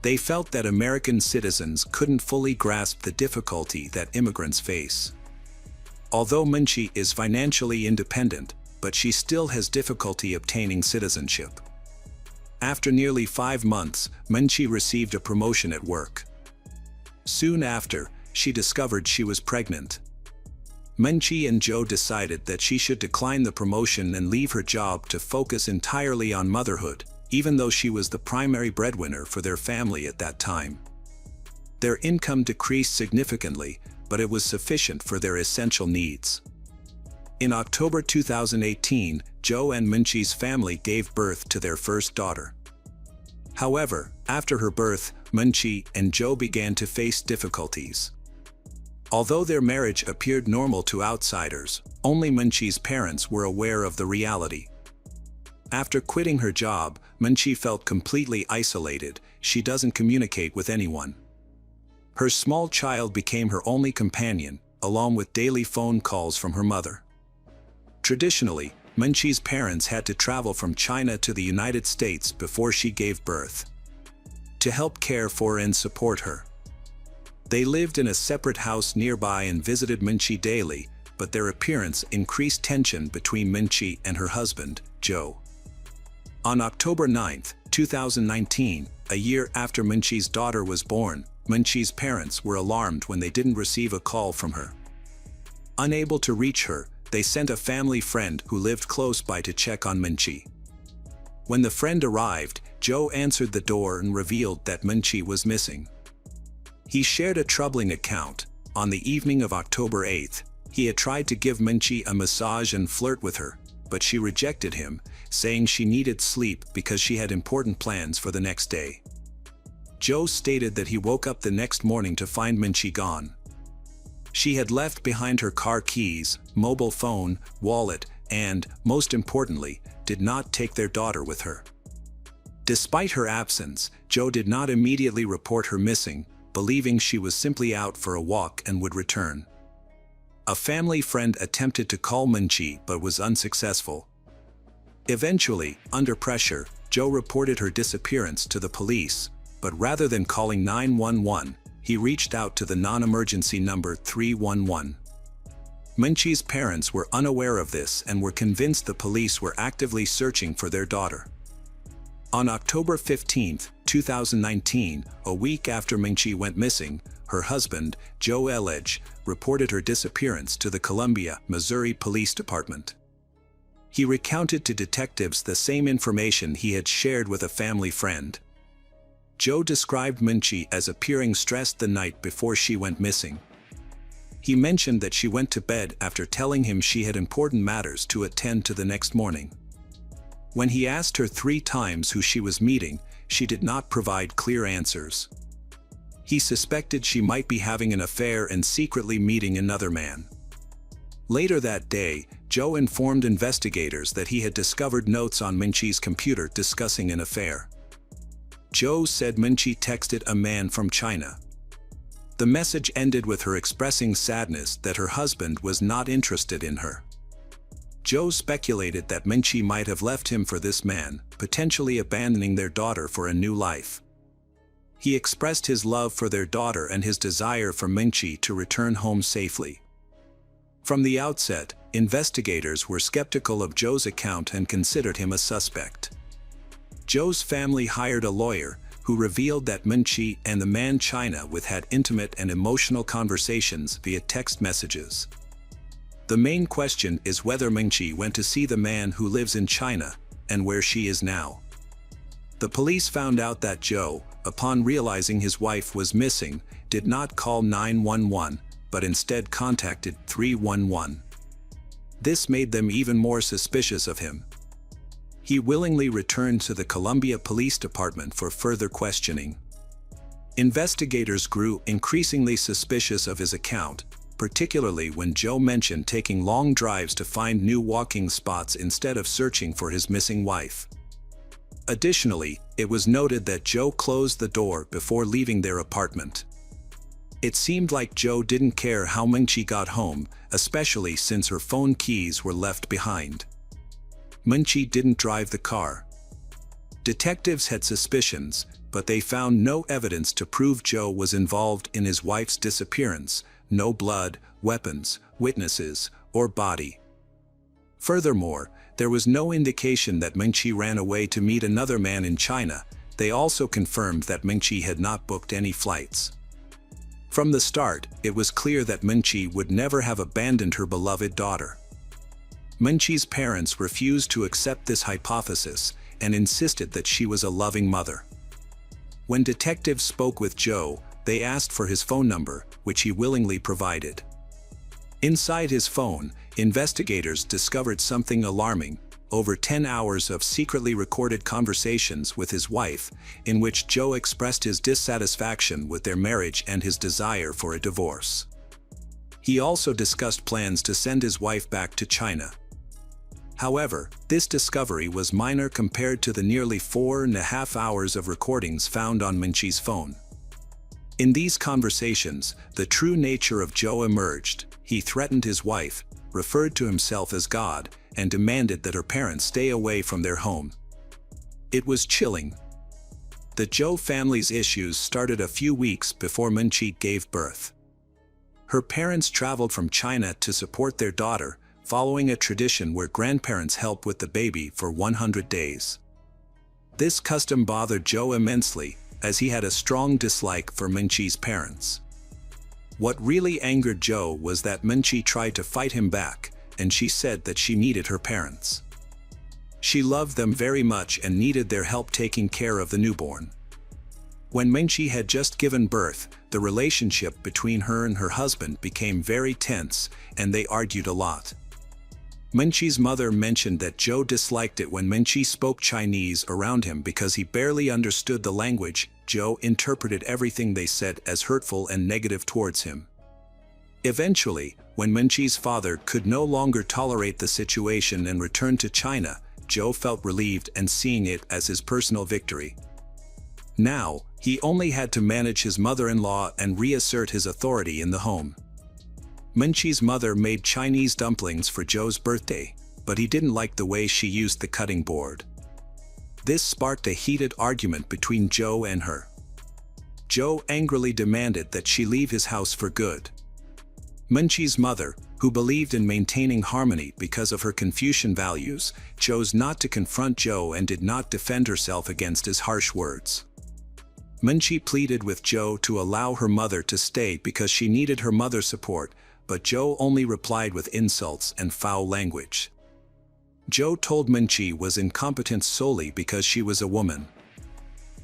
They felt that American citizens couldn't fully grasp the difficulty that immigrants face. Although Munchi is financially independent, but she still has difficulty obtaining citizenship. After nearly 5 months, Munchi received a promotion at work. Soon after, she discovered she was pregnant. Munchi and Joe decided that she should decline the promotion and leave her job to focus entirely on motherhood, even though she was the primary breadwinner for their family at that time. Their income decreased significantly, but it was sufficient for their essential needs. In October 2018, Zhou and Minqi's family gave birth to their first daughter. However, after her birth, Minqi and Zhou began to face difficulties. Although their marriage appeared normal to outsiders, only Minqi's parents were aware of the reality. After quitting her job, Minqi felt completely isolated. She doesn't communicate with anyone. Her small child became her only companion, along with daily phone calls from her mother. Traditionally, Minqi's parents had to travel from China to the United States before she gave birth, to help care for and support her. They lived in a separate house nearby and visited Minqi daily, but their appearance increased tension between Minqi and her husband, Zhou. On October 9, 2019, a year after Minqi's daughter was born, Minqi's parents were alarmed when they didn't receive a call from her. Unable to reach her, they sent a family friend who lived close by to check on Minqi. When the friend arrived, Zhou answered the door and revealed that Minqi was missing. He shared a troubling account. On the evening of October 8, he had tried to give Minqi a massage and flirt with her, but she rejected him, saying she needed sleep because she had important plans for the next day. Zhou stated that he woke up the next morning to find Minqi gone. She had left behind her car keys, mobile phone, wallet, and, most importantly, did not take their daughter with her. Despite her absence, Zhou did not immediately report her missing, believing she was simply out for a walk and would return. A family friend attempted to call Minqi but was unsuccessful. Eventually, under pressure, Zhou reported her disappearance to the police, but rather than calling 911, he reached out to the non-emergency number 311. Minqi's parents were unaware of this and were convinced the police were actively searching for their daughter. On October 15, 2019, a week after Minqi went missing, her husband, Joe Elledge, reported her disappearance to the Columbia, Missouri Police Department. He recounted to detectives the same information he had shared with a family friend. Joe described Minqi as appearing stressed the night before she went missing. He mentioned that she went to bed after telling him she had important matters to attend to the next morning. When he asked her 3 times who she was meeting, she did not provide clear answers. He suspected she might be having an affair and secretly meeting another man. Later that day, Joe informed investigators that he had discovered notes on Minqi's computer discussing an affair. Joe said Minqi texted a man from China. The message ended with her expressing sadness that her husband was not interested in her. Joe speculated that Minqi might have left him for this man, potentially abandoning their daughter for a new life. He expressed his love for their daughter and his desire for Minqi to return home safely. From the outset, investigators were skeptical of Joe's account and considered him a suspect. Joe's family hired a lawyer, who revealed that Minqi and the man China with had intimate and emotional conversations via text messages. The main question is whether Minqi went to see the man who lives in China, and where she is now. The police found out that Joe, upon realizing his wife was missing, did not call 911, but instead contacted 311. This made them even more suspicious of him. He willingly returned to the Columbia Police Department for further questioning. Investigators grew increasingly suspicious of his account, particularly when Joe mentioned taking long drives to find new walking spots instead of searching for his missing wife. Additionally, it was noted that Joe closed the door before leaving their apartment. It seemed like Joe didn't care how Minqi got home, especially since her phone keys were left behind. Minqi didn't drive the car. Detectives had suspicions, but they found no evidence to prove Joe was involved in his wife's disappearance: no blood, weapons, witnesses, or body. Furthermore, there was no indication that Minqi ran away to meet another man in China. They also confirmed that Minqi had not booked any flights. From the start, it was clear that Minqi would never have abandoned her beloved daughter. Minqi's parents refused to accept this hypothesis and insisted that she was a loving mother. When detectives spoke with Joe, they asked for his phone number, which he willingly provided. Inside his phone, investigators discovered something alarming: over 10 hours of secretly recorded conversations with his wife, in which Joe expressed his dissatisfaction with their marriage and his desire for a divorce. He also discussed plans to send his wife back to China. However, this discovery was minor compared to the nearly 4.5 hours of recordings found on Minchi's phone. In these conversations, the true nature of Joe emerged. He threatened his wife, referred to himself as God, and demanded that her parents stay away from their home. It was chilling. The Joe family's issues started a few weeks before Minchi gave birth. Her parents traveled from China to support their daughter, following a tradition where grandparents help with the baby for 100 days. This custom bothered Joe immensely, as he had a strong dislike for Minchi's parents. What really angered Joe was that Minchi tried to fight him back, and she said that she needed her parents. She loved them very much and needed their help taking care of the newborn. When Minchi had just given birth, the relationship between her and her husband became very tense, and they argued a lot. Minchi's mother mentioned that Joe disliked it when Minchi spoke Chinese around him because he barely understood the language. Joe interpreted everything they said as hurtful and negative towards him. Eventually, when Minchi's father could no longer tolerate the situation and returned to China, Joe felt relieved and seeing it as his personal victory. Now, he only had to manage his mother-in-law and reassert his authority in the home. Minchi's mother made Chinese dumplings for Joe's birthday, but he didn't like the way she used the cutting board. This sparked a heated argument between Joe and her. Joe angrily demanded that she leave his house for good. Minchi's mother, who believed in maintaining harmony because of her Confucian values, chose not to confront Joe and did not defend herself against his harsh words. Minchi pleaded with Joe to allow her mother to stay because she needed her mother's support, but Joe only replied with insults and foul language. Joe told Minchi was incompetent solely because she was a woman.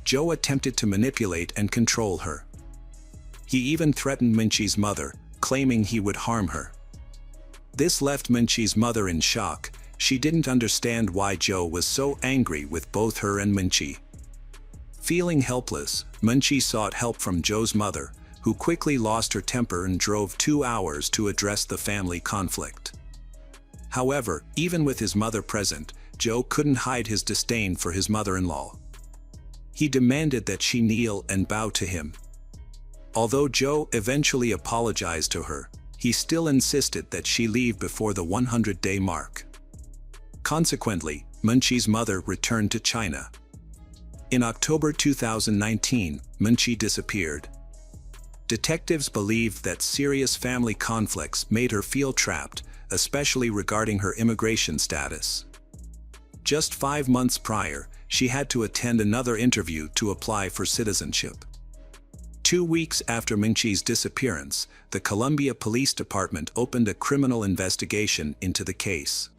Joe attempted to manipulate and control her. He even threatened Minchi's mother, claiming he would harm her. This left Minchi's mother in shock. She didn't understand why Joe was so angry with both her and Minchi. Feeling helpless, Minchi sought help from Joe's mother, who quickly lost her temper and drove 2 hours to address the family conflict. However, even with his mother present, Joe couldn't hide his disdain for his mother-in-law. He demanded that she kneel and bow to him. Although Joe eventually apologized to her, he still insisted that she leave before the 100-day mark. Consequently, Minchi's mother returned to China. In October 2019, Minchi disappeared. Detectives believed that serious family conflicts made her feel trapped, especially regarding her immigration status. Just 5 months prior, she had to attend another interview to apply for citizenship. 2 weeks after Minchi's disappearance, the Columbia Police Department opened a criminal investigation into the case.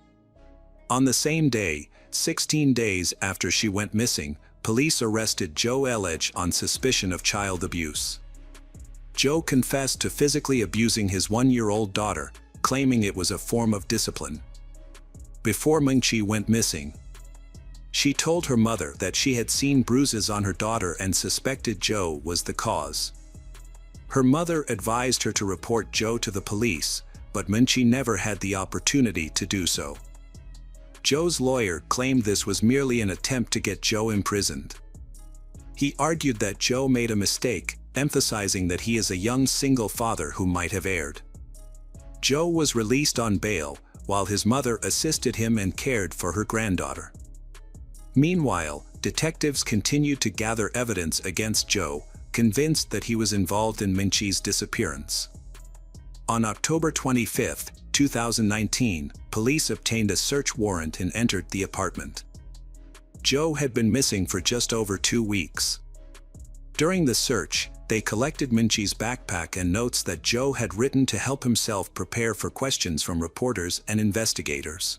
On the same day, 16 days after she went missing, police arrested Joe Elledge on suspicion of child abuse. Joe confessed to physically abusing his 1-year-old daughter, claiming it was a form of discipline. Before Minchi went missing, she told her mother that she had seen bruises on her daughter and suspected Joe was the cause. Her mother advised her to report Joe to the police, but Minchi never had the opportunity to do so. Joe's lawyer claimed this was merely an attempt to get Joe imprisoned. He argued that Joe made a mistake, emphasizing that he is a young single father who might have erred. Joe was released on bail, while his mother assisted him and cared for her granddaughter. Meanwhile, detectives continued to gather evidence against Joe, convinced that he was involved in Minchi's disappearance. On October 25, 2019, police obtained a search warrant and entered the apartment. Joe had been missing for just over 2 weeks. During the search, they collected Minchi's backpack and notes that Joe had written to help himself prepare for questions from reporters and investigators.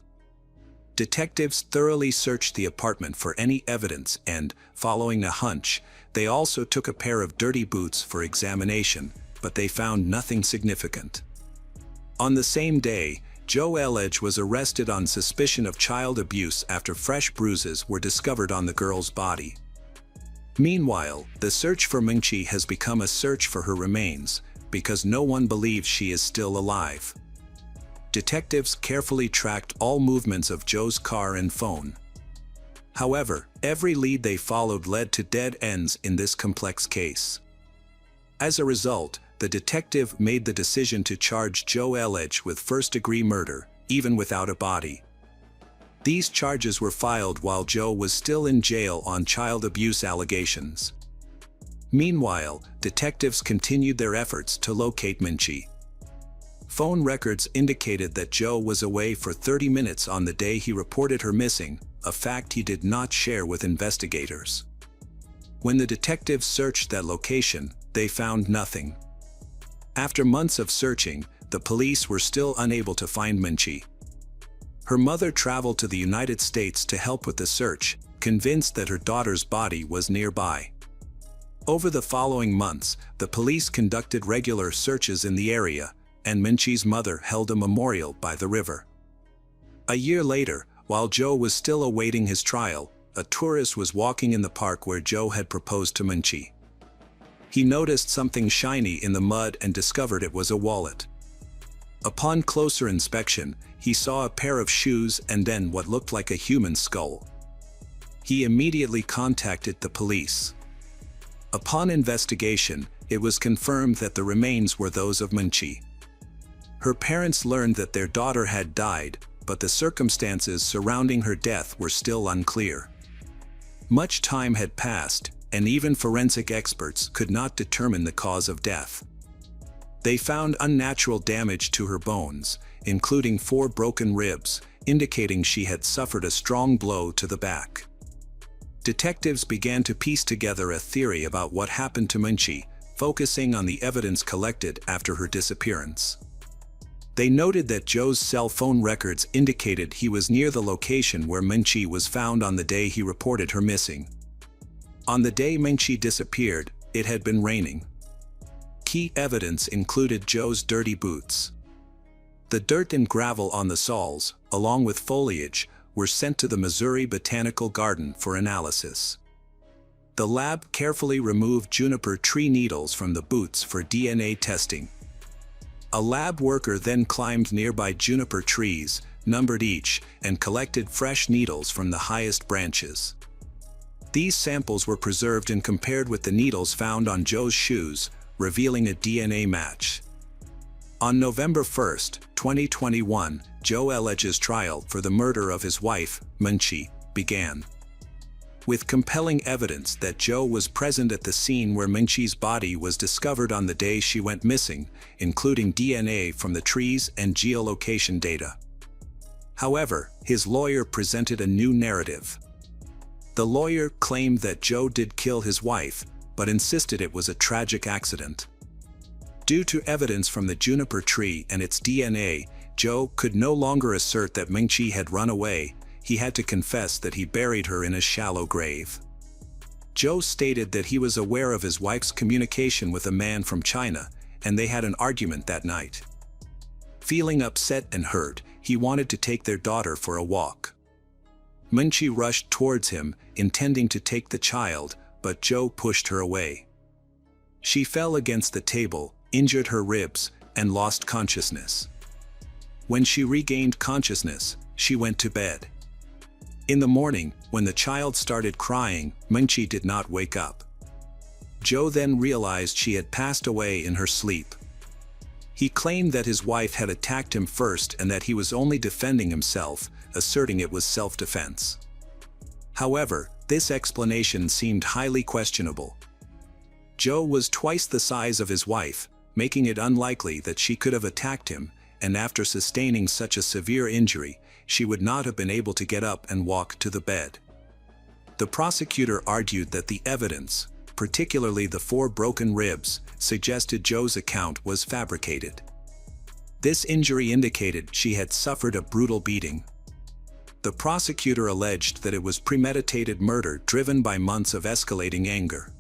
Detectives thoroughly searched the apartment for any evidence and, following a hunch, they also took a pair of dirty boots for examination, but they found nothing significant. On the same day, Joe Elledge was arrested on suspicion of child abuse after fresh bruises were discovered on the girl's body. Meanwhile, the search for Mingqi has become a search for her remains, because no one believes she is still alive. Detectives carefully tracked all movements of Joe's car and phone. However, every lead they followed led to dead ends in this complex case. As a result, the detective made the decision to charge Joe Elledge with first-degree murder, even without a body. These charges were filed while Joe was still in jail on child abuse allegations. Meanwhile, detectives continued their efforts to locate Mingqi. Phone records indicated that Joe was away for 30 minutes on the day he reported her missing, a fact he did not share with investigators. When the detectives searched that location, they found nothing. After months of searching, the police were still unable to find Mingqi. Her mother traveled to the United States to help with the search, convinced that her daughter's body was nearby. Over the following months, the police conducted regular searches in the area, and Mingqi's mother held a memorial by the river. A year later, while Joe was still awaiting his trial, a tourist was walking in the park where Joe had proposed to Mingqi. He noticed something shiny in the mud and discovered it was a wallet. Upon closer inspection, he saw a pair of shoes and then what looked like a human skull. He immediately contacted the police. Upon investigation, it was confirmed that the remains were those of Mingqi. Her parents learned that their daughter had died, but the circumstances surrounding her death were still unclear. Much time had passed, and even forensic experts could not determine the cause of death. They found unnatural damage to her bones, including 4 broken ribs, indicating she had suffered a strong blow to the back. Detectives began to piece together a theory about what happened to Mingqi, focusing on the evidence collected after her disappearance. They noted that Joe's cell phone records indicated he was near the location where Mingqi was found on the day he reported her missing. On the day Mingqi disappeared, it had been raining. Key evidence included Joe's dirty boots. The dirt and gravel on the soles, along with foliage, were sent to the Missouri Botanical Garden for analysis. The lab carefully removed juniper tree needles from the boots for DNA testing. A lab worker then climbed nearby juniper trees, numbered each, and collected fresh needles from the highest branches. These samples were preserved and compared with the needles found on Joe's shoes, revealing a DNA match. On November 1, 2021, Joe Elledge's trial for the murder of his wife, Mingqi, began. With compelling evidence that Joe was present at the scene where Mingqi's body was discovered on the day she went missing, including DNA from the trees and geolocation data. However, his lawyer presented a new narrative. The lawyer claimed that Joe did kill his wife, but insisted it was a tragic accident. Due to evidence from the juniper tree and its DNA, Joe could no longer assert that Mingqi had run away. He had to confess that he buried her in a shallow grave. Joe stated that he was aware of his wife's communication with a man from China, and they had an argument that night. Feeling upset and hurt, he wanted to take their daughter for a walk. Mingqi rushed towards him, intending to take the child, but Joe pushed her away. She fell against the table, injured her ribs, and lost consciousness. When she regained consciousness, she went to bed. In the morning, when the child started crying, Mingqi did not wake up. Joe then realized she had passed away in her sleep. He claimed that his wife had attacked him first and that he was only defending himself, asserting it was self-defense. However, this explanation seemed highly questionable. Joe was twice the size of his wife, making it unlikely that she could have attacked him, and after sustaining such a severe injury, she would not have been able to get up and walk to the bed. The prosecutor argued that the evidence, particularly the 4 broken ribs, suggested Joe's account was fabricated. This injury indicated she had suffered a brutal beating. The prosecutor alleged that it was premeditated murder driven by months of escalating anger.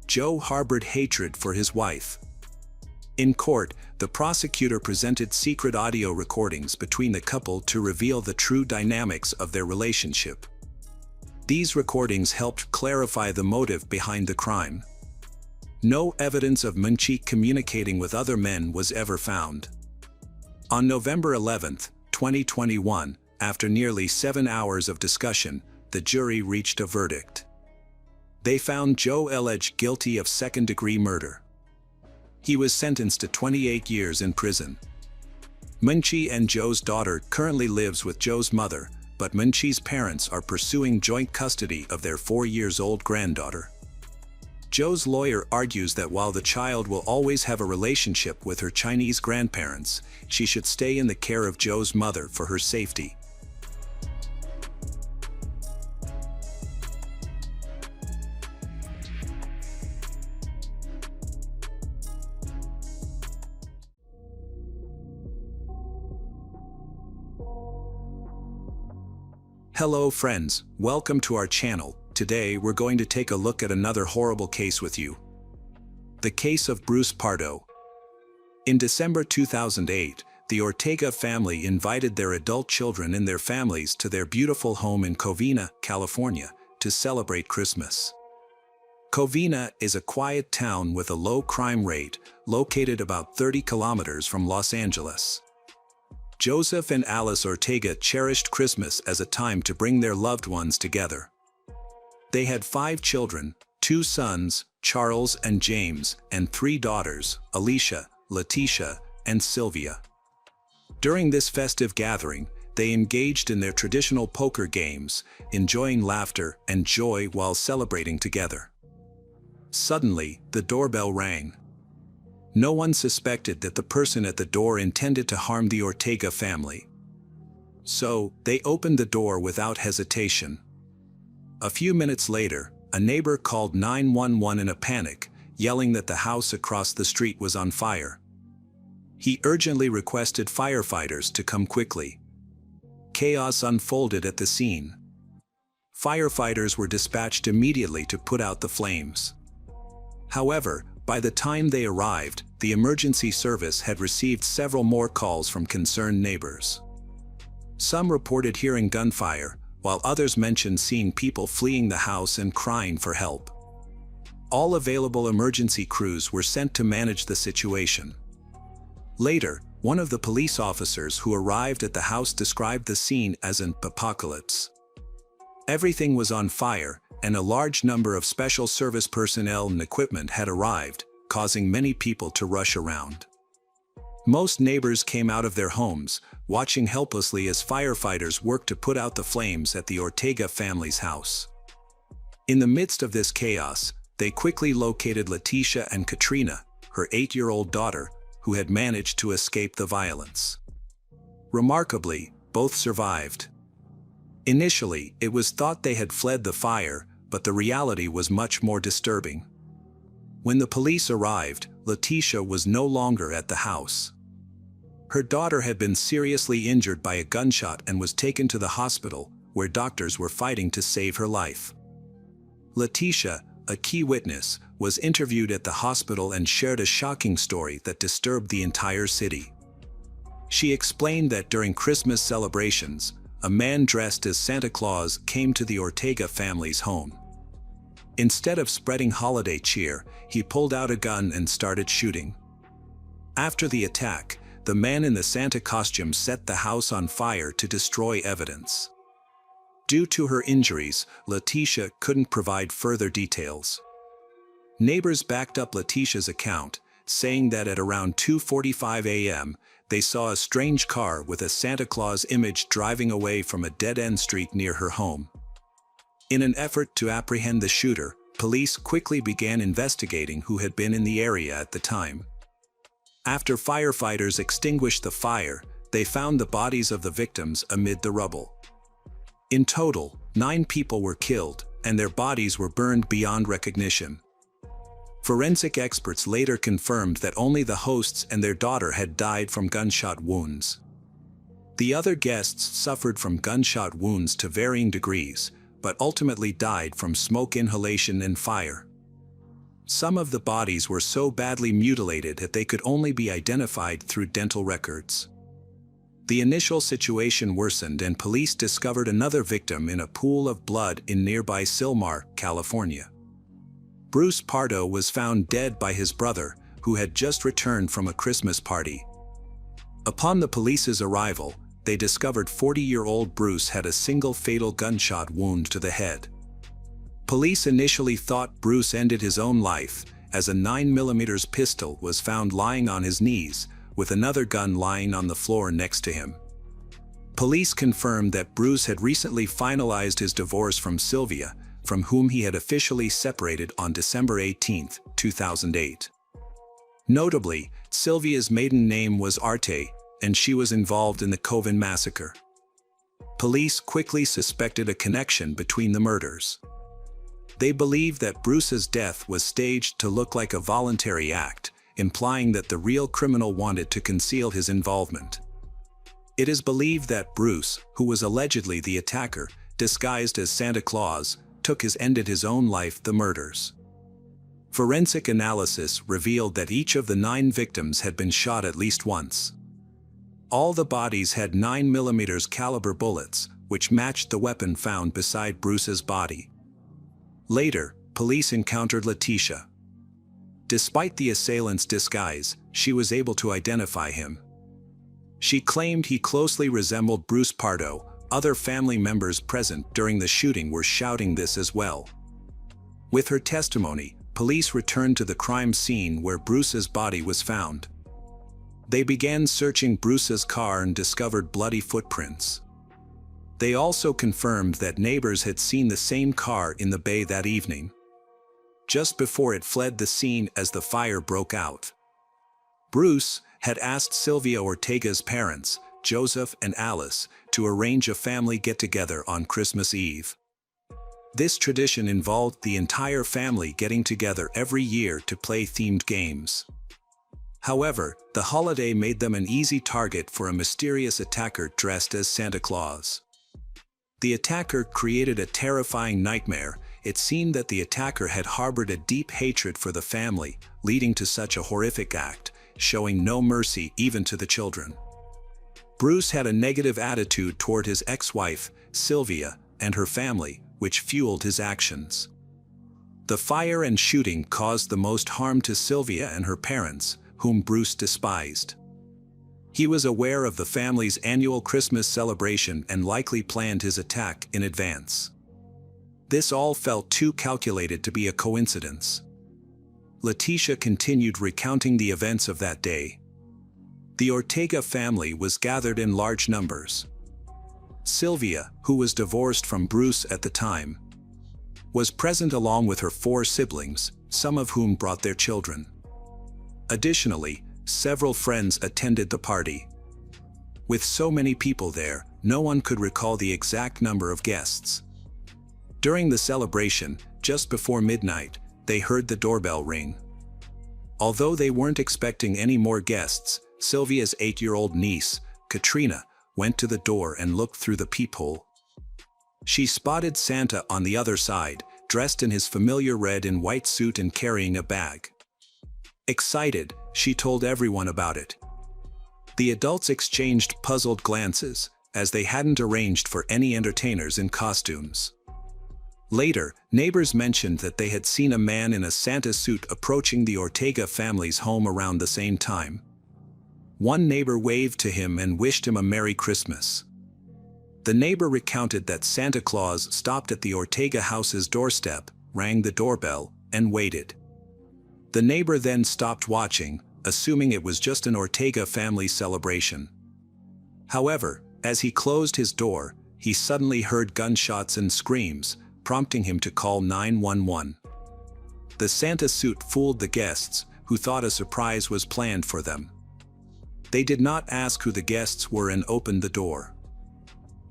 Joe harbored hatred for his wife. In court, the prosecutor presented secret audio recordings between the couple to reveal the true dynamics of their relationship. These recordings helped clarify the motive behind the crime. No evidence of Munchie communicating with other men was ever found. On November 11, 2021, after nearly 7 hours of discussion, the jury reached a verdict. They found Joe Elledge guilty of second-degree murder. He was sentenced to 28 years in prison. Munchie and Joe's daughter currently lives with Joe's mother, but Munchie's parents are pursuing joint custody of their 4-year-old granddaughter. Joe's lawyer argues that while the child will always have a relationship with her Chinese grandparents, she should stay in the care of Joe's mother for her safety. Hello friends, welcome to our channel. Today we're going to take a look at another horrible case with you. The case of Bruce Pardo. In December 2008, the Ortega family invited their adult children and their families to their beautiful home in Covina, California, to celebrate Christmas. Covina is a quiet town with a low crime rate, located about 30 kilometers from Los Angeles. Joseph and Alice Ortega cherished Christmas as a time to bring their loved ones together. They had 5 children, 2 sons, Charles and James, and 3 daughters, Alicia, Letitia, and Sylvia. During this festive gathering, they engaged in their traditional poker games, enjoying laughter and joy while celebrating together. Suddenly, the doorbell rang. No one suspected that the person at the door intended to harm the Ortega family. So, they opened the door without hesitation. A few minutes later, a neighbor called 911 in a panic, yelling that the house across the street was on fire. He urgently requested firefighters to come quickly. Chaos unfolded at the scene. Firefighters were dispatched immediately to put out the flames. However, by the time they arrived, the emergency service had received several more calls from concerned neighbors. Some reported hearing gunfire, while others mentioned seeing people fleeing the house and crying for help. All available emergency crews were sent to manage the situation. Later, one of the police officers who arrived at the house described the scene as an apocalypse. Everything was on fire, and a large number of special service personnel and equipment had arrived, causing many people to rush around. Most neighbors came out of their homes, watching helplessly as firefighters worked to put out the flames at the Ortega family's house. In the midst of this chaos, they quickly located Letitia and Katrina, her 8-year-old daughter, who had managed to escape the violence. Remarkably, both survived. Initially, it was thought they had fled the fire, but the reality was much more disturbing. When the police arrived, Letitia was no longer at the house. Her daughter had been seriously injured by a gunshot and was taken to the hospital, where doctors were fighting to save her life. Letitia, a key witness, was interviewed at the hospital and shared a shocking story that disturbed the entire city. She explained that during Christmas celebrations, a man dressed as Santa Claus came to the Ortega family's home. Instead of spreading holiday cheer, he pulled out a gun and started shooting. After the attack, the man in the Santa costume set the house on fire to destroy evidence. Due to her injuries, Letitia couldn't provide further details. Neighbors backed up Letitia's account, saying that at around 2:45 a.m., they saw a strange car with a Santa Claus image driving away from a dead-end street near her home. In an effort to apprehend the shooter, police quickly began investigating who had been in the area at the time. After firefighters extinguished the fire, they found the bodies of the victims amid the rubble. In total, 9 people were killed, and their bodies were burned beyond recognition. Forensic experts later confirmed that only the hosts and their daughter had died from gunshot wounds. The other guests suffered from gunshot wounds to varying degrees, but ultimately died from smoke inhalation and fire. Some of the bodies were so badly mutilated that they could only be identified through dental records. The initial situation worsened and police discovered another victim in a pool of blood in nearby Sylmar, California. Bruce Pardo was found dead by his brother, who had just returned from a Christmas party. Upon the police's arrival, they discovered 40-year-old Bruce had a single fatal gunshot wound to the head. Police initially thought Bruce ended his own life, as a 9mm pistol was found lying on his knees, with another gun lying on the floor next to him. Police confirmed that Bruce had recently finalized his divorce from Sylvia, from whom he had officially separated on December 18, 2008. Notably, Sylvia's maiden name was Arte, and she was involved in the Coven massacre. Police quickly suspected a connection between the murders. They believed that Bruce's death was staged to look like a voluntary act, implying that the real criminal wanted to conceal his involvement. It is believed that Bruce, who was allegedly the attacker, disguised as Santa Claus, ended his own life the murders. Forensic analysis revealed that each of the 9 victims had been shot at least once. All the bodies had 9mm caliber bullets, which matched the weapon found beside Bruce's body. Later, police encountered Letitia. Despite the assailant's disguise, she was able to identify him. She claimed he closely resembled Bruce Pardo. Other family members present during the shooting were shouting this as well. With her testimony, police returned to the crime scene where Bruce's body was found. They began searching Bruce's car and discovered bloody footprints. They also confirmed that neighbors had seen the same car in the bay that evening, just before it fled the scene as the fire broke out. Bruce had asked Sylvia Ortega's parents, Joseph and Alice, to arrange a family get-together on Christmas Eve. This tradition involved the entire family getting together every year to play themed games. However, the holiday made them an easy target for a mysterious attacker dressed as Santa Claus. The attacker created a terrifying nightmare. It seemed that the attacker had harbored a deep hatred for the family, leading to such a horrific act, showing no mercy even to the children. Bruce had a negative attitude toward his ex-wife, Sylvia, and her family, which fueled his actions. The fire and shooting caused the most harm to Sylvia and her parents, whom Bruce despised. He was aware of the family's annual Christmas celebration and likely planned his attack in advance. This all felt too calculated to be a coincidence. Letitia continued recounting the events of that day. The Ortega family was gathered in large numbers. Sylvia, who was divorced from Bruce at the time, was present along with her 4 siblings, some of whom brought their children. Additionally, several friends attended the party. With so many people there, no one could recall the exact number of guests. During the celebration, just before midnight, they heard the doorbell ring. Although they weren't expecting any more guests, Sylvia's 8-year-old niece, Katrina, went to the door and looked through the peephole. She spotted Santa on the other side, dressed in his familiar red and white suit and carrying a bag. Excited, she told everyone about it. The adults exchanged puzzled glances, as they hadn't arranged for any entertainers in costumes. Later, neighbors mentioned that they had seen a man in a Santa suit approaching the Ortega family's home around the same time. One neighbor waved to him and wished him a Merry Christmas. The neighbor recounted that Santa Claus stopped at the Ortega house's doorstep, rang the doorbell, and waited. The neighbor then stopped watching, assuming it was just an Ortega family celebration. However, as he closed his door, he suddenly heard gunshots and screams, prompting him to call 911. The Santa suit fooled the guests, who thought a surprise was planned for them. They did not ask who the guests were and opened the door.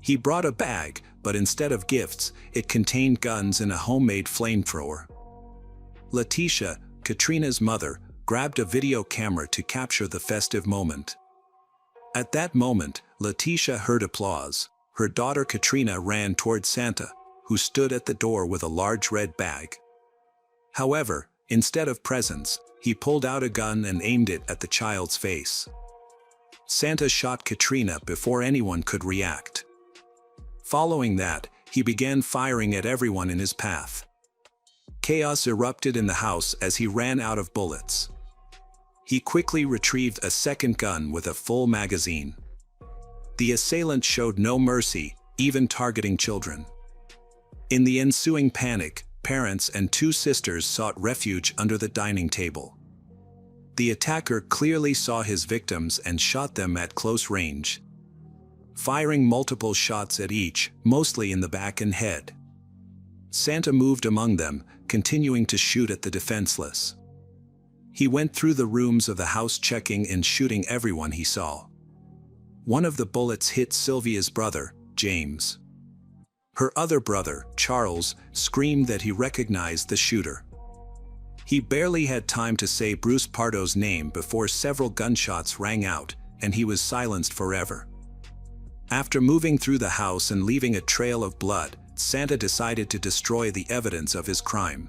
He brought a bag, but instead of gifts, it contained guns and a homemade flamethrower. Letitia, Katrina's mother, grabbed a video camera to capture the festive moment. At that moment, Letitia heard applause. Her daughter Katrina ran toward Santa, who stood at the door with a large red bag. However, instead of presents, he pulled out a gun and aimed it at the child's face. Santa shot Katrina before anyone could react. Following that, he began firing at everyone in his path. Chaos erupted in the house as he ran out of bullets. He quickly retrieved a second gun with a full magazine. The assailant showed no mercy, even targeting children. In the ensuing panic, parents and two sisters sought refuge under the dining table. The attacker clearly saw his victims and shot them at close range, firing multiple shots at each, mostly in the back and head. Santa moved among them, continuing to shoot at the defenseless. He went through the rooms of the house, checking and shooting everyone he saw. One of the bullets hit Sylvia's brother, James. Her other brother, Charles, screamed that he recognized the shooter. He barely had time to say Bruce Pardo's name before several gunshots rang out, and he was silenced forever. After moving through the house and leaving a trail of blood, Santa decided to destroy the evidence of his crime.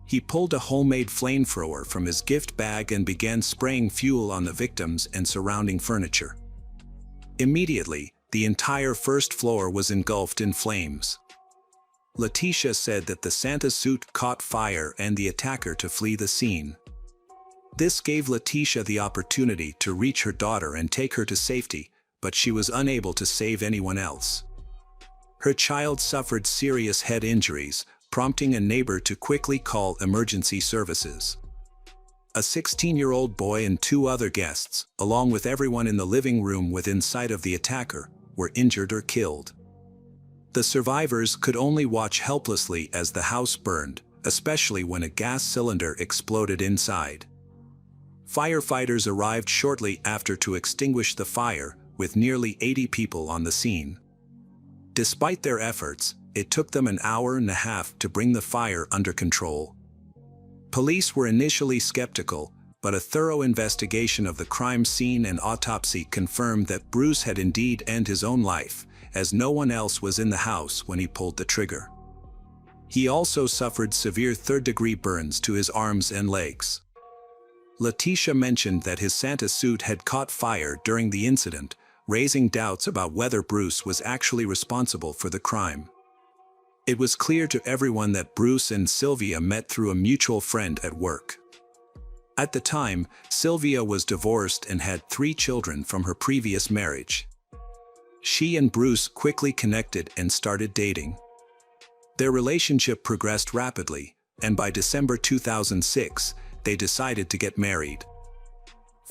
He pulled a homemade flamethrower from his gift bag and began spraying fuel on the victims and surrounding furniture. Immediately, the entire first floor was engulfed in flames. Letitia said that the Santa suit caught fire and the attacker to flee the scene. This gave Letitia the opportunity to reach her daughter and take her to safety, but she was unable to save anyone else. Her child suffered serious head injuries, prompting a neighbor to quickly call emergency services. A 16-year-old boy and two other guests, along with everyone in the living room within sight of the attacker, were injured or killed. The survivors could only watch helplessly as the house burned, especially when a gas cylinder exploded inside. Firefighters arrived shortly after to extinguish the fire, with nearly 80 people on the scene. Despite their efforts, it took them an hour and a half to bring the fire under control. Police were initially skeptical, but a thorough investigation of the crime scene and autopsy confirmed that Bruce had indeed ended his own life, as no one else was in the house when he pulled the trigger. He also suffered severe third-degree burns to his arms and legs. Letitia mentioned that his Santa suit had caught fire during the incident, raising doubts about whether Bruce was actually responsible for the crime. It was clear to everyone that Bruce and Sylvia met through a mutual friend at work. At the time, Sylvia was divorced and had 3 children from her previous marriage. She and Bruce quickly connected and started dating. Their relationship progressed rapidly, and by December 2006, they decided to get married.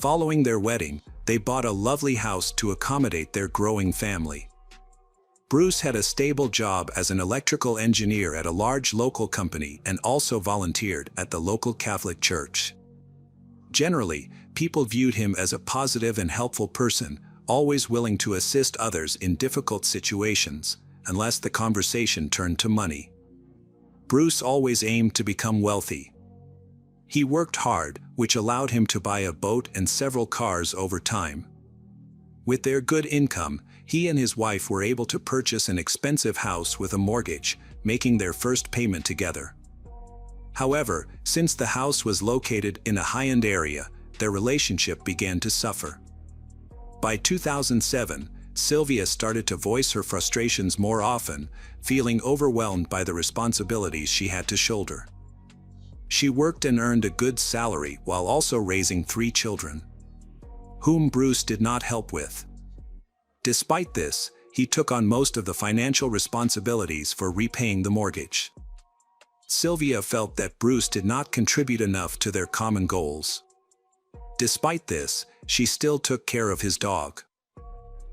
Following their wedding, they bought a lovely house to accommodate their growing family. Bruce had a stable job as an electrical engineer at a large local company and also volunteered at the local Catholic church. Generally, people viewed him as a positive and helpful person, always willing to assist others in difficult situations, unless the conversation turned to money. Bruce always aimed to become wealthy. He worked hard, which allowed him to buy a boat and several cars over time. With their good income, he and his wife were able to purchase an expensive house with a mortgage, making their first payment together. However, since the house was located in a high-end area, their relationship began to suffer. By 2007, Sylvia started to voice her frustrations more often, feeling overwhelmed by the responsibilities she had to shoulder. She worked and earned a good salary while also raising 3 children, whom Bruce did not help with. Despite this, he took on most of the financial responsibilities for repaying the mortgage. Sylvia felt that Bruce did not contribute enough to their common goals. Despite this, she still took care of his dog.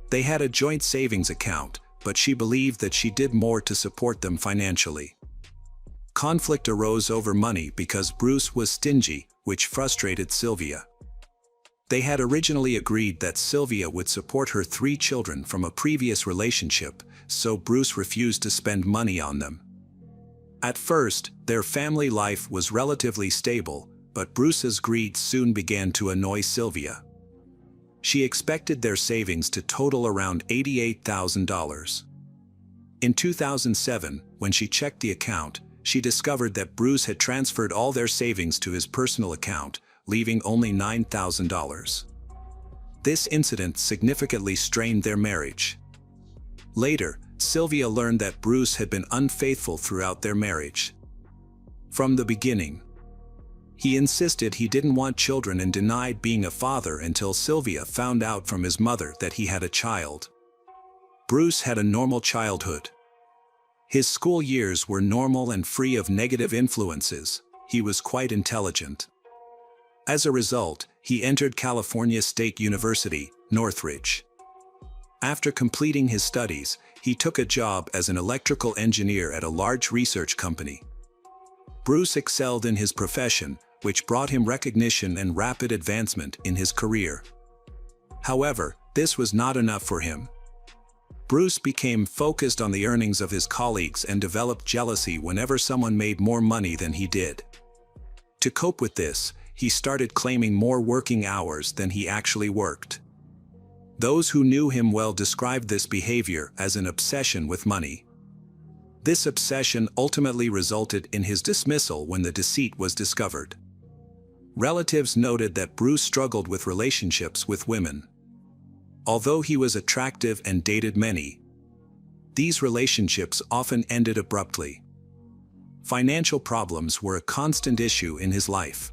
They had a joint savings account, but she believed that she did more to support them financially. Conflict arose over money because Bruce was stingy, which frustrated Sylvia. They had originally agreed that Sylvia would support her 3 children from a previous relationship, so Bruce refused to spend money on them. At first, their family life was relatively stable, but Bruce's greed soon began to annoy Sylvia. She expected their savings to total around $88,000. In 2007, when she checked the account, she discovered that Bruce had transferred all their savings to his personal account, leaving only $9,000. This incident significantly strained their marriage. Later, Sylvia learned that Bruce had been unfaithful throughout their marriage. From the beginning, he insisted he didn't want children and denied being a father until Sylvia found out from his mother that he had a child. Bruce had a normal childhood. His school years were normal and free of negative influences. He was quite intelligent. As a result, he entered California State University, Northridge. After completing his studies, he took a job as an electrical engineer at a large research company. Bruce excelled in his profession, which brought him recognition and rapid advancement in his career. However, this was not enough for him. Bruce became focused on the earnings of his colleagues and developed jealousy whenever someone made more money than he did. To cope with this, he started claiming more working hours than he actually worked. Those who knew him well described this behavior as an obsession with money. This obsession ultimately resulted in his dismissal when the deceit was discovered. Relatives noted that Bruce struggled with relationships with women. Although he was attractive and dated many, these relationships often ended abruptly. Financial problems were a constant issue in his life.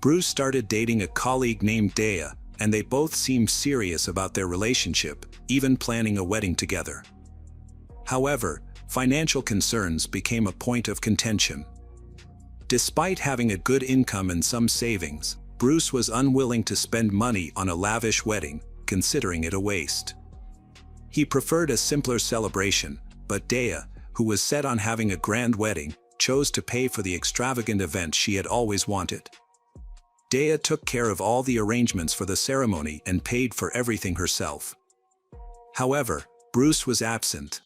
Bruce started dating a colleague named Dea, and they both seemed serious about their relationship, even planning a wedding together. However, financial concerns became a point of contention. Despite having a good income and some savings, Bruce was unwilling to spend money on a lavish wedding, considering it a waste. He preferred a simpler celebration, but Dea, who was set on having a grand wedding, chose to pay for the extravagant event she had always wanted. Dea took care of all the arrangements for the ceremony and paid for everything herself. However, Bruce was absent.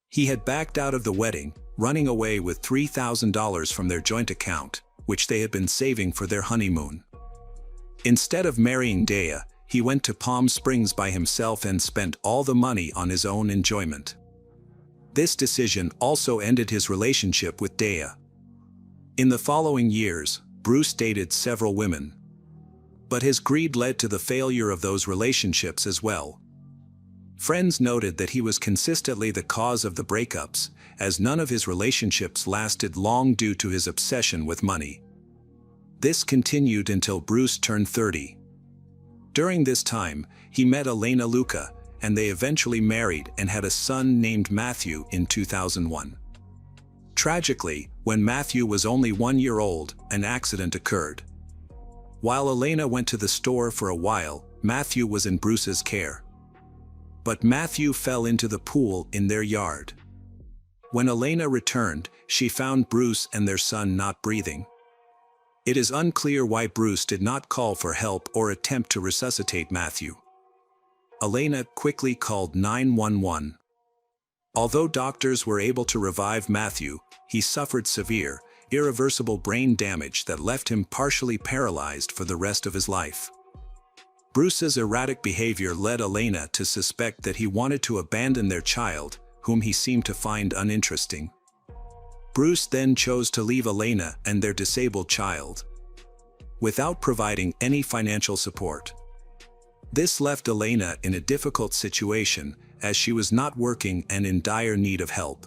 He had backed out of the wedding, running away with $3,000 from their joint account, which they had been saving for their honeymoon. Instead of marrying Dea, he went to Palm Springs by himself and spent all the money on his own enjoyment. This decision also ended his relationship with Dea. In the following years, Bruce dated several women. But his greed led to the failure of those relationships as well. Friends noted that he was consistently the cause of the breakups, as none of his relationships lasted long due to his obsession with money. This continued until Bruce turned 30. During this time, he met Elena Luca, and they eventually married and had a son named Matthew in 2001. Tragically, when Matthew was only 1 year old, an accident occurred. While Elena went to the store for a while, Matthew was in Bruce's care. But Matthew fell into the pool in their yard. When Elena returned, she found Bruce and their son not breathing. It is unclear why Bruce did not call for help or attempt to resuscitate Matthew. Elena quickly called 911. Although doctors were able to revive Matthew, he suffered severe, irreversible brain damage that left him partially paralyzed for the rest of his life. Bruce's erratic behavior led Elena to suspect that he wanted to abandon their child, whom he seemed to find uninteresting. Bruce then chose to leave Elena and their disabled child, without providing any financial support. This left Elena in a difficult situation, as she was not working and in dire need of help.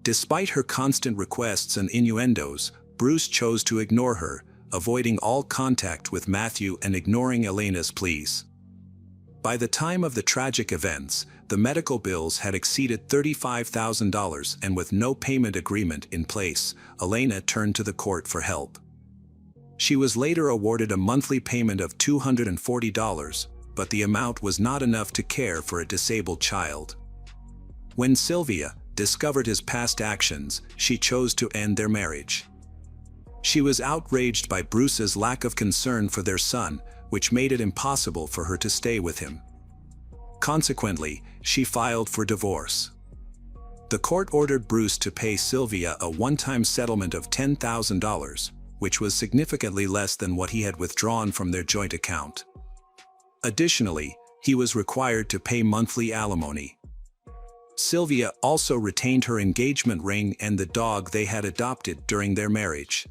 Despite her constant requests and innuendos, Bruce chose to ignore her, avoiding all contact with Matthew and ignoring Elena's pleas. By the time of the tragic events, the medical bills had exceeded $35,000, and with no payment agreement in place, Elena turned to the court for help. She was later awarded a monthly payment of $240, but the amount was not enough to care for a disabled child. When Sylvia discovered his past actions, she chose to end their marriage. She was outraged by Bruce's lack of concern for their son, which made it impossible for her to stay with him. Consequently, she filed for divorce. The court ordered Bruce to pay Sylvia a one-time settlement of $10,000, which was significantly less than what he had withdrawn from their joint account. Additionally, he was required to pay monthly alimony. Sylvia also retained her engagement ring and the dog they had adopted during their marriage.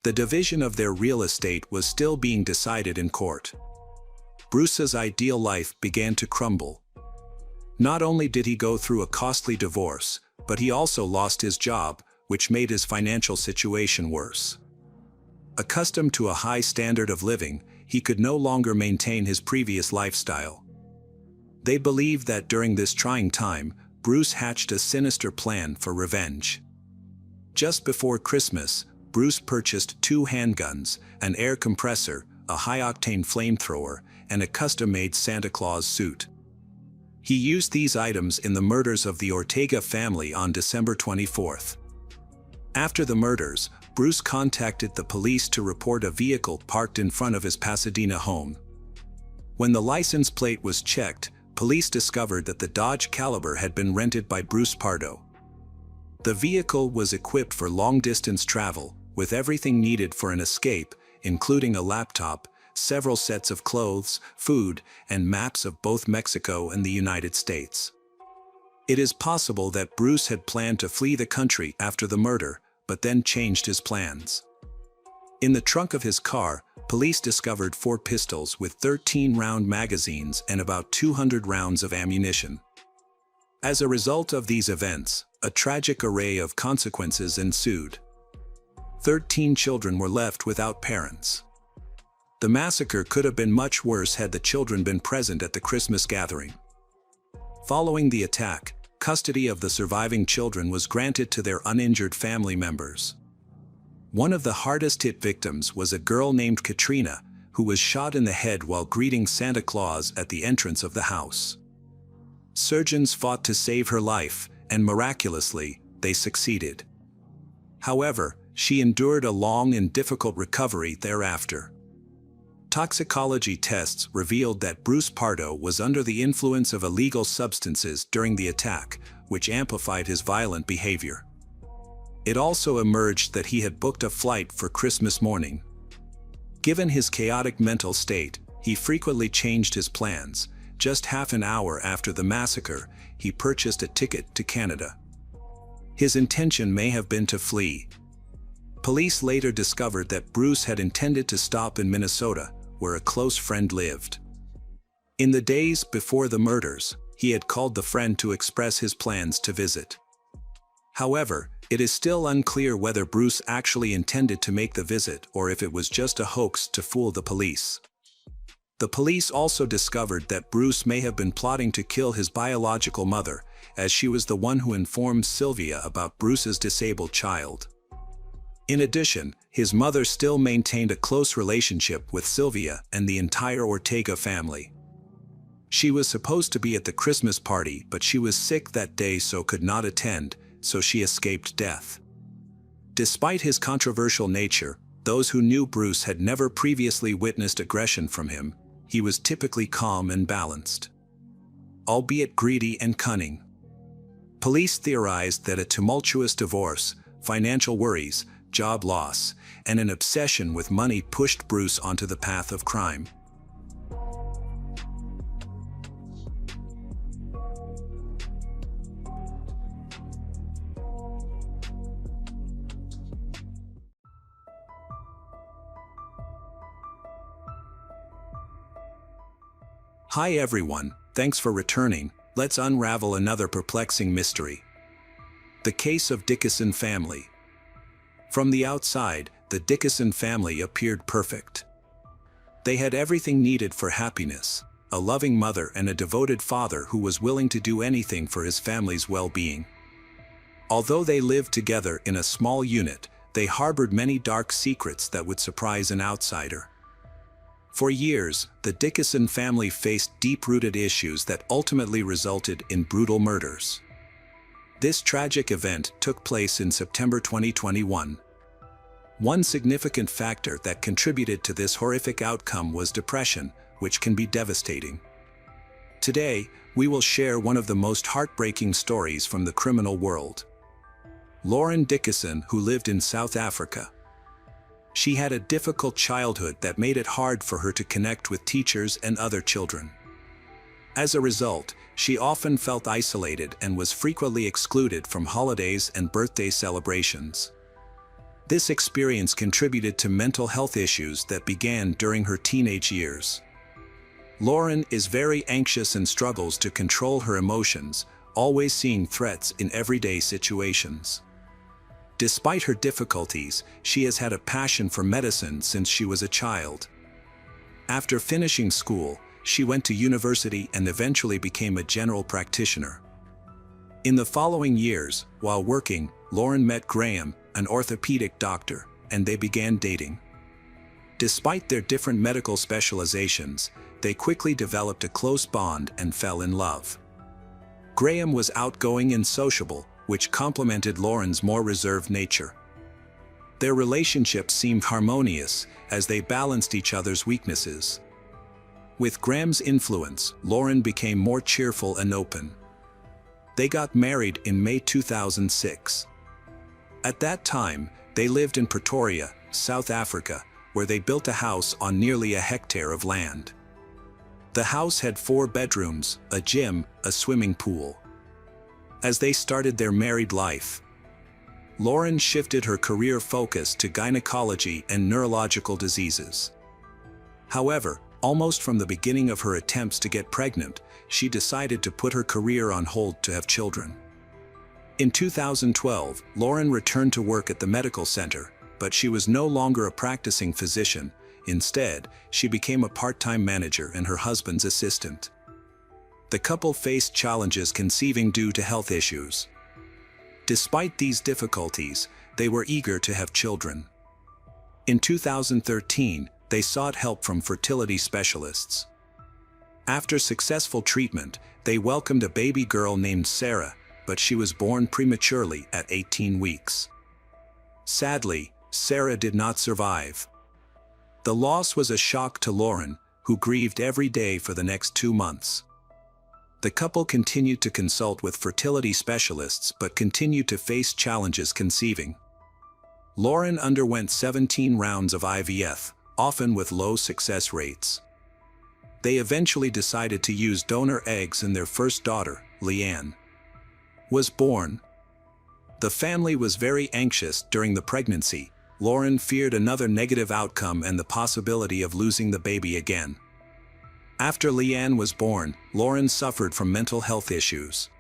The division of their real estate was still being decided in court. Bruce's ideal life began to crumble. Not only did he go through a costly divorce, but he also lost his job, which made his financial situation worse. Accustomed to a high standard of living, he could no longer maintain his previous lifestyle. They believed that during this trying time, Bruce hatched a sinister plan for revenge. Just before Christmas, Bruce purchased 2 handguns, an air compressor, a high-octane flamethrower, and a custom-made Santa Claus suit. He used these items in the murders of the Ortega family on December 24th. After the murders, Bruce contacted the police to report a vehicle parked in front of his Pasadena home. When the license plate was checked, police discovered that the Dodge Caliber had been rented by Bruce Pardo. The vehicle was equipped for long-distance travel, with everything needed for an escape, including a laptop, several sets of clothes, food, and maps of both Mexico and the United States. It is possible that Bruce had planned to flee the country after the murder, but then changed his plans. In the trunk of his car, police discovered 4 pistols with 13-round magazines and about 200 rounds of ammunition. As a result of these events, a tragic array of consequences ensued. 13 children were left without parents. The massacre could have been much worse had the children been present at the Christmas gathering. Following the attack, custody of the surviving children was granted to their uninjured family members. One of the hardest-hit victims was a girl named Katrina, who was shot in the head while greeting Santa Claus at the entrance of the house. Surgeons fought to save her life, and miraculously, they succeeded. However, she endured a long and difficult recovery thereafter. Toxicology tests revealed that Bruce Pardo was under the influence of illegal substances during the attack, which amplified his violent behavior. It also emerged that he had booked a flight for Christmas morning. Given his chaotic mental state, he frequently changed his plans. Just half an hour after the massacre, he purchased a ticket to Canada. His intention may have been to flee. Police later discovered that Bruce had intended to stop in Minnesota, where a close friend lived. In the days before the murders, he had called the friend to express his plans to visit. However, it is still unclear whether Bruce actually intended to make the visit or if it was just a hoax to fool the police. The police also discovered that Bruce may have been plotting to kill his biological mother, as she was the one who informed Sylvia about Bruce's disabled child. In addition, his mother still maintained a close relationship with Sylvia and the entire Ortega family. She was supposed to be at the Christmas party, but she was sick that day so could not attend, so she escaped death. Despite his controversial nature, those who knew Bruce had never previously witnessed aggression from him. He was typically calm and balanced, albeit greedy and cunning. Police theorized that a tumultuous divorce, financial worries, job loss, and an obsession with money pushed Bruce onto the path of crime. Hi everyone, thanks for returning. Let's unravel another perplexing mystery. The case of Dickinson family. From the outside, the Dickinson family appeared perfect. They had everything needed for happiness, a loving mother and a devoted father who was willing to do anything for his family's well-being. Although they lived together in a small unit, they harbored many dark secrets that would surprise an outsider. For years, the Dickinson family faced deep-rooted issues that ultimately resulted in brutal murders. This tragic event took place in September 2021. One significant factor that contributed to this horrific outcome was depression, which can be devastating. Today, we will share one of the most heartbreaking stories from the criminal world. Lauren Dickinson, who lived in South Africa. She had a difficult childhood that made it hard for her to connect with teachers and other children. As a result, she often felt isolated and was frequently excluded from holidays and birthday celebrations. This experience contributed to mental health issues that began during her teenage years. Lauren is very anxious and struggles to control her emotions, always seeing threats in everyday situations. Despite her difficulties, she has had a passion for medicine since she was a child. After finishing school, she went to university and eventually became a general practitioner. In the following years, while working, Lauren met Graham, an orthopedic doctor, and they began dating. Despite their different medical specializations, they quickly developed a close bond and fell in love. Graham was outgoing and sociable, which complemented Lauren's more reserved nature. Their relationship seemed harmonious as they balanced each other's weaknesses. With Graham's influence, Lauren became more cheerful and open. They got married in May 2006. At that time, they lived in Pretoria, South Africa, where they built a house on nearly a hectare of land. The house had 4 bedrooms, a gym, a swimming pool. As they started their married life, Lauren shifted her career focus to gynecology and neurological diseases. However, almost from the beginning of her attempts to get pregnant, she decided to put her career on hold to have children. In 2012, Lauren returned to work at the medical center, but she was no longer a practicing physician. Instead, she became a part-time manager and her husband's assistant. The couple faced challenges conceiving due to health issues. Despite these difficulties, they were eager to have children. In 2013, they sought help from fertility specialists. After successful treatment, they welcomed a baby girl named Sarah, but she was born prematurely at 18 weeks. Sadly, Sarah did not survive. The loss was a shock to Lauren, who grieved every day for the next 2 months. The couple continued to consult with fertility specialists but continued to face challenges conceiving. Lauren underwent 17 rounds of IVF, often with low success rates. They eventually decided to use donor eggs and their first daughter, Leanne, was born. The family was very anxious during the pregnancy. Lauren feared another negative outcome and the possibility of losing the baby again. After Leanne was born, Lauren suffered from mental health issues.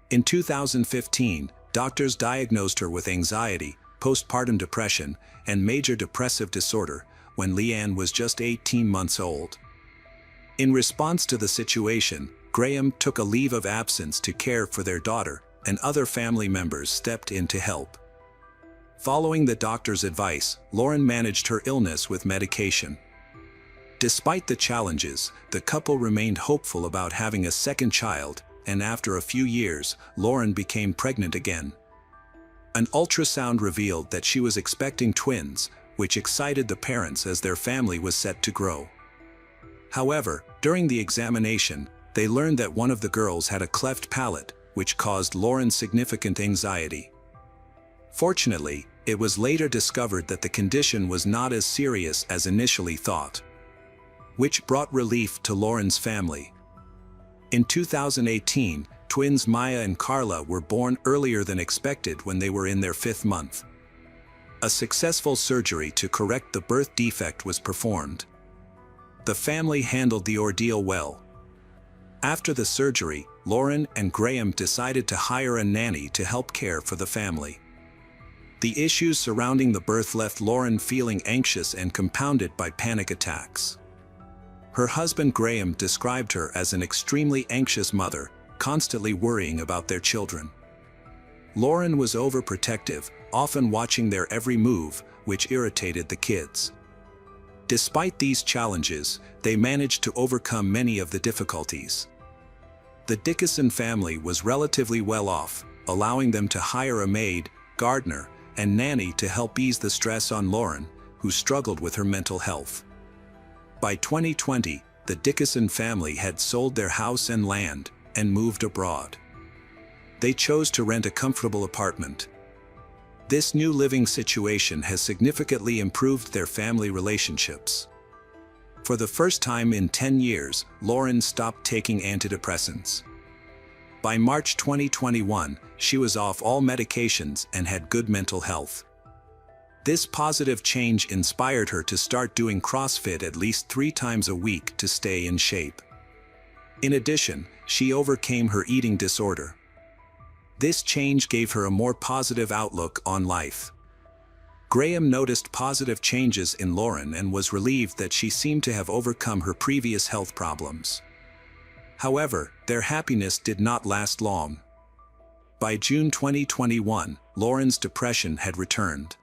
In 2015, doctors diagnosed her with anxiety, postpartum depression, and major depressive disorder when Leanne was just 18 months old. In response to the situation, Graham took a leave of absence to care for their daughter, and other family members stepped in to help. Following the doctor's advice, Lauren managed her illness with medication. Despite the challenges, the couple remained hopeful about having a second child, and after a few years, Lauren became pregnant again. An ultrasound revealed that she was expecting twins, which excited the parents as their family was set to grow. However, during the examination, they learned that one of the girls had a cleft palate, which caused Lauren significant anxiety. Fortunately, it was later discovered that the condition was not as serious as initially thought, which brought relief to Lauren's family. In 2018, twins Maya and Carla were born earlier than expected when they were in their 5th month. A successful surgery to correct the birth defect was performed. The family handled the ordeal well. After the surgery, Lauren and Graham decided to hire a nanny to help care for the family. The issues surrounding the birth left Lauren feeling anxious and compounded by panic attacks. Her husband Graham described her as an extremely anxious mother, constantly worrying about their children. Lauren was overprotective, often watching their every move, which irritated the kids. Despite these challenges, they managed to overcome many of the difficulties. The Dickinson family was relatively well off, allowing them to hire a maid, gardener, and nanny to help ease the stress on Lauren, who struggled with her mental health. By 2020, the Dickinson family had sold their house and land and moved abroad. They chose to rent a comfortable apartment. This new living situation has significantly improved their family relationships. For the first time in 10 years, Lauren stopped taking antidepressants. By March 2021, she was off all medications and had good mental health. This positive change inspired her to start doing CrossFit at least 3 times a week to stay in shape. In addition, she overcame her eating disorder. This change gave her a more positive outlook on life. Graham noticed positive changes in Lauren and was relieved that she seemed to have overcome her previous health problems. However, their happiness did not last long. By June 2021, Lauren's depression had returned.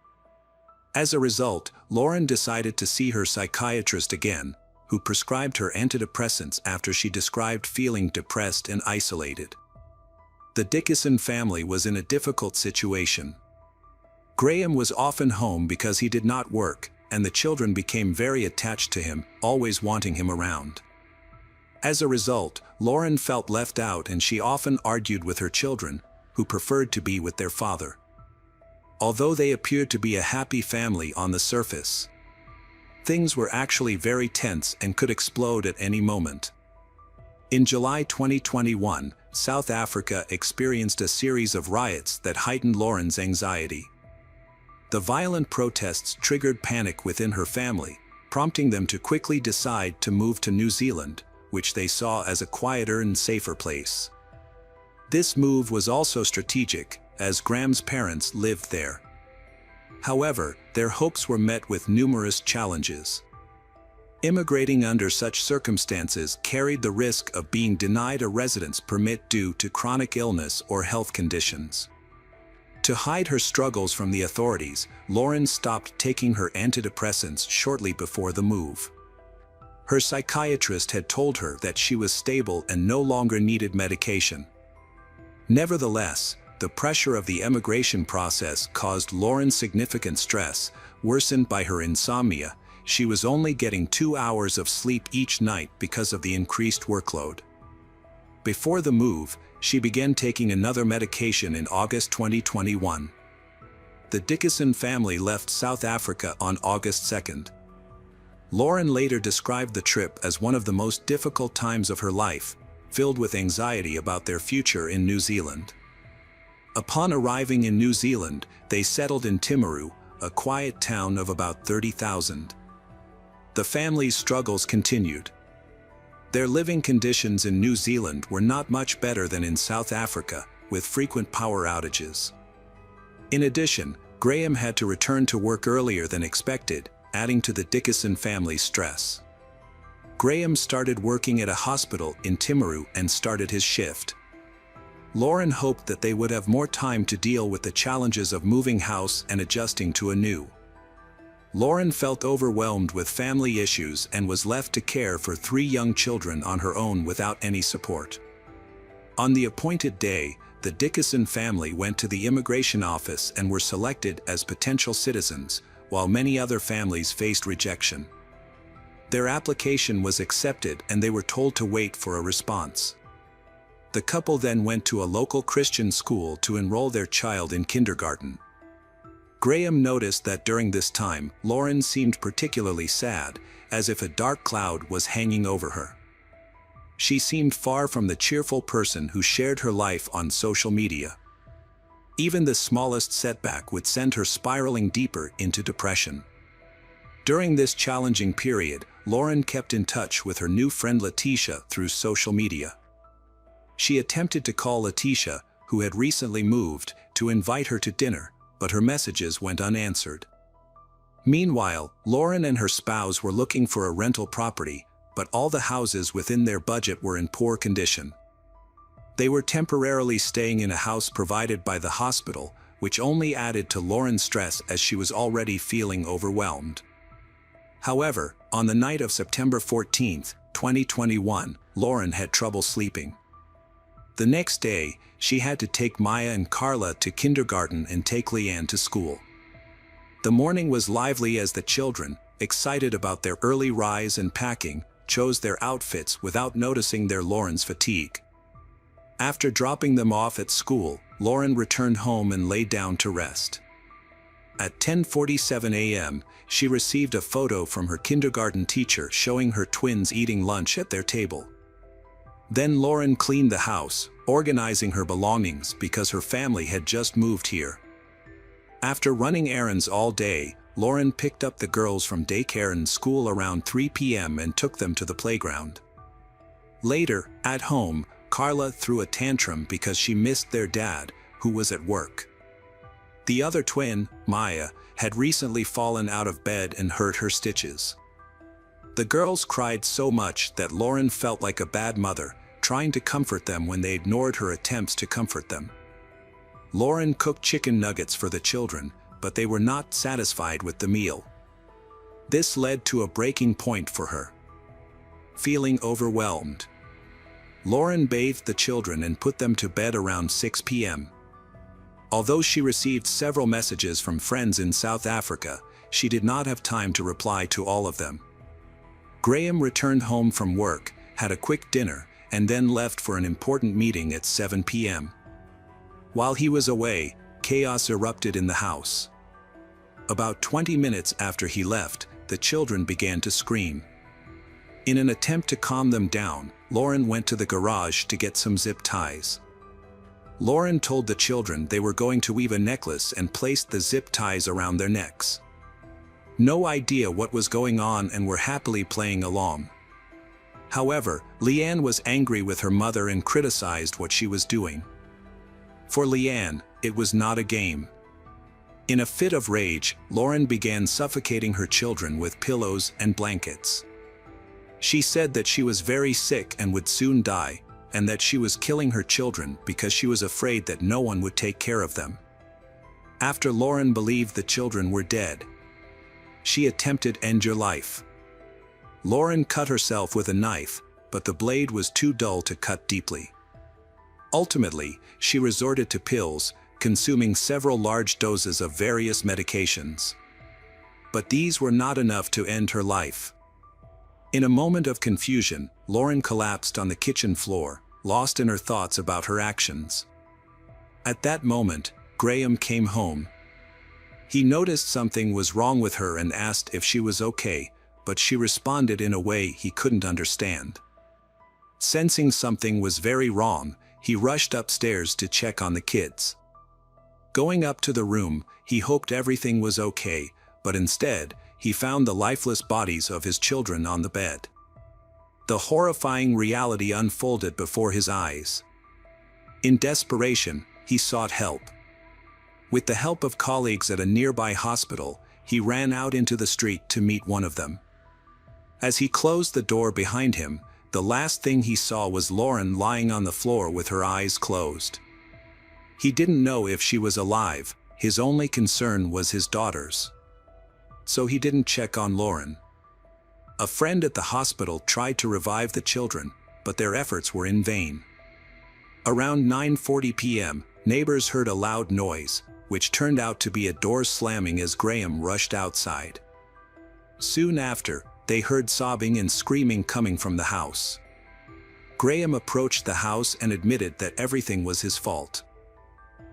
As a result, Lauren decided to see her psychiatrist again, who prescribed her antidepressants after she described feeling depressed and isolated. The Dickinson family was in a difficult situation. Graham was often home because he did not work, and the children became very attached to him, always wanting him around. As a result, Lauren felt left out and she often argued with her children, who preferred to be with their father. Although they appeared to be a happy family on the surface, things were actually very tense and could explode at any moment. In July 2021, South Africa experienced a series of riots that heightened Lauren's anxiety. The violent protests triggered panic within her family, prompting them to quickly decide to move to New Zealand, which they saw as a quieter and safer place. This move was also strategic, as Graham's parents lived there. However, their hopes were met with numerous challenges. Immigrating under such circumstances carried the risk of being denied a residence permit due to chronic illness or health conditions. To hide her struggles from the authorities, Lauren stopped taking her antidepressants shortly before the move. Her psychiatrist had told her that she was stable and no longer needed medication. Nevertheless, the pressure of the immigration process caused Lauren significant stress, worsened by her insomnia. She was only getting 2 hours of sleep each night because of the increased workload. Before the move, she began taking another medication in August 2021. The Dickinson family left South Africa on August 2nd. Lauren later described the trip as one of the most difficult times of her life, filled with anxiety about their future in New Zealand. Upon arriving in New Zealand, they settled in Timaru, a quiet town of about 30,000. The family's struggles continued. Their living conditions in New Zealand were not much better than in South Africa, with frequent power outages. In addition, Graham had to return to work earlier than expected, adding to the Dickinson family's stress. Graham started working at a hospital in Timaru and started his shift. Lauren hoped that they would have more time to deal with the challenges of moving house and adjusting to a new. Lauren felt overwhelmed with family issues and was left to care for 3 young children on her own without any support. On the appointed day, the Dickinson family went to the immigration office and were selected as potential citizens, while many other families faced rejection. Their application was accepted and they were told to wait for a response. The couple then went to a local Christian school to enroll their child in kindergarten. Graham noticed that during this time, Lauren seemed particularly sad, as if a dark cloud was hanging over her. She seemed far from the cheerful person who shared her life on social media. Even the smallest setback would send her spiraling deeper into depression. During this challenging period, Lauren kept in touch with her new friend Letitia through social media. She attempted to call Letitia, who had recently moved, to invite her to dinner, but her messages went unanswered. Meanwhile, Lauren and her spouse were looking for a rental property, but all the houses within their budget were in poor condition. They were temporarily staying in a house provided by the hospital, which only added to Lauren's stress as she was already feeling overwhelmed. However, on the night of September 14, 2021, Lauren had trouble sleeping. The next day, she had to take Maya and Carla to kindergarten and take Leanne to school. The morning was lively as the children, excited about their early rise and packing, chose their outfits without noticing Lauren's fatigue. After dropping them off at school, Lauren returned home and lay down to rest. At 10:47 a.m., she received a photo from her kindergarten teacher showing her twins eating lunch at their table. Then Lauren cleaned the house, organizing her belongings because her family had just moved here. After running errands all day, Lauren picked up the girls from daycare and school around 3 p.m. and took them to the playground. Later, at home, Carla threw a tantrum because she missed their dad, who was at work. The other twin, Maya, had recently fallen out of bed and hurt her stitches. The girls cried so much that Lauren felt like a bad mother, trying to comfort them when they ignored her attempts to comfort them. Lauren cooked chicken nuggets for the children, but they were not satisfied with the meal. This led to a breaking point for her. Feeling overwhelmed, Lauren bathed the children and put them to bed around 6 p.m. Although she received several messages from friends in South Africa, she did not have time to reply to all of them. Graham returned home from work, had a quick dinner, and then left for an important meeting at 7 p.m. While he was away, chaos erupted in the house. About 20 minutes after he left, the children began to scream. In an attempt to calm them down, Lauren went to the garage to get some zip ties. Lauren told the children they were going to weave a necklace and placed the zip ties around their necks. No idea what was going on and were happily playing along. However, Leanne was angry with her mother and criticized what she was doing. For Leanne, it was not a game. In a fit of rage, Lauren began suffocating her children with pillows and blankets. She said that she was very sick and would soon die, and that she was killing her children because she was afraid that no one would take care of them. After Lauren believed the children were dead, she attempted to end your life. Lauren cut herself with a knife, but the blade was too dull to cut deeply. Ultimately, she resorted to pills, consuming several large doses of various medications. But these were not enough to end her life. In a moment of confusion, Lauren collapsed on the kitchen floor, lost in her thoughts about her actions. At that moment, Graham came home. He noticed something was wrong with her and asked if she was okay, but she responded in a way he couldn't understand. Sensing something was very wrong, he rushed upstairs to check on the kids. Going up to the room, he hoped everything was okay, but instead, he found the lifeless bodies of his children on the bed. The horrifying reality unfolded before his eyes. In desperation, he sought help. With the help of colleagues at a nearby hospital, he ran out into the street to meet one of them. As he closed the door behind him, the last thing he saw was Lauren lying on the floor with her eyes closed. He didn't know if she was alive, his only concern was his daughters. So he didn't check on Lauren. A friend at the hospital tried to revive the children, but their efforts were in vain. Around 9:40 p.m., neighbors heard a loud noise, which turned out to be a door slamming as Graham rushed outside. Soon after, they heard sobbing and screaming coming from the house. Graham approached the house and admitted that everything was his fault.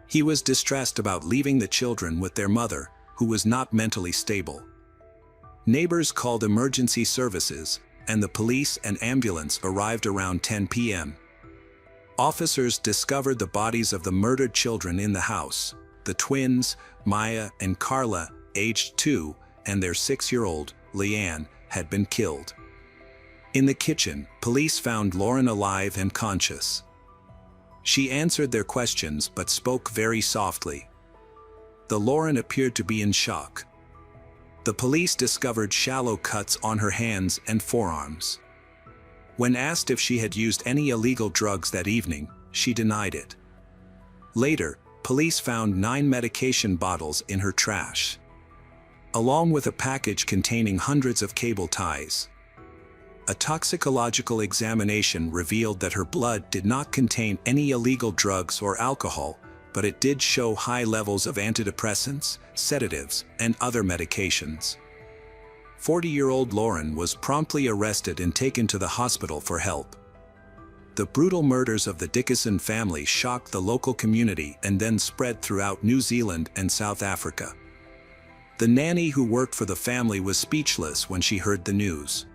He was distressed about leaving the children with their mother, who was not mentally stable. Neighbors called emergency services, and the police and ambulance arrived around 10 p.m. Officers discovered the bodies of the murdered children in the house. The twins, Maya and Carla, aged 2, and their 6-year-old, Leanne, had been killed. In the kitchen, police found Lauren alive and conscious. She answered their questions but spoke very softly. Lauren appeared to be in shock. The police discovered shallow cuts on her hands and forearms. When asked if she had used any illegal drugs that evening, she denied it. Later, police found 9 medication bottles in her trash, along with a package containing hundreds of cable ties. A toxicological examination revealed that her blood did not contain any illegal drugs or alcohol, but it did show high levels of antidepressants, sedatives, and other medications. 40-year-old Lauren was promptly arrested and taken to the hospital for help. The brutal murders of the Dickinson family shocked the local community and then spread throughout New Zealand and South Africa. The nanny who worked for the family was speechless when she heard the news.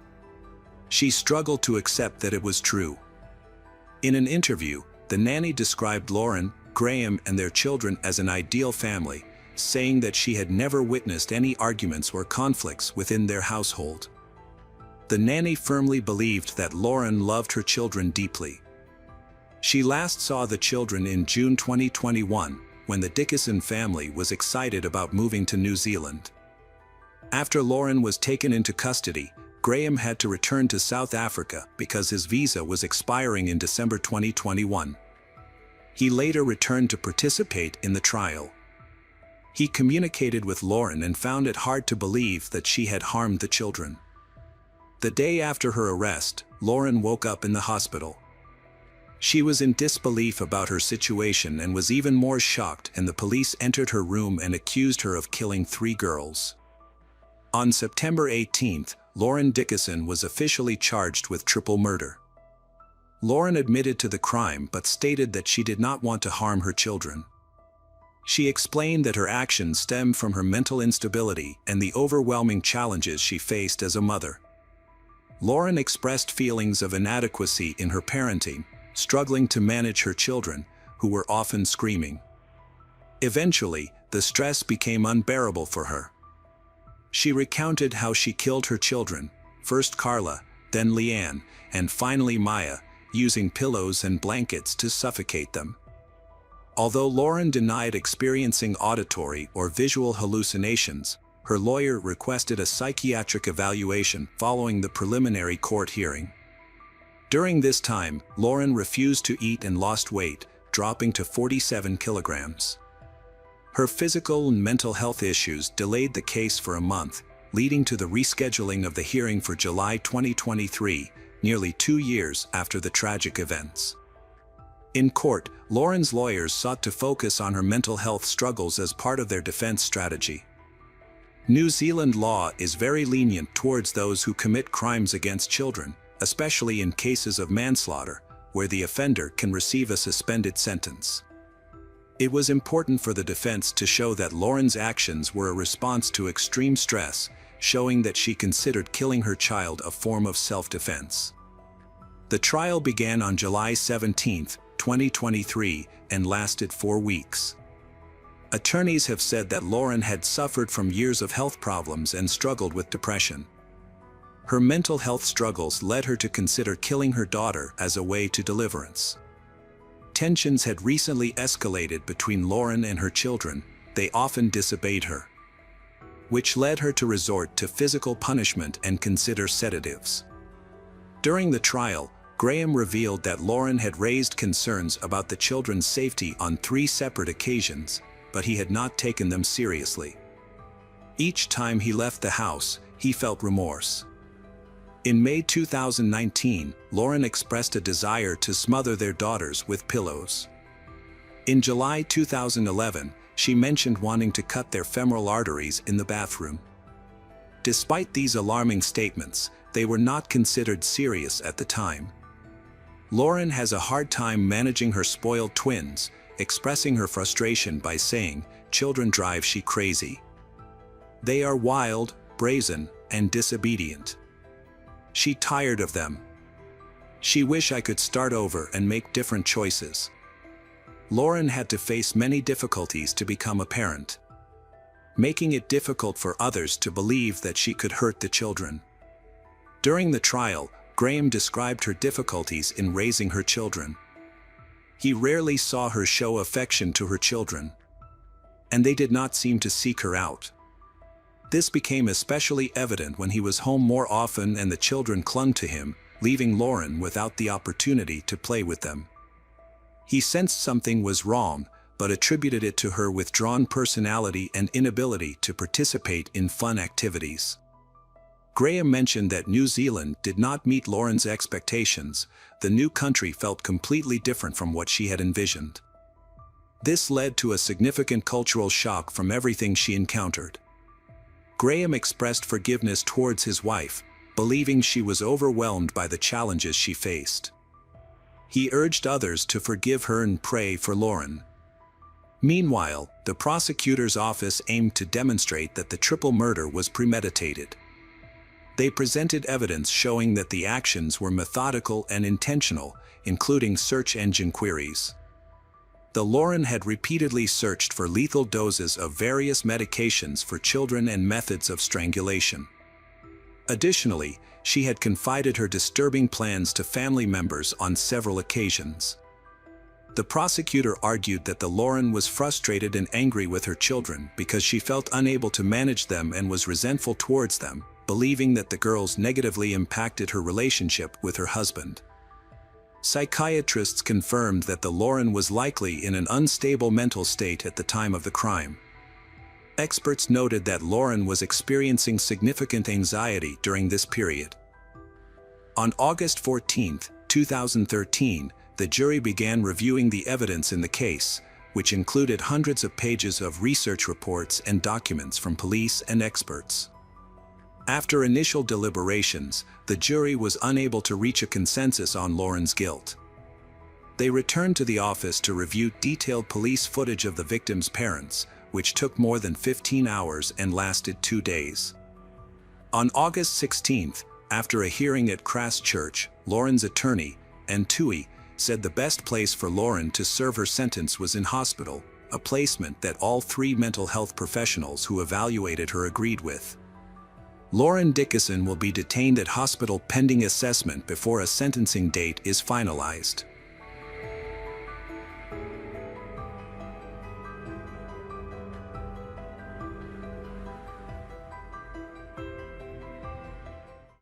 She struggled to accept that it was true. In an interview, the nanny described Lauren, Graham, and their children as an ideal family, saying that she had never witnessed any arguments or conflicts within their household. The nanny firmly believed that Lauren loved her children deeply. She last saw the children in June 2021, when the Dickinson family was excited about moving to New Zealand. After Lauren was taken into custody, Graham had to return to South Africa because his visa was expiring in December 2021. He later returned to participate in the trial. He communicated with Lauren and found it hard to believe that she had harmed the children. The day after her arrest, Lauren woke up in the hospital. She was in disbelief about her situation and was even more shocked, and the police entered her room and accused her of killing 3 girls. On September 18th, Lauren Dickinson was officially charged with triple murder. Lauren admitted to the crime but stated that she did not want to harm her children. She explained that her actions stemmed from her mental instability and the overwhelming challenges she faced as a mother. Lauren expressed feelings of inadequacy in her parenting, struggling to manage her children, who were often screaming. Eventually, the stress became unbearable for her. She recounted how she killed her children, first Carla, then Leanne, and finally Maya, using pillows and blankets to suffocate them. Although Lauren denied experiencing auditory or visual hallucinations, her lawyer requested a psychiatric evaluation following the preliminary court hearing. During this time, Lauren refused to eat and lost weight, dropping to 47 kilograms. Her physical and mental health issues delayed the case for a month, leading to the rescheduling of the hearing for July 2023, nearly 2 years after the tragic events. In court, Lauren's lawyers sought to focus on her mental health struggles as part of their defense strategy. New Zealand law is very lenient towards those who commit crimes against children, especially in cases of manslaughter, where the offender can receive a suspended sentence. It was important for the defense to show that Lauren's actions were a response to extreme stress, showing that she considered killing her child a form of self-defense. The trial began on July 17, 2023, and lasted 4 weeks. Attorneys have said that Lauren had suffered from years of health problems and struggled with depression. Her mental health struggles led her to consider killing her daughter as a way to deliverance. Tensions had recently escalated between Lauren and her children. They often disobeyed her, which led her to resort to physical punishment and consider sedatives. During the trial, Graham revealed that Lauren had raised concerns about the children's safety on 3 separate occasions, but he had not taken them seriously. Each time he left the house, he felt remorse. In May 2019, Lauren expressed a desire to smother their daughters with pillows. In July 2011, she mentioned wanting to cut their femoral arteries in the bathroom. Despite these alarming statements, they were not considered serious at the time. Lauren has a hard time managing her spoiled twins, expressing her frustration by saying, "Children drive she crazy. They are wild, brazen, and disobedient. She tired of them. She wish I could start over and make different choices." Lauren had to face many difficulties to become a parent, making it difficult for others to believe that she could hurt the children. During the trial, Graham described her difficulties in raising her children. He rarely saw her show affection to her children, and they did not seem to seek her out. This became especially evident when he was home more often and the children clung to him, leaving Lauren without the opportunity to play with them. He sensed something was wrong, but attributed it to her withdrawn personality and inability to participate in fun activities. Graham mentioned that New Zealand did not meet Lauren's expectations. The new country felt completely different from what she had envisioned. This led to a significant cultural shock from everything she encountered. Graham expressed forgiveness towards his wife, believing she was overwhelmed by the challenges she faced. He urged others to forgive her and pray for Lauren. Meanwhile, the prosecutor's office aimed to demonstrate that the triple murder was premeditated. They presented evidence showing that the actions were methodical and intentional, including search engine queries. The Lauren had repeatedly searched for lethal doses of various medications for children and methods of strangulation. Additionally, she had confided her disturbing plans to family members on several occasions. The prosecutor argued that the Lauren was frustrated and angry with her children because she felt unable to manage them and was resentful towards them, believing that the girls negatively impacted her relationship with her husband. Psychiatrists confirmed that the Lauren was likely in an unstable mental state at the time of the crime. Experts noted that Lauren was experiencing significant anxiety during this period. On August 14, 2013, the jury began reviewing the evidence in the case, which included hundreds of pages of research reports and documents from police and experts. After initial deliberations, the jury was unable to reach a consensus on Lauren's guilt. They returned to the office to review detailed police footage of the victim's parents, which took more than 15 hours and lasted 2 days. On August 16, after a hearing at Christchurch, Lauren's attorney, Antui, said the best place for Lauren to serve her sentence was in hospital, a placement that all 3 mental health professionals who evaluated her agreed with. Lauren Dickinson will be detained at hospital pending assessment before a sentencing date is finalized.